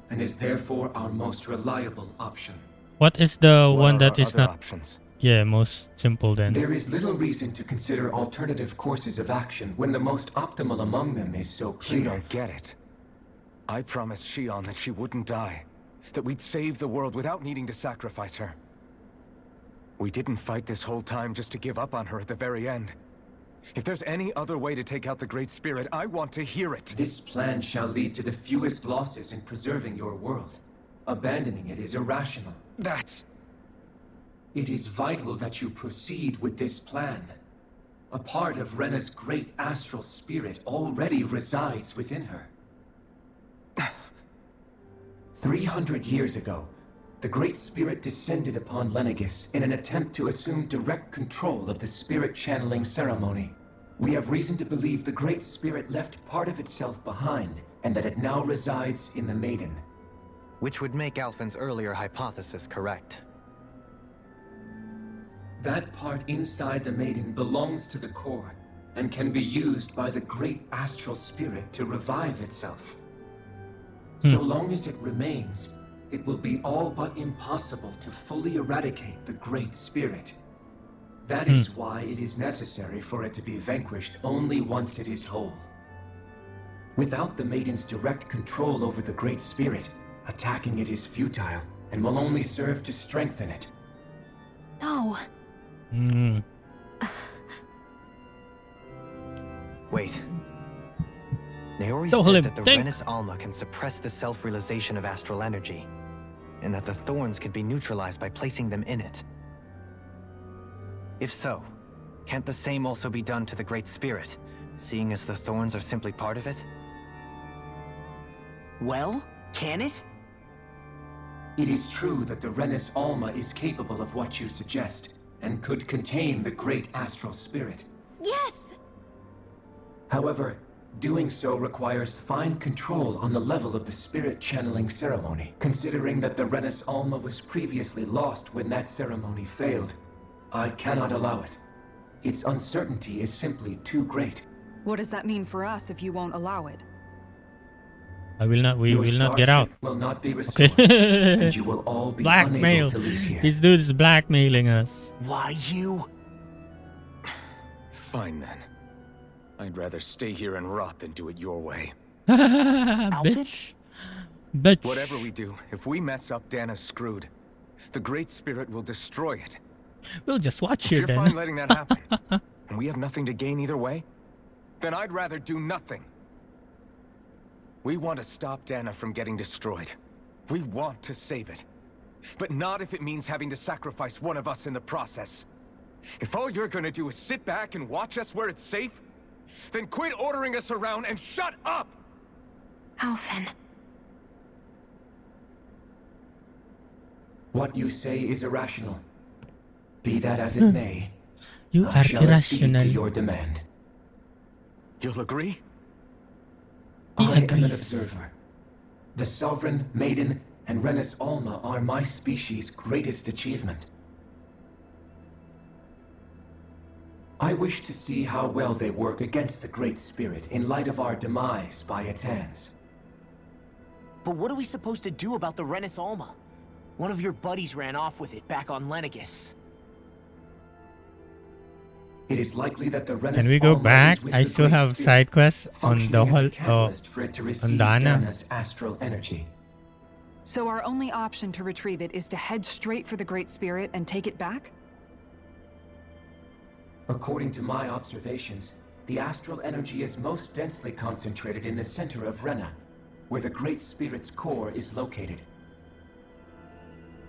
and is therefore our most reliable option. What is the What one are that our is other not? options? Yeah, most simple then. There is little reason to consider alternative courses of action when the most optimal among them is so clear. You don't get it. I promised Xion that she wouldn't die, that we'd save the world without needing to sacrifice her. We didn't fight this whole time just to give up on her at the very end. If there's any other way to take out the Great Spirit, I want to hear it. This plan shall lead to the fewest losses in preserving your world. Abandoning it is irrational. That's... It is vital that you proceed with this plan. A part of Rena's great astral spirit already resides within her. 300 years ago, the Great Spirit descended upon Lenegis in an attempt to assume direct control of the spirit channeling ceremony. We have reason to believe the Great Spirit left part of itself behind, and that it now resides in the Maiden. Which would make Alphen's earlier hypothesis correct. That part inside the Maiden belongs to the core, and can be used by the great astral spirit to revive itself. So long as it remains, it will be all but impossible to fully eradicate the Great Spirit. That is why it is necessary for it to be vanquished only once it is whole. Without the Maiden's direct control over the Great Spirit, attacking it is futile, and will only serve to strengthen it. No. Wait. Naori Don't said let that the him think. Renas Alma can suppress the self-realization of astral energy, and that the thorns can be neutralized by placing them in it. If so, can't the same also be done to the Great Spirit, seeing as the thorns are simply part of it? Well, can it? It is true that the Renas Alma is capable of what you suggest, and could contain the great astral spirit. Yes! However, doing so requires fine control on the level of the spirit channeling ceremony, considering that the Renas Alma was previously lost when that ceremony failed. I cannot allow it. Its uncertainty is simply too great. What does that mean for us if you won't allow it? I will not. We Your will not get out. starship will not be restored, Okay. and you will all be Blackmail. unable to leave here. This dude is blackmailing us. Why you? Fine then. I'd rather stay here and rot than do it your way. Bitch. Bitch. Whatever we do, if we mess up, Dana's screwed. The Great Spirit will destroy it. We'll just watch If here you're then. fine letting that happen, and we have nothing to gain either way, then I'd rather do nothing. We want to stop Dana from getting destroyed. We want to save it. But not if it means having to sacrifice one of us in the process. If all you're gonna do is sit back and watch us where it's safe, then quit ordering us around and shut up! Alphen. What you say is irrational. Be that as it may, You I are shall accede irrational. to your demand. You'll agree? He I am an agrees. observer. The Sovereign, Maiden, and Renis Alma are my species' greatest achievement. I wish to see how well they work against the Great Spirit in light of our demise by its hands. But what are we supposed to do about the Renis Alma? One of your buddies ran off with it back on Lenegis. It is likely that the Renis Can we go Alma back? is with I the still Great have Spirit, side quests on the functioning as a whole. catalyst for it to receive Dana. Dana's astral energy. So our only option to retrieve it is to head straight for the Great Spirit and take it back? According to my observations, the astral energy is most densely concentrated in the center of Rena, where the Great Spirit's core is located.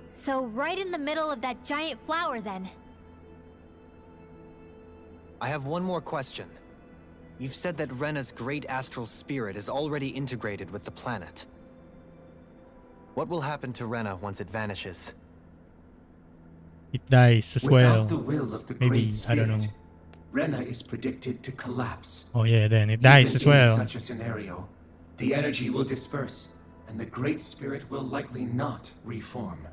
So right in the middle of that giant flower then. I have one more question. You've said that Rena's great astral spirit is already integrated with the planet. What will happen to Rena once it vanishes? It dies as well. Without the will of the Maybe, Great Spirit, I don't know. Rena is predicted to collapse. Oh yeah, then it dies Even as well. In such a scenario, the energy will disperse, and the Great Spirit will likely not reform.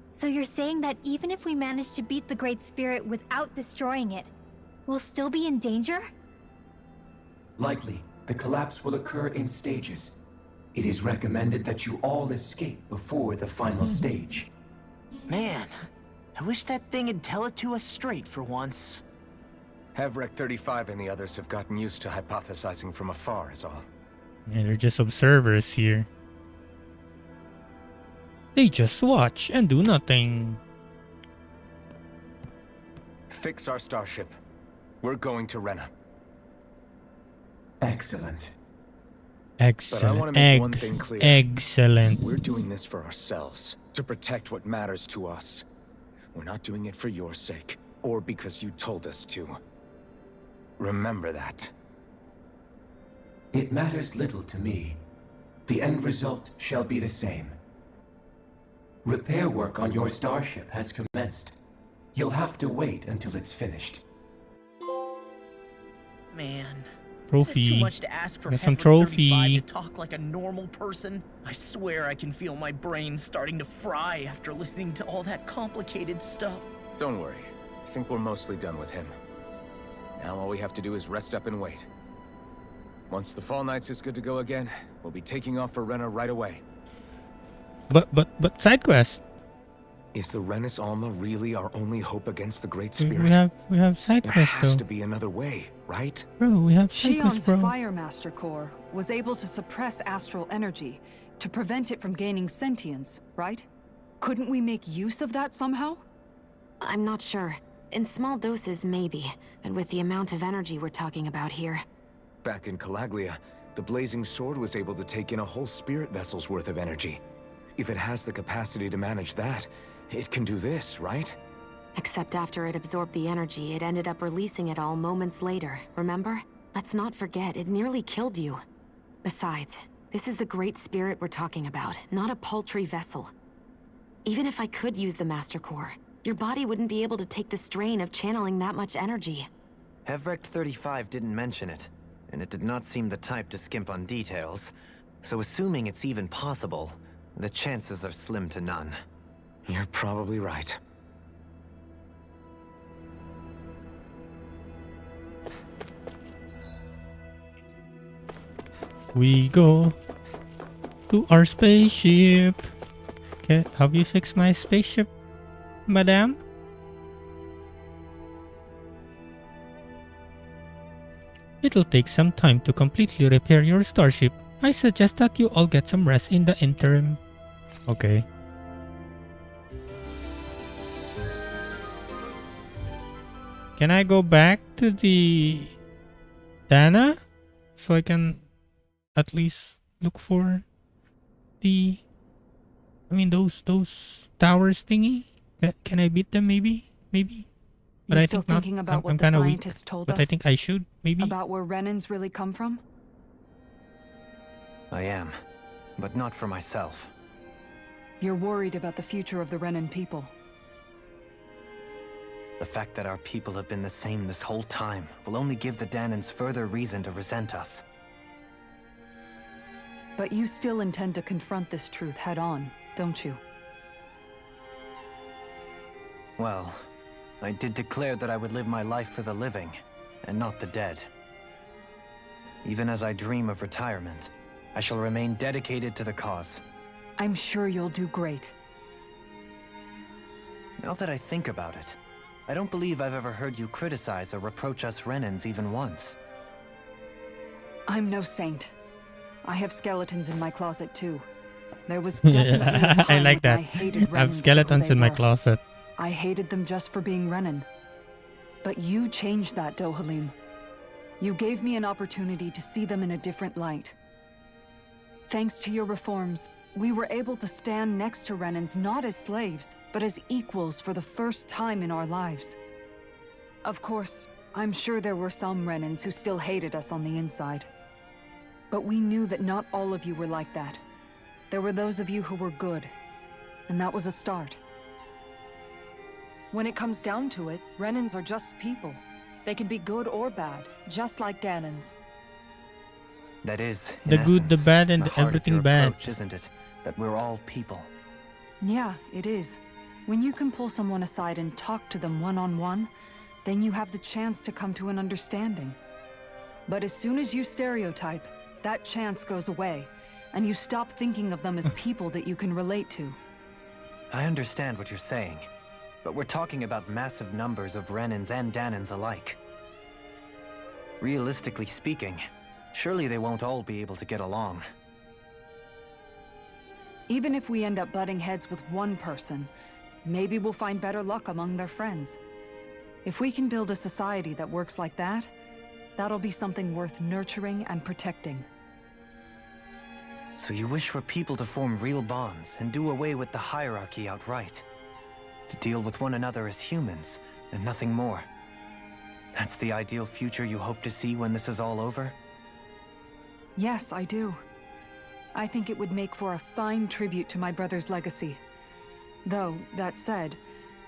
So you're saying that even if we manage to beat the Great Spirit without destroying it, we'll still be in danger? Likely, the collapse will occur in stages. It is recommended that you all escape before the final stage. Man, I wish that thing would tell it to us straight for once. Hevrekt-35 and the others have gotten used to hypothesizing from afar is all. Yeah, they're just observers here. They just watch and do nothing. Fix our starship. We're going to Rena. Excellent. But I want Excellent. to make one thing clear. Excellent. We're doing this for ourselves, to protect what matters to us. We're not doing it for your sake, or because you told us to. Remember that. It matters little to me. The end result shall be the same. Repair work on your starship has commenced. You'll have to wait until it's finished. Man. Trophy. Is it too much to ask for Got some Hevrekt-35 trophy. to talk like a normal person? I swear I can feel my brain starting to fry after listening to all that complicated stuff. Don't worry. I think we're mostly done with him. Now all we have to do is rest up and wait. Once the Fall Knights is good to go again, we'll be taking off for Rena right away. But side quest. Is the Renis Alma really our only hope against the Great We Spirit? have side There quests has though. to be another way, right? Bro, we have side Shion's quests, bro. Fire Master Core was able to suppress astral energy to prevent it from gaining sentience, right? Couldn't we make use of that somehow? I'm not sure. In small doses, maybe. And with the amount of energy we're talking about here. Back in Calaglia, the Blazing Sword was able to take in a whole spirit vessel's worth of energy. If it has the capacity to manage that, it can do this, right? Except after it absorbed the energy, it ended up releasing it all moments later, remember? Let's not forget, it nearly killed you. Besides, this is the Great Spirit we're talking about, not a paltry vessel. Even if I could use the Master Core, your body wouldn't be able to take the strain of channeling that much energy. Hevrekt-35 didn't mention it, and it did not seem the type to skimp on details. So assuming it's even possible, the chances are slim to none. You're probably right. We go to our spaceship. Okay, have you fixed my spaceship, madam? It'll take some time to completely repair your starship. I suggest that you all get some rest in the interim. Okay. Can I go back to the Dana? So I can at least look for the... I mean those towers thingy? Can I beat them maybe? Maybe? But You I still think not. thinking about I'm what the kinda weak, scientists told but us? I think I should, maybe? About where Renans really come from? I am, but not for myself. You're worried about the future of the Renan people. The fact that our people have been the same this whole time will only give the Danans further reason to resent us. But you still intend to confront this truth head-on, don't you? Well, I did declare that I would live my life for the living, and not the dead. Even as I dream of retirement, I shall remain dedicated to the cause. I'm sure you'll do great. Now that I think about it, I don't believe I've ever heard you criticize or reproach us Renans even once. I'm no saint. I have skeletons in my closet too. There was definitely a time I like when that. I hated I have Renans for who skeletons they in my were. closet. I hated them just for being Renan. But you changed that, Dohalim. You gave me an opportunity to see them in a different light. Thanks to your reforms, we were able to stand next to Renans not as slaves, but as equals for the first time in our lives. Of course, I'm sure there were some Renans who still hated us on the inside. But we knew that not all of you were like that. There were those of you who were good, and that was a start. When it comes down to it, Renans are just people. They can be good or bad, just like Danans. That is, The in good, the essence, bad, and the heart of everything your bad. approach, isn't it? That we're all people. Yeah, it is. When you can pull someone aside and talk to them one-on-one, then you have the chance to come to an understanding. But as soon as you stereotype, that chance goes away, and you stop thinking of them as people that you can relate to. I understand what you're saying, but we're talking about massive numbers of Renans and Danans alike. Realistically speaking, surely they won't all be able to get along. Even if we end up butting heads with one person, maybe we'll find better luck among their friends. If we can build a society that works like that, that'll be something worth nurturing and protecting. So you wish for people to form real bonds and do away with the hierarchy outright? To deal with one another as humans, and nothing more? That's the ideal future you hope to see when this is all over? Yes, I do. I think it would make for a fine tribute to my brother's legacy. Though, that said,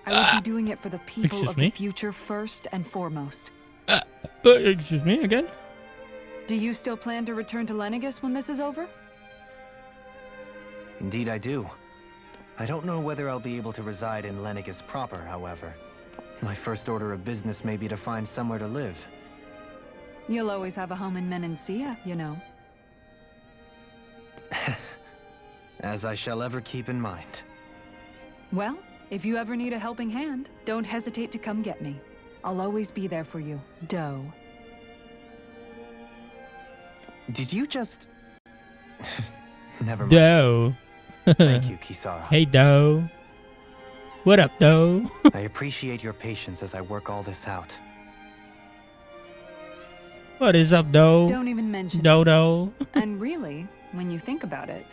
I would be doing it for the people Excuse of me? the future first and foremost. Excuse me again? Do you still plan to return to Lenegis when this is over? Indeed I do. I don't know whether I'll be able to reside in Lenegis proper, however. My first order of business may be to find somewhere to live. You'll always have a home in Menancia, you know. As I shall ever keep in mind. Well, if you ever need a helping hand, don't hesitate to come get me. I'll always be there for you, Doe. Did you just... Never mind. Doe. Thank you, Kisara. Hey, Doe. What up, Doe? I appreciate your patience as I work all this out. What is up, Doe? Don't even mention it. Dodo. And really, when you think about it,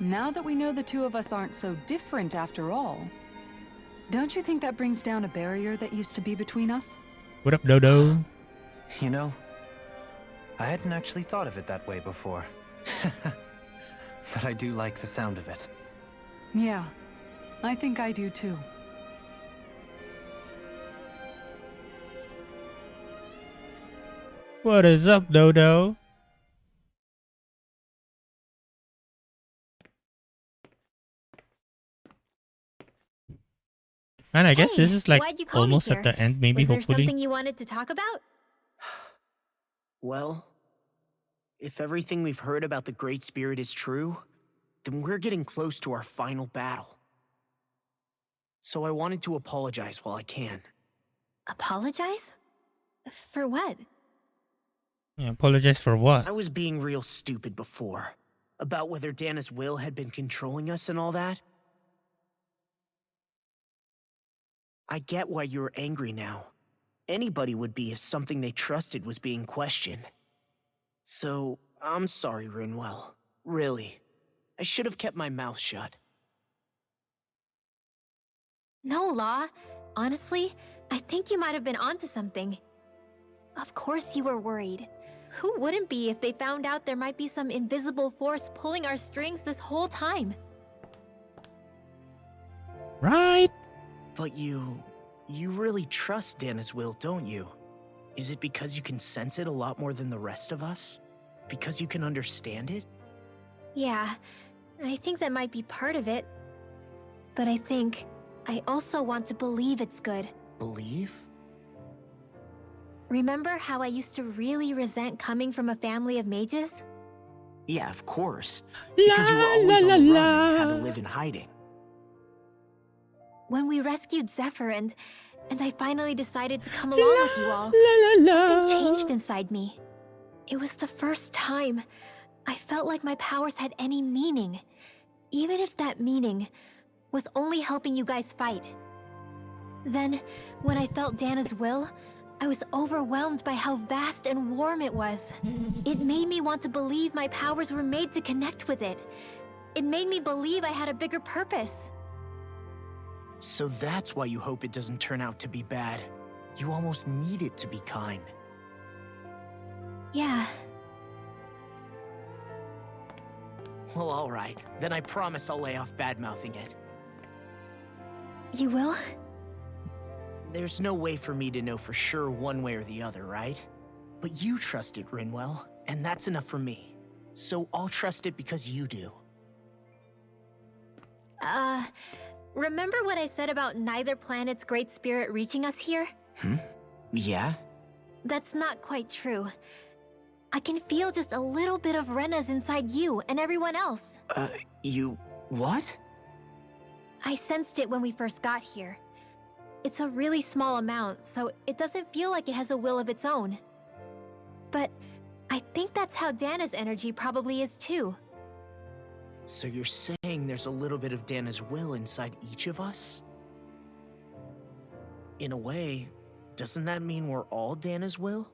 now that we know the two of us aren't so different after all, don't you think that brings down a barrier that used to be between us? What up, Dodo? You know, I hadn't actually thought of it that way before. But I do like the sound of it. Yeah, I think I do too. What is up, Dodo? Man, I guess this is like why'd you call me almost here? at the end, maybe, Was there hopefully. something you wanted to talk about? Well, if everything we've heard about the Great Spirit is true, then we're getting close to our final battle. So I wanted to apologize while I can. Apologize? For what? Yeah, apologize for what? I was being real stupid before. About whether Dana's will had been controlling us and all that. I get why you're angry now. Anybody would be if something they trusted was being questioned. So, I'm sorry, Rinwell. Really. I should have kept my mouth shut. No, Law. Honestly, I think you might have been onto something. Of course you were worried. Who wouldn't be if they found out there might be some invisible force pulling our strings this whole time? Right? But you really trust Dana's will, don't you? Is it because you can sense it a lot more than the rest of us? Because you can understand it? Yeah, I think that might be part of it. But I think I also want to believe it's good. Believe? Remember how I used to really resent coming from a family of mages? Yeah, of course. Because you were always on the run and had to live in hiding. When we rescued Zephyr and I finally decided to come along with you all, something changed inside me. It was the first time I felt like my powers had any meaning, even if that meaning was only helping you guys fight. Then, when I felt Dana's will, I was overwhelmed by how vast and warm it was. It made me want to believe my powers were made to connect with it. It made me believe I had a bigger purpose. So that's why you hope it doesn't turn out to be bad. You almost need it to be kind. Yeah. Well, alright. Then I promise I'll lay off bad-mouthing it. You will? There's no way for me to know for sure one way or the other, right? But you trust it, Rinwell, and that's enough for me. So I'll trust it because you do. Remember what I said about neither planet's great spirit reaching us here? Yeah? That's not quite true. I can feel just a little bit of Rena's inside you and everyone else. You... what? I sensed it when we first got here. It's a really small amount, so it doesn't feel like it has a will of its own. But I think that's how Dana's energy probably is too. So you're saying there's a little bit of Dana's will inside each of us? In a way, doesn't that mean we're all Dana's will?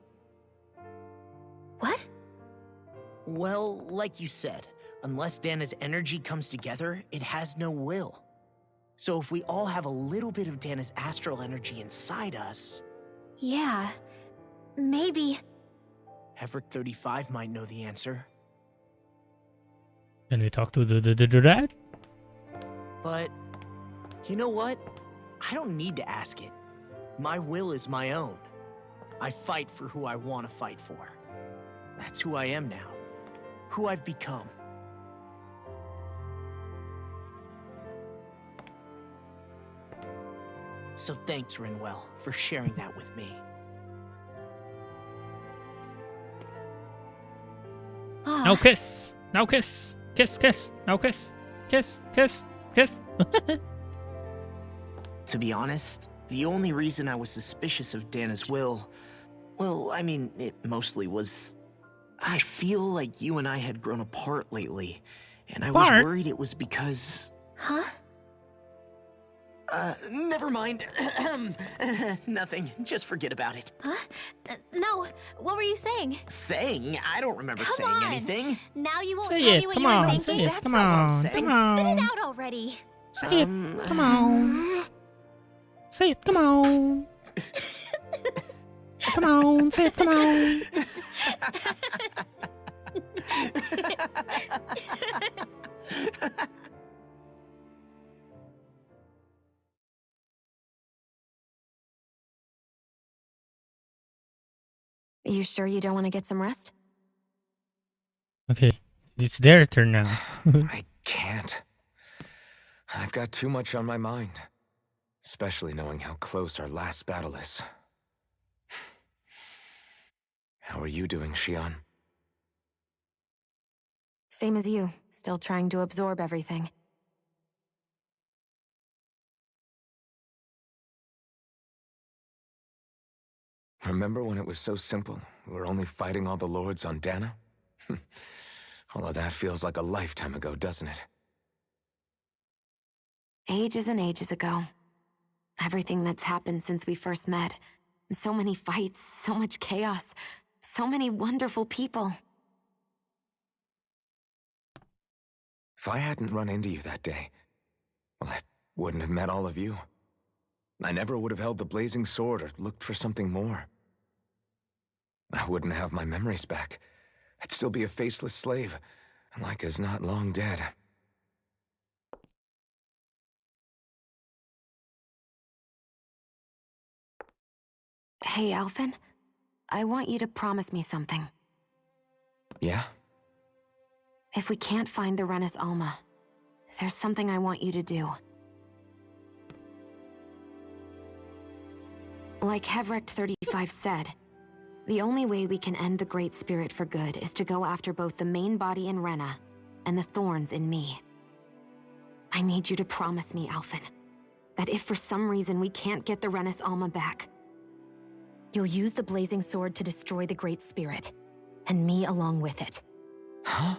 What? Well, like you said, unless Dana's energy comes together, it has no will. So if we all have a little bit of Dana's astral energy inside us... Yeah, maybe... Hevrekt-35 might know the answer. Can we talk to the rat? But, you know what? I don't need to ask it. My will is my own. I fight for who I want to fight for. That's who I am now. Who I've become. So thanks, Rinwell, for sharing that with me. Now kiss! Now kiss! Kiss, kiss! Now kiss! Kiss, kiss, kiss! To be honest, the only reason I was suspicious of Dana's will... well, I mean, it mostly was... I feel like you and I had grown apart lately, and I was worried it was because... Huh? Never mind. Nothing. Just forget about it. Huh? No, what were you saying? Saying? I don't remember saying anything. Now you won't Say tell it, me what come you were on, thinking? say it, That's come not what I'm on, saying. come Spit it on. out already. Say it, come on. Say it, come on. Come on, say it, come on. You sure you don't want to get some rest? Okay, it's their turn now. I can't. I've got too much on my mind. Especially knowing how close our last battle is. How are you doing, Xion? Same as you, still trying to absorb everything. Remember when it was so simple? We were only fighting all the lords on Dana? All of that feels like a lifetime ago, doesn't it? Ages and ages ago. Everything that's happened since we first met. So many fights, so much chaos, so many wonderful people. If I hadn't run into you that day, well, I wouldn't have met all of you. I never would have held the blazing sword or looked for something more. I wouldn't have my memories back. I'd still be a faceless slave, like as not long dead. Hey, Alphen. I want you to promise me something. Yeah? If we can't find the Renis Alma, there's something I want you to do. Like Hevrekt-35 said, the only way we can end the Great Spirit for good is to go after both the main body in Rena and the thorns in me. I need you to promise me, Alphen, that if for some reason we can't get the Renis Alma back, you'll use the blazing sword to destroy the Great Spirit, and me along with it. Huh?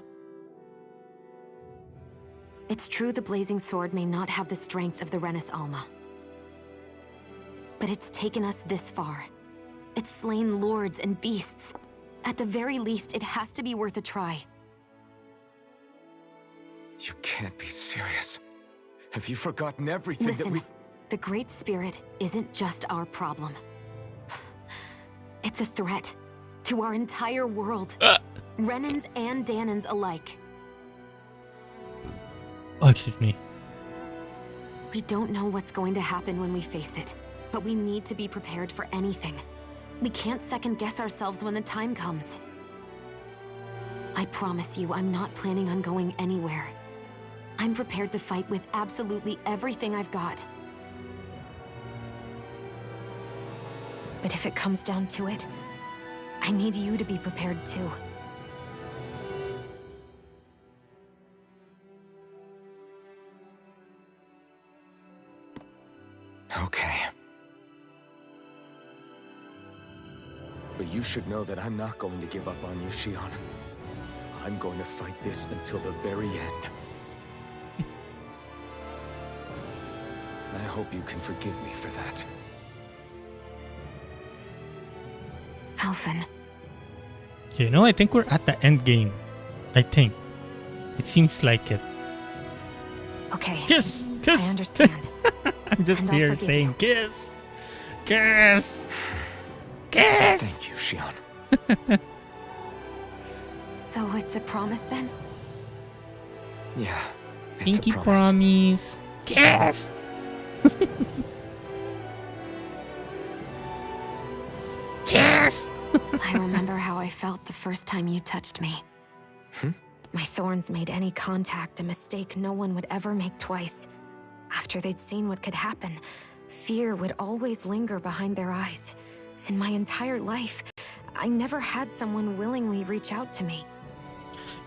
It's true the blazing sword may not have the strength of the Renis Alma. But it's taken us this far. It's slain lords and beasts. At the very least, it has to be worth a try. You can't be serious. Have you forgotten everything Listen, that we've... the Great Spirit isn't just our problem. It's a threat to our entire world. Renans and Danans alike. Oh, excuse me. We don't know what's going to happen when we face it, but we need to be prepared for anything. We can't second-guess ourselves when the time comes. I promise you, I'm not planning on going anywhere. I'm prepared to fight with absolutely everything I've got. But if it comes down to it, I need you to be prepared too. Okay. But you should know that I'm not going to give up on you, Shion. I'm going to fight this until the very end. I hope you can forgive me for that. Alphen. You know, I think we're at the end game. I think. It seems like it. Okay. Kiss! Kiss! I understand. I'm just And I'll here forgive saying you. kiss! Kiss! Kiss! Thank you, Shion. So it's a promise then? Yeah, it's Pinky a promise. promise. Kiss! Kiss! I remember how I felt the first time you touched me. My thorns made any contact a mistake no one would ever make twice. After they'd seen what could happen, fear would always linger behind their eyes. In my entire life, I never had someone willingly reach out to me.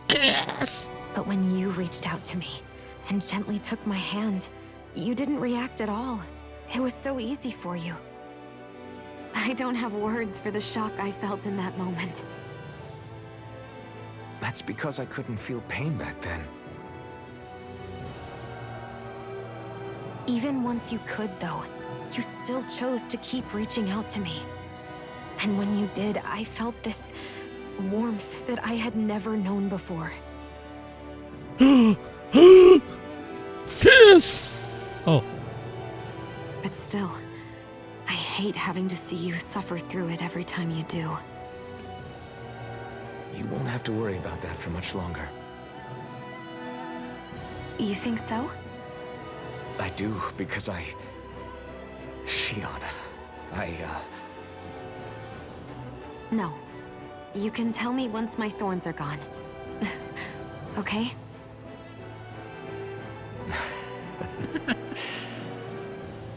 Kiss! But when you reached out to me and gently took my hand, you didn't react at all. It was so easy for you. I don't have words for the shock I felt in that moment. That's because I couldn't feel pain back then. Even once you could, though, you still chose to keep reaching out to me. And when you did, I felt this warmth that I had never known before. Kiss! Oh. But still, I hate having to see you suffer through it every time you do. You won't have to worry about that for much longer. You think so? I do, because Shion, No. You can tell me once my thorns are gone. Okay?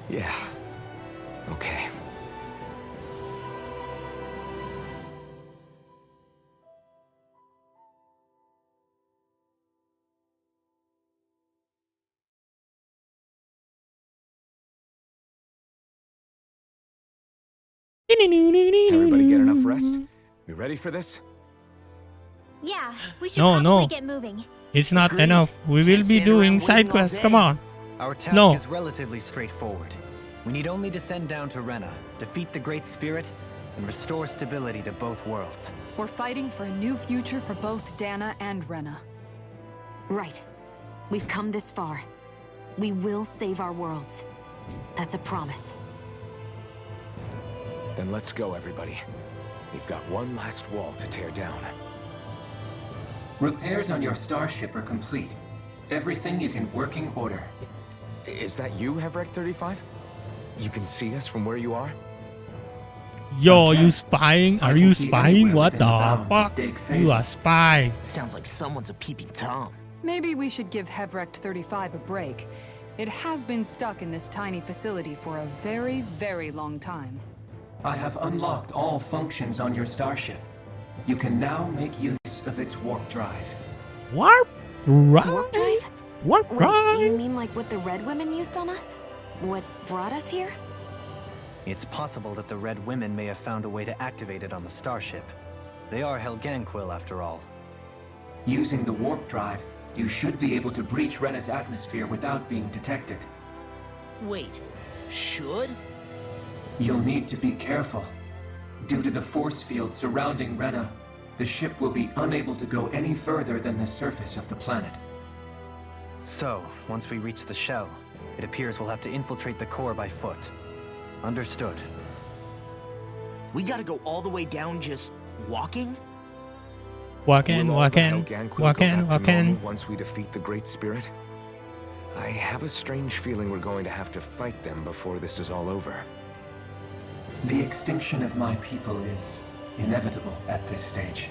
Yeah. Okay. Everybody get enough rest? We ready for this? Yeah, we should No, probably no. get moving. It's not enough. We will be doing side quests. Come on. Our task No. is relatively straightforward. We need only descend down to Rena, defeat the Great Spirit, and restore stability to both worlds. We're fighting for a new future for both Dana and Rena. Right. We've come this far. We will save our worlds. That's a promise. Then let's go, everybody. We've got one last wall to tear down. Repairs on your starship are complete. Everything is in working order. Is that you, Hevrekt-35? You can see us from where you are? Yo, Okay. you spying? I Are can you see spying? anywhere What within the the bounds of fuck? Dig You are Phasal. spy. Sounds like someone's a peeping Tom. Maybe we should give Hevrekt-35 a break. It has been stuck in this tiny facility for a very, very long time. I have unlocked all functions on your starship. You can now make use of its warp drive. Warp drive? Warp drive? Warp Wait, drive? you mean like what the Red Women used on us? What brought us here? It's possible that the Red Women may have found a way to activate it on the starship. They are Helganquil, after all. Using the warp drive, you should be able to breach Rena's atmosphere without being detected. Wait, should? You'll need to be careful. Due to the force field surrounding Rena, the ship will be unable to go any further than the surface of the planet. So, once we reach the shell, it appears we'll have to infiltrate the core by foot. Understood. We gotta go all the way down just walking? Walk in, Will all walk the in, Helganquil walk go in, back to walk in. normal once we defeat the Great Spirit? I have a strange feeling we're going to have to fight them before this is all over. The extinction of my people is inevitable at this stage.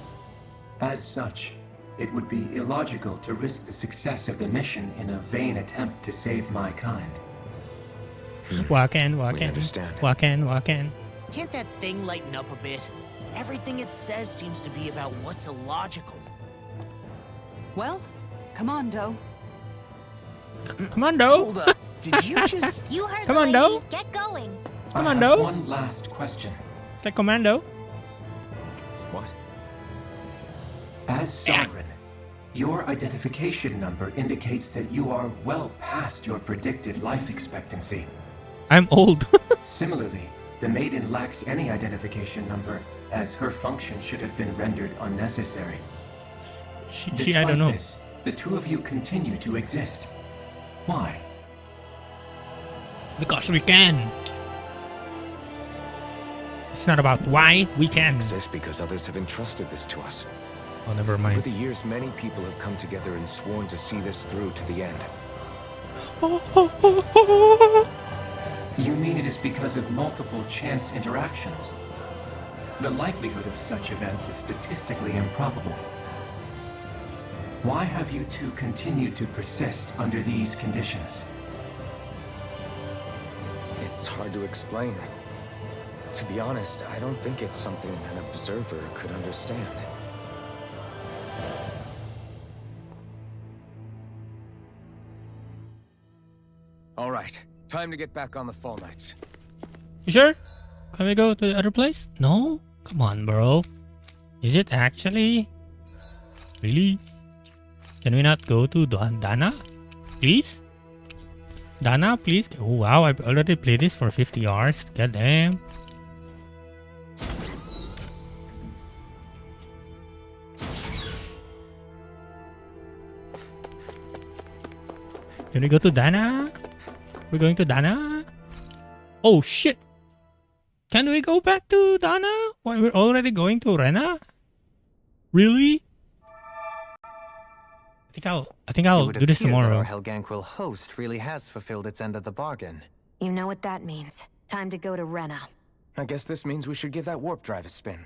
As such, it would be illogical to risk the success of the mission in a vain attempt to save my kind. Walk in, walk We in. understand. Walk in, walk in. Can't that thing lighten up a bit? Everything it says seems to be about what's illogical. Well, come on, Doe. Commando. Hold up. Did you just... You heard Come the on, lady. Doe. Get going. Come I on, have Doe. one last question. It's like commando. What? As Sovereign, your identification number indicates that you are well past your predicted life expectancy. I'm old. Similarly, the Maiden lacks any identification number, as her function should have been rendered unnecessary. She I don't know. This, the two of you continue to exist. Why? Because we can. It's not about why, we can. Exist because others have entrusted this to us. Oh, never Over mind. the years, many people have come together and sworn to see this through to the end. You mean it is because of multiple chance interactions? The likelihood of such events is statistically improbable. Why have you two continued to persist under these conditions? It's hard to explain. To be honest, I don't think it's something an observer could understand. All right, time to get back on the Fall Knights. You sure? Can we go to the other place? No? Come on, bro. Is it actually? Really? Can we not go to Dana? Please? Dana, please? Oh wow, I've already played this for 50 hours. God damn. Can we go to Dana? We're going to Dana? Oh shit! Can we go back to Dana? Why, we're already going to Rena? Really? I think I'll It would do this appear that tomorrow. our Helganquil host really has fulfilled its end of the bargain. You know what that means. Time to go to Rena. I guess this means we should give that warp drive a spin.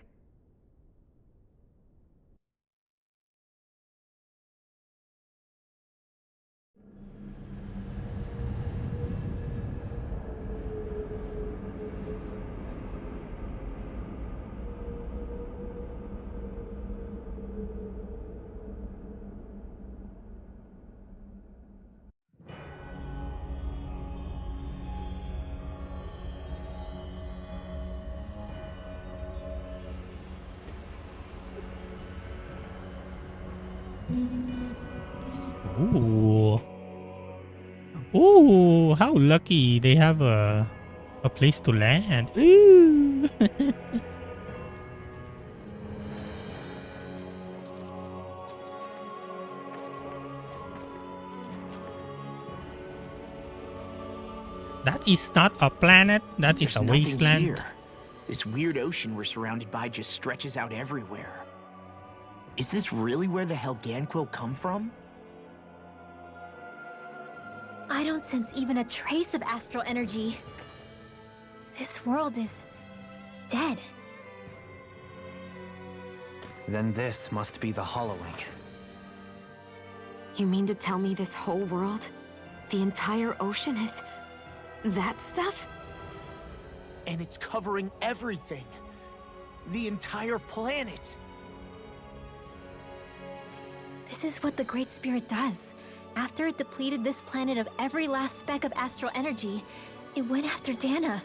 Ooh. Ooh, how lucky they have a place to land. Ooh. That is not a planet. That is There's a nothing wasteland. here. This weird ocean we're surrounded by just stretches out everywhere. Is this really where the Helganquil come from? I don't sense even a trace of astral energy. This world is dead. Then this must be the hollowing. You mean to tell me this whole world, the entire ocean is that stuff? And it's covering everything. The entire planet. This is what the Great Spirit does. After it depleted this planet of every last speck of astral energy, it went after Dana.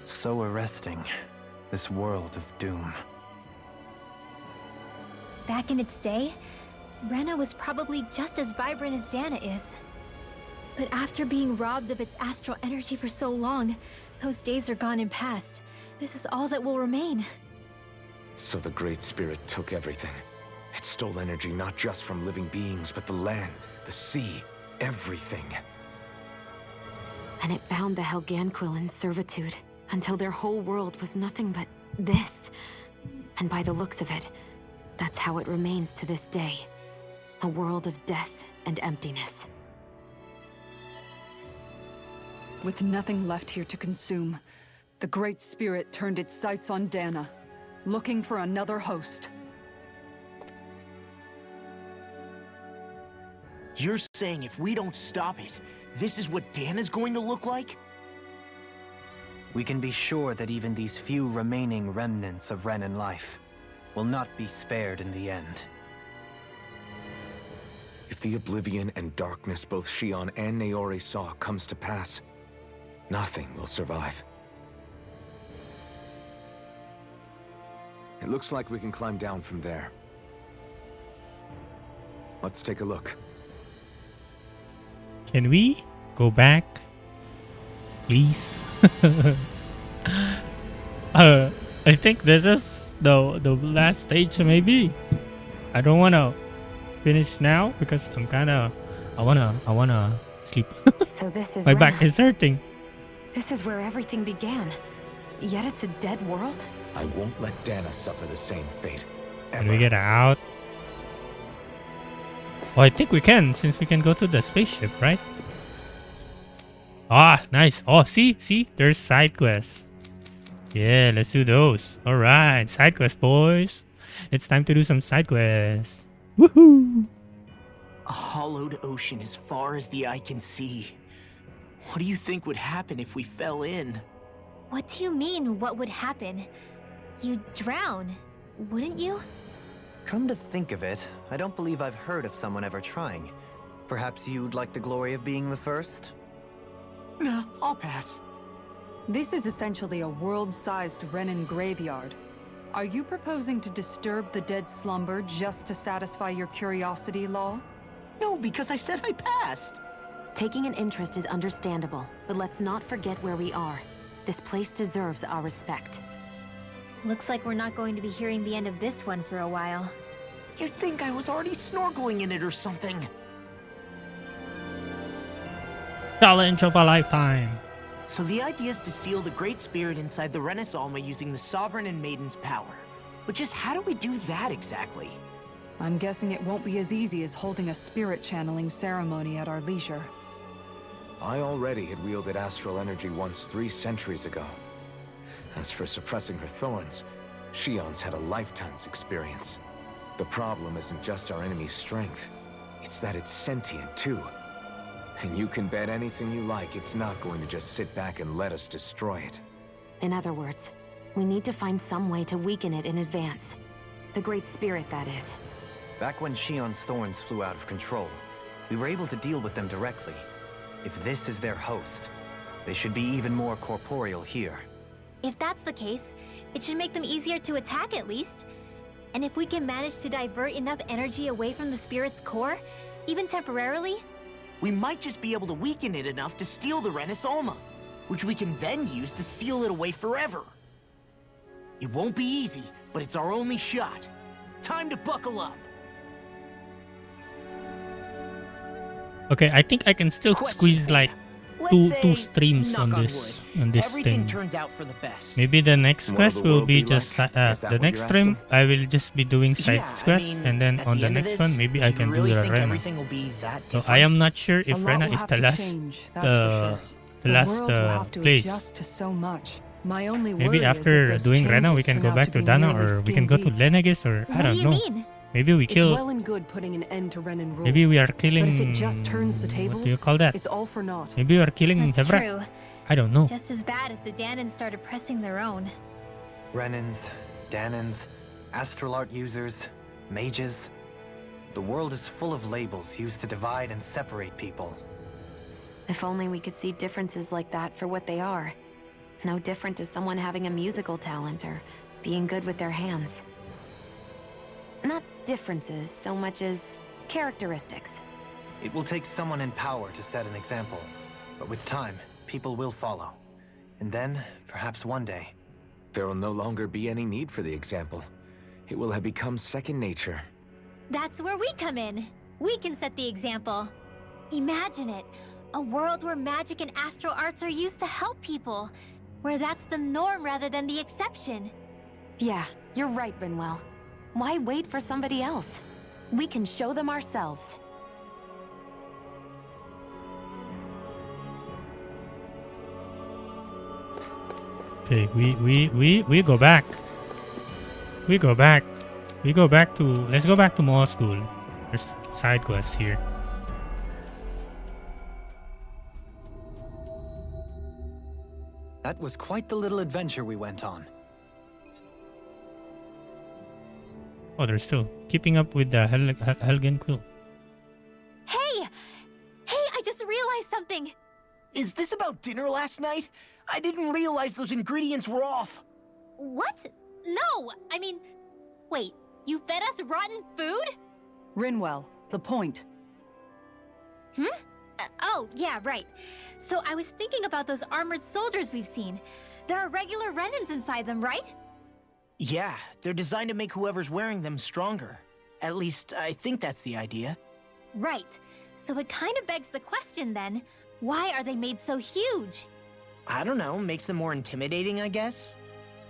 So arresting. This world of doom. Back in its day, Rena was probably just as vibrant as Dana is. But after being robbed of its astral energy for so long, those days are gone and past. This is all that will remain. So the Great Spirit took everything. It stole energy not just from living beings, but the land, the sea, everything. And it bound the Helganquil in servitude until their whole world was nothing but this. And by the looks of it, that's how it remains to this day. A world of death and emptiness. With nothing left here to consume, the Great Spirit turned its sights on Dana, looking for another host. You're saying if we don't stop it, this is what Dana's going to look like? We can be sure that even these few remaining remnants of Renan life will not be spared in the end. If the oblivion and darkness both Shion and Naori saw comes to pass, nothing will survive. It looks like we can climb down from there. Let's take a look. Can we go back? Please? I think this is the last stage maybe. I don't wanna finish now because I'm kinda I wanna sleep. So this is My Rena. back is hurting. This is where everything began. Yet it's a dead world? I won't let Dana suffer the same fate. Can we get out? Oh, I think we can, since we can go to the spaceship, right? Ah, nice. Oh, see? There's side quests. Yeah, let's do those. Alright, side quests, boys. It's time to do some side quests. Woohoo! A hollowed ocean as far as the eye can see. What do you think would happen if we fell in? What do you mean, what would happen? You'd drown, wouldn't you? Come to think of it, I don't believe I've heard of someone ever trying. Perhaps you'd like the glory of being the first? Nah, I'll pass. This is essentially a world-sized Renan graveyard. Are you proposing to disturb the dead slumber just to satisfy your curiosity, Law? No, because I said I passed. Taking an interest is understandable, but let's not forget where we are. This place deserves our respect. Looks like we're not going to be hearing the end of this one for a while. You'd think I was already snorkeling in it or something. Challenge of a lifetime. So the idea is to seal the Great Spirit inside the Renas Alma using the Sovereign and Maiden's power. But just how do we do that exactly? I'm guessing it won't be as easy as holding a spirit channeling ceremony at our leisure. I already had wielded astral energy once 3 centuries ago. As for suppressing her thorns, Shion's had a lifetime's experience. The problem isn't just our enemy's strength, it's that it's sentient too. And you can bet anything you like it's not going to just sit back and let us destroy it. In other words, we need to find some way to weaken it in advance. The Great Spirit, that is. Back when Shion's thorns flew out of control, we were able to deal with them directly. If this is their host, they should be even more corporeal here. If that's the case, it should make them easier to attack at least. And if we can manage to divert enough energy away from the spirit's core, even temporarily, we might just be able to weaken it enough to steal the Renis Alma, which we can then use to seal it away forever. It won't be easy, but it's our only shot. Time to buckle up. Okay, I think I can still squeeze like two streams on this Everything thing. turns out for the best. Maybe the next What quest will the will world be be just like? Is that the what next you're stream. asking? I will just be doing side Yeah, I quests, mean, and then at on the the end of next this, one maybe do I you can really do the think Rena. everything will be that So I different? am not sure A if lot Rena will is have the to last change, that's for sure. the last world will have to place. adjust to so much. My only Maybe worry after is if those doing Rena, we changes can turn go out back to to be Dana, merely or we skin can go to deep. Lenegis, or I What do don't you know. mean? Maybe we It's kill. well and good putting an end to Renan rule. Maybe we are killing. But if it just turns the tables, what do you call that? it's all for naught. Maybe we are killing That's Hevrekt. true. I don't know. Just as bad if the Danans started pressing their own. Renans, Danans, astral art users, mages. The world is full of labels used to divide and separate people. If only we could see differences like that for what they are. No different to someone having a musical talent or being good with their hands. Not differences so much as characteristics. It will take someone in power to set an example. But with time, people will follow. And then, perhaps one day... There will no longer be any need for the example. It will have become second nature. That's where we come in. We can set the example. Imagine it. A world where magic and astral arts are used to help people. Where that's the norm rather than the exception. Yeah, you're right, Rinwell. Why wait for somebody else? We can show them ourselves. Okay, we go back. We go back. We go back to. Let's go back to Mall School. There's side quests here. That was quite the little adventure we went on. Oh, they're still keeping up with the Helgen Quill. Hey! Hey, I just realized something! Is this about dinner last night? I didn't realize those ingredients were off. What? No! I mean, wait, you fed us rotten food? Rinwell, the point. Oh, yeah, right. So I was thinking about those armored soldiers we've seen. There are regular Renans inside them, right? Yeah, they're designed to make whoever's wearing them stronger. At least, I think that's the idea. Right. So it kind of begs the question then, why are they made so huge? I don't know, makes them more intimidating, I guess?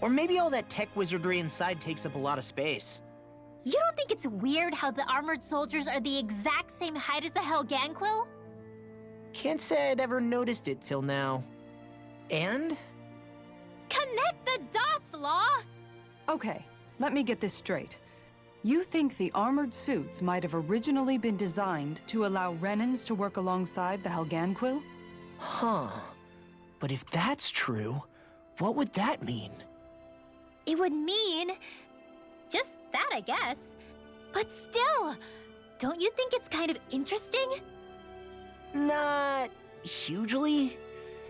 Or maybe all that tech wizardry inside takes up a lot of space. You don't think it's weird how the armored soldiers are the exact same height as the Helganquill? Can't say I'd ever noticed it till now. And? Connect the dots, Law! Okay, let me get this straight. You think the armored suits might have originally been designed to allow Renans to work alongside the Helganquill? Huh. But if that's true, what would that mean? It would mean... just that, I guess. But still, don't you think it's kind of interesting? Not hugely.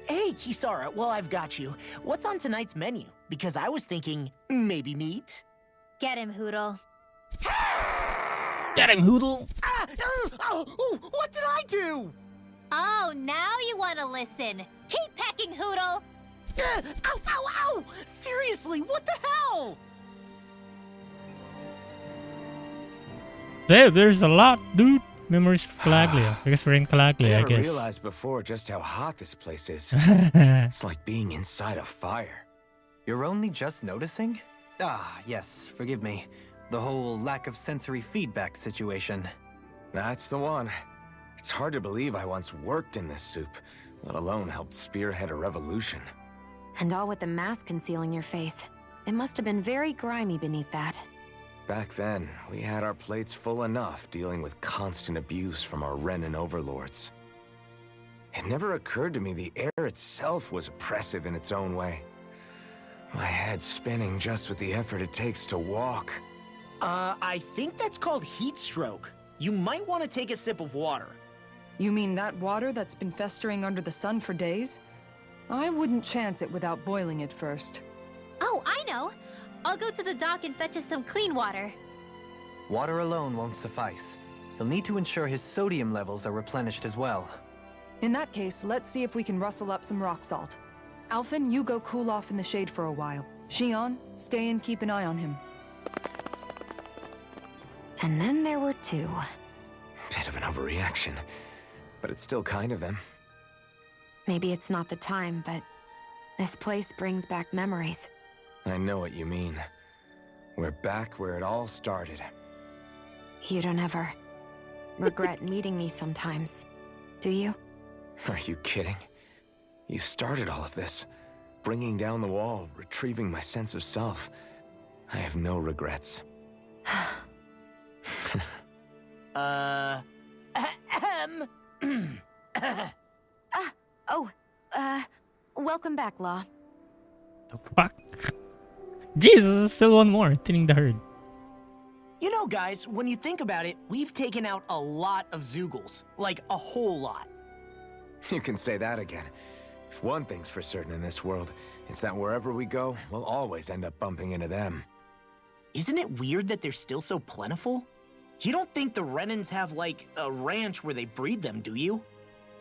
Hey, Kisara, while I've got you, what's on tonight's menu? Because I was thinking, maybe meat? Get him, Hootle. Get him, Hootle! What did I do? Oh, now you want to listen. Keep pecking, Hootle! Ow, ow, ow! Seriously, what the hell? There's a lot, dude. Memories of Calaglia. I guess we're in Calaglia, I never guess. realized before just how hot this place is. It's like being inside a fire. You're only just noticing? Ah, yes, forgive me. The whole lack of sensory feedback situation. That's the one. It's hard to believe I once worked in this soup, let alone helped spearhead a revolution. And all with the mask concealing your face. It must have been very grimy beneath that. Back then, we had our plates full enough dealing with constant abuse from our Renan overlords. It never occurred to me the air itself was oppressive in its own way. My head's spinning just with the effort it takes to walk. I think that's called heat stroke. You might want to take a sip of water. You mean that water that's been festering under the sun for days? I wouldn't chance it without boiling it first. Oh, I know. I'll go to the dock and fetch us some clean water. Water alone won't suffice. He'll need to ensure his sodium levels are replenished as well. In that case, let's see if we can rustle up some rock salt. Alphen, you go cool off in the shade for a while. Xion, stay and keep an eye on him. And then there were two. Bit of an overreaction, but it's still kind of them. Maybe it's not the time, but this place brings back memories. I know what you mean. We're back where it all started. You don't ever regret meeting me sometimes, do you? Are you kidding? You started all of this. Bringing down the wall, retrieving my sense of self. I have no regrets. Welcome back, Law. The fuck? Jesus, still one more. Thinning the herd. You know, guys, when you think about it, we've taken out a lot of Zeugles. Like, a whole lot. You can say that again. If one thing's for certain in this world, it's that wherever we go, we'll always end up bumping into them. Isn't it weird that they're still so plentiful? You don't think the Renans have, like, a ranch where they breed them, do you?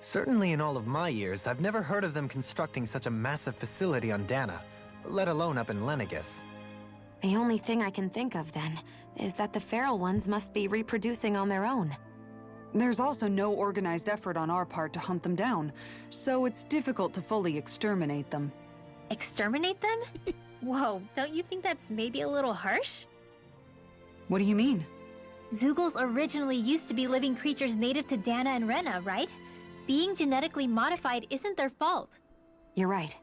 Certainly in all of my years, I've never heard of them constructing such a massive facility on Dana, let alone up in Lenegis. The only thing I can think of, then, is that the feral ones must be reproducing on their own. There's also no organized effort on our part to hunt them down, so it's difficult to fully exterminate them. Exterminate them? Whoa, don't you think that's maybe a little harsh? What do you mean? Zeugles originally used to be living creatures native to Dana and Rena, right? Being genetically modified isn't their fault. You're right.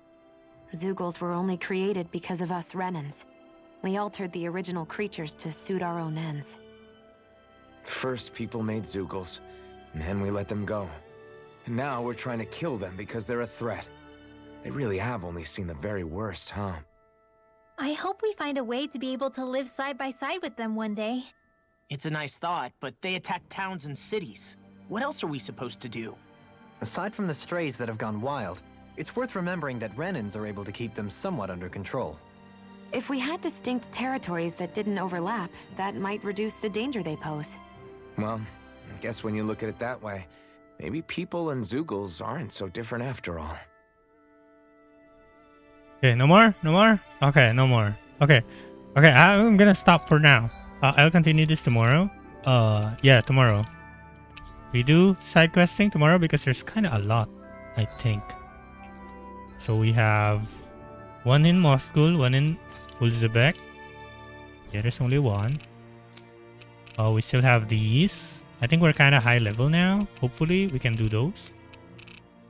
Zeugles were only created because of us Renans. We altered the original creatures to suit our own ends. First, people made Zeugles, and then we let them go. And now we're trying to kill them because they're a threat. They really have only seen the very worst, huh? I hope we find a way to be able to live side by side with them one day. It's a nice thought, but they attack towns and cities. What else are we supposed to do? Aside from the strays that have gone wild, it's worth remembering that Renans are able to keep them somewhat under control. If we had distinct territories that didn't overlap, that might reduce the danger they pose. Well, I guess when you look at it that way, maybe people and Zeugles aren't so different after all. Okay, no more? No more? Okay, no more. Okay. Okay, I'm gonna stop for now. I'll continue this tomorrow. Yeah, tomorrow. We do side questing tomorrow because there's kind of a lot, I think. So we have one in Moskul, one in Ulzebek. Yeah, there's only one. We still have these. I think we're kind of high level now. Hopefully we can do those.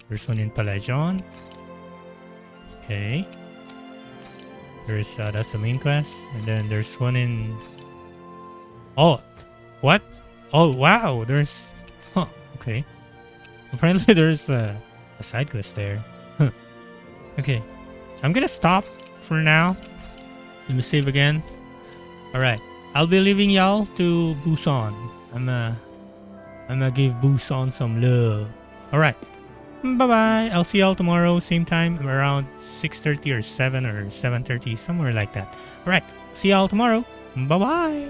There's one in Palajon. Okay. There's that's the main quest, and then there's one in. Oh, what? Oh wow! There's. Huh. Okay. Apparently there's a side quest there. Huh. Okay. I'm gonna stop for now. Let me save again. All right. I'll be leaving y'all to Busan. I'm gonna give Busan some love. All right. Bye-bye. I'll see y'all tomorrow, same time, around 6:30 or 7 or 7:30, somewhere like that. All right. See y'all tomorrow. Bye-bye.